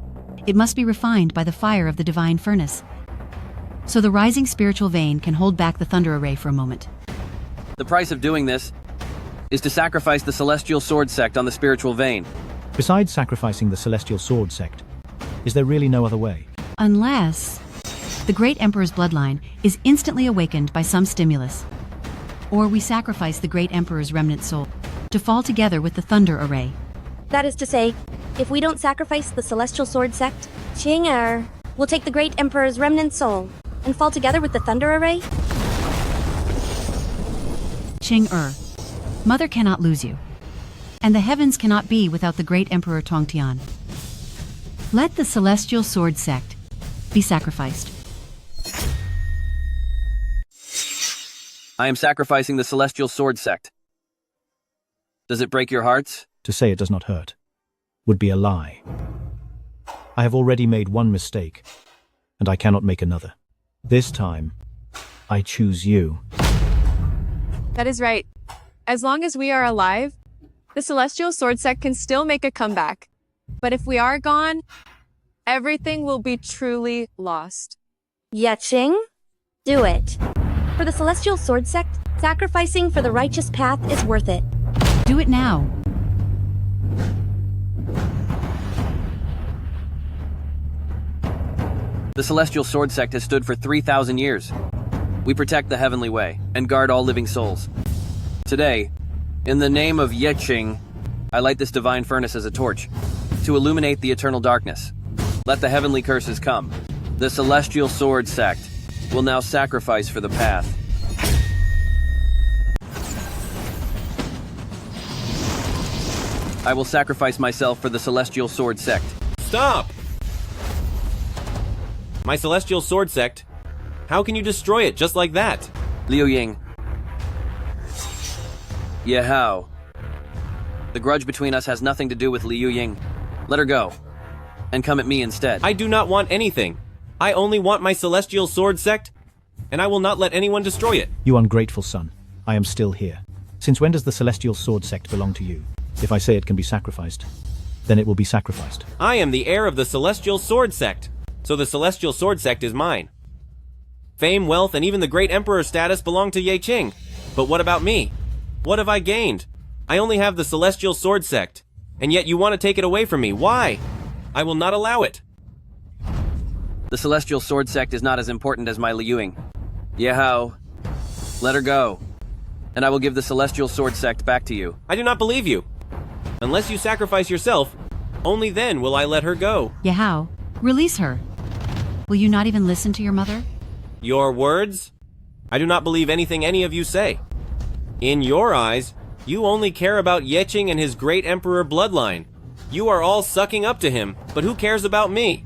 It must be refined by the fire of the divine furnace, so the rising spiritual vein can hold back the thunder array for a moment. The price of doing this is to sacrifice the Celestial Sword Sect on the spiritual vein. Besides sacrificing the Celestial Sword Sect, is there really no other way? Unless the Great Emperor's bloodline is instantly awakened by some stimulus. Or we sacrifice the Great Emperor's remnant soul to fall together with the Thunder Array. That is to say, if we don't sacrifice the Celestial Sword Sect, Ching will take the Great Emperor's remnant soul and fall together with the Thunder Array? Ching Mother cannot lose you. And the heavens cannot be without the Great Emperor Tongtian. Let the Celestial Sword Sect be sacrificed. I am sacrificing the Celestial Sword Sect. Does it break your hearts? To say it does not hurt would be a lie. I have already made one mistake, and I cannot make another. This time, I choose you. That is right. As long as we are alive, the Celestial Sword Sect can still make a comeback. But if we are gone, everything will be truly lost. Yeah, Ching? Do it. For the Celestial Sword Sect, sacrificing for the righteous path is worth it. Do it now. The Celestial Sword Sect has stood for 3,000 years. We protect the heavenly way and guard all living souls. Today, in the name of Yeching, I light this divine furnace as a torch to illuminate the eternal darkness. Let the heavenly curses come. The Celestial Sword Sect will now sacrifice for the path. I will sacrifice myself for the Celestial Sword Sect. Stop! My Celestial Sword Sect? How can you destroy it just like that? Liu Ying. Yeah, how? The grudge between us has nothing to do with Liu Ying. Let her go. And come at me instead. I do not want anything. I only want my Celestial Sword Sect, and I will not let anyone destroy it. You ungrateful son, I am still here. Since when does the Celestial Sword Sect belong to you? If I say it can be sacrificed, then it will be sacrificed. I am the heir of the Celestial Sword Sect, so the Celestial Sword Sect is mine. Fame, wealth, and even the Great Emperor status belong to Ye Qing. But what about me? What have I gained? I only have the Celestial Sword Sect, and yet you want to take it away from me. Why? I will not allow it. The Celestial Sword Sect is not as important as my Liu Ying. Yeah, how? Let her go. And I will give the Celestial Sword Sect back to you. I do not believe you. Unless you sacrifice yourself, only then will I let her go. Yahao, release her. Will you not even listen to your mother? Your words? I do not believe anything any of you say. In your eyes, you only care about Yeching and his Great Emperor bloodline. You are all sucking up to him, but who cares about me?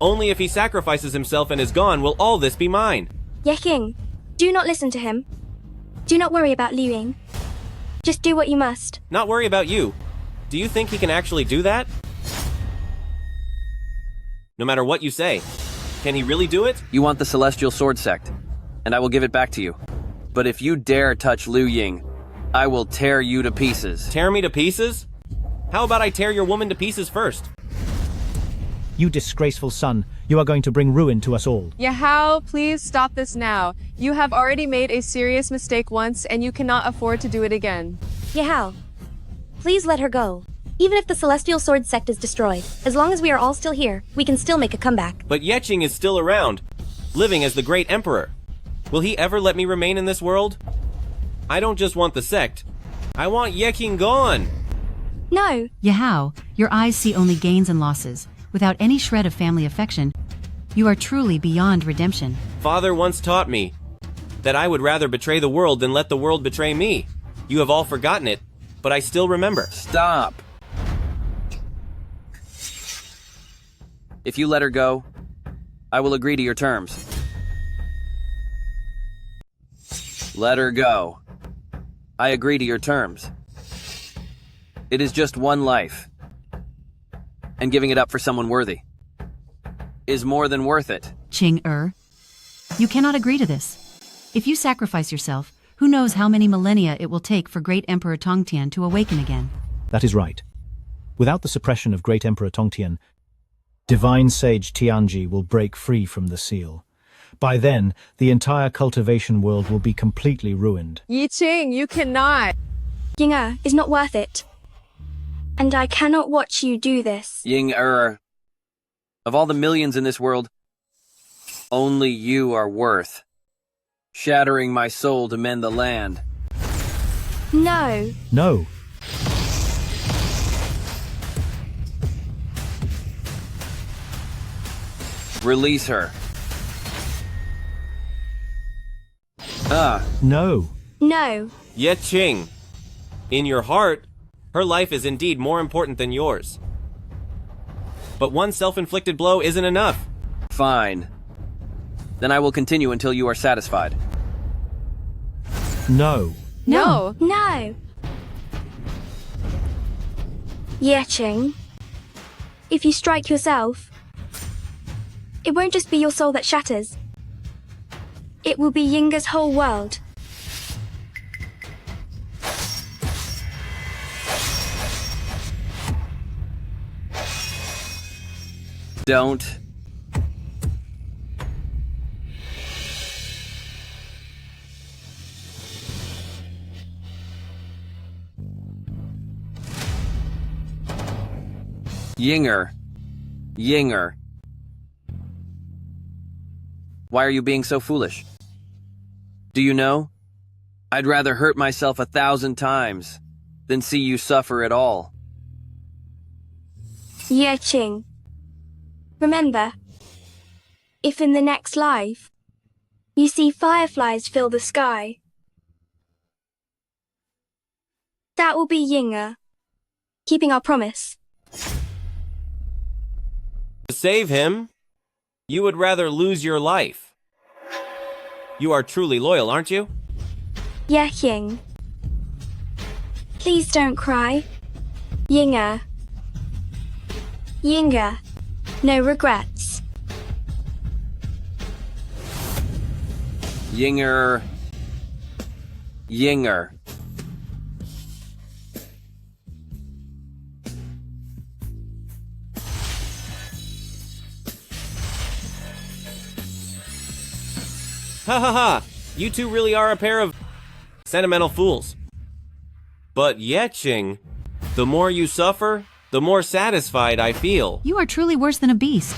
Only if he sacrifices himself and is gone will all this be mine. Yeching, do not listen to him. Do not worry about Liu Ying. Just do what you must. Not worry about you. Do you think he can actually do that? No matter what you say, can he really do it? You want the Celestial Sword Sect, and I will give it back to you. But if you dare touch Liu Ying, I will tear you to pieces. Tear me to pieces? How about I tear your woman to pieces first? You disgraceful son, you are going to bring ruin to us all. Yahao, please stop this now. You have already made a serious mistake once, and you cannot afford to do it again. Yahao, please let her go. Even if the Celestial Sword Sect is destroyed, as long as we are all still here, we can still make a comeback. But Yeching is still around, living as the Great Emperor. Will he ever let me remain in this world? I don't just want the sect. I want Yeching gone. No. Yahao, your eyes see only gains and losses. Without any shred of family affection, you are truly beyond redemption. Father once taught me that I would rather betray the world than let the world betray me. You have all forgotten it, but I still remember. Stop. If you let her go, I will agree to your terms. Let her go. I agree to your terms. It is just one life. And giving it up for someone worthy is more than worth it. Ching you cannot agree to this. If you sacrifice yourself, who knows how many millennia it will take for Great Emperor Tongtian to awaken again. That is right. Without the suppression of Great Emperor Tongtian, Divine Sage Tianji will break free from the seal. By then, the entire cultivation world will be completely ruined. Yi Ching, you cannot. Ying is not worth it. And I cannot watch you do this. Ying-er, of all the millions in this world, only you are worth shattering my soul to mend the land. No. No. Release her. No. No. Ye Ching, in your heart, her life is indeed more important than yours. But one self-inflicted blow isn't enough. Fine. Then I will continue until you are satisfied. No. No. No. Yeching, if you strike yourself, it won't just be your soul that shatters. It will be Yinga's whole world. Don't. Yinger. Yinger. Why are you being so foolish? Do you know? I'd rather hurt myself 1,000 times than see you suffer at all. Yeching, remember, if in the next life you see fireflies fill the sky, that will be Yinga, keeping our promise. To save him, you would rather lose your life. You are truly loyal, aren't you? Yeching, please don't cry. Yinga. Yinga, no regrets. Yinger. Yinger. Ha ha ha! You two really are a pair of sentimental fools. But Yeching, the more you suffer, the more satisfied I feel. You are truly worse than a beast.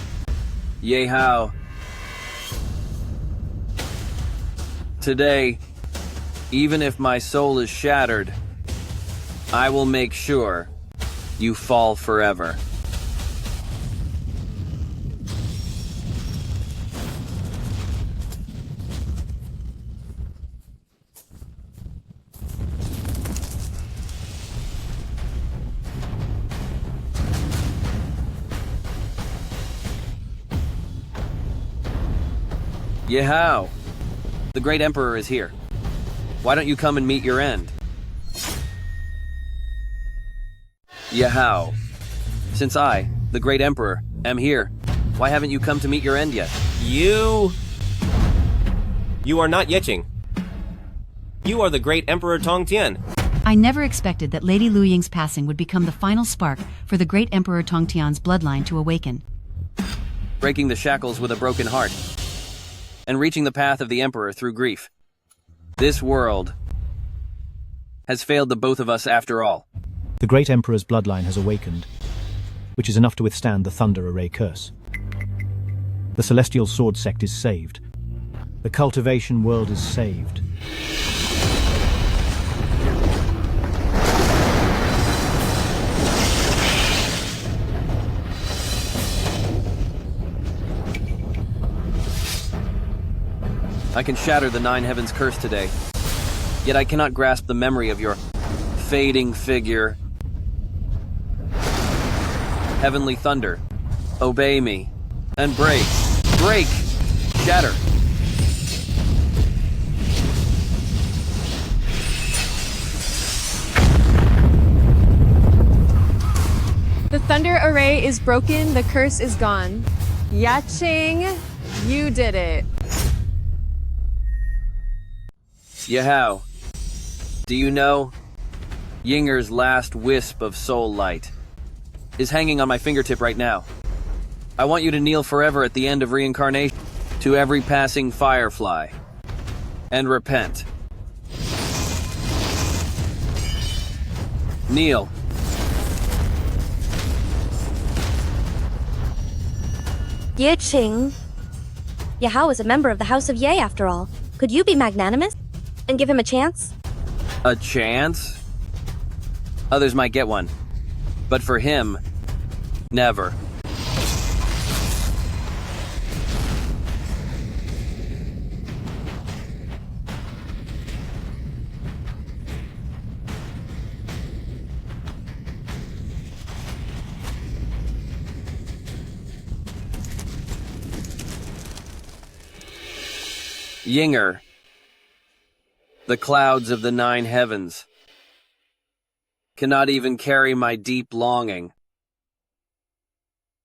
Ye Hao. Today, even if my soul is shattered, I will make sure you fall forever. Ye Hao. The great emperor is here. Why don't you come and meet your end? Ye Hao. Since I, the great emperor, am here, why haven't you come to meet your end yet? You are not Yeching. You are the great Emperor Tongtian. I never expected that Lady Lu Ying's passing would become the final spark for the great Emperor Tongtian's bloodline to awaken. Breaking the shackles with a broken heart, and reaching the path of the Emperor through grief. This world has failed the both of us after all. The great Emperor's bloodline has awakened, which is enough to withstand the Thunder Array curse. The Celestial Sword Sect is saved. The cultivation world is saved. I can shatter the Nine Heavens curse today, yet I cannot grasp the memory of your fading figure. Heavenly thunder, obey me, and break, break, shatter. The thunder array is broken, the curse is gone. Yaching, you did it. Ye Hao, do you know Yinger's last wisp of soul light is hanging on my fingertip right now? I want you to kneel forever at the end of reincarnation to every passing firefly, and repent. Kneel. Ye Ching. Yahao is a member of the House of Ye after all. Could you be magnanimous and give him a chance? A chance? Others might get one. But for him, never. Yinger, the clouds of the 9 heavens, cannot even carry my deep longing.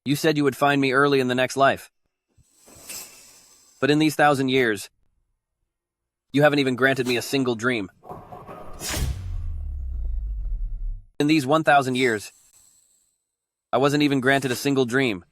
You said you would find me early in the next life. But in these 1,000 years, you haven't even granted me a single dream. In these 1,000 years, I wasn't even granted a single dream.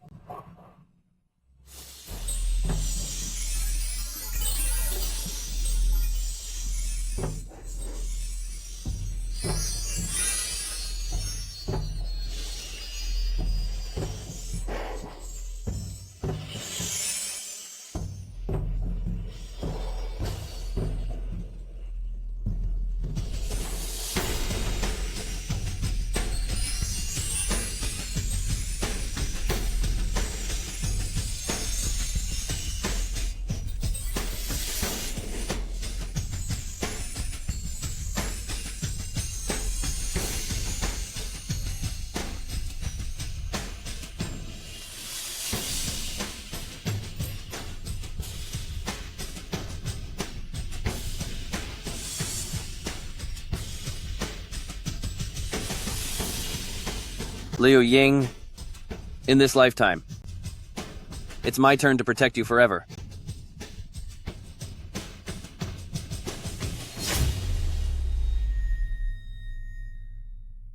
Liu Ying, in this lifetime, it's my turn to protect you forever.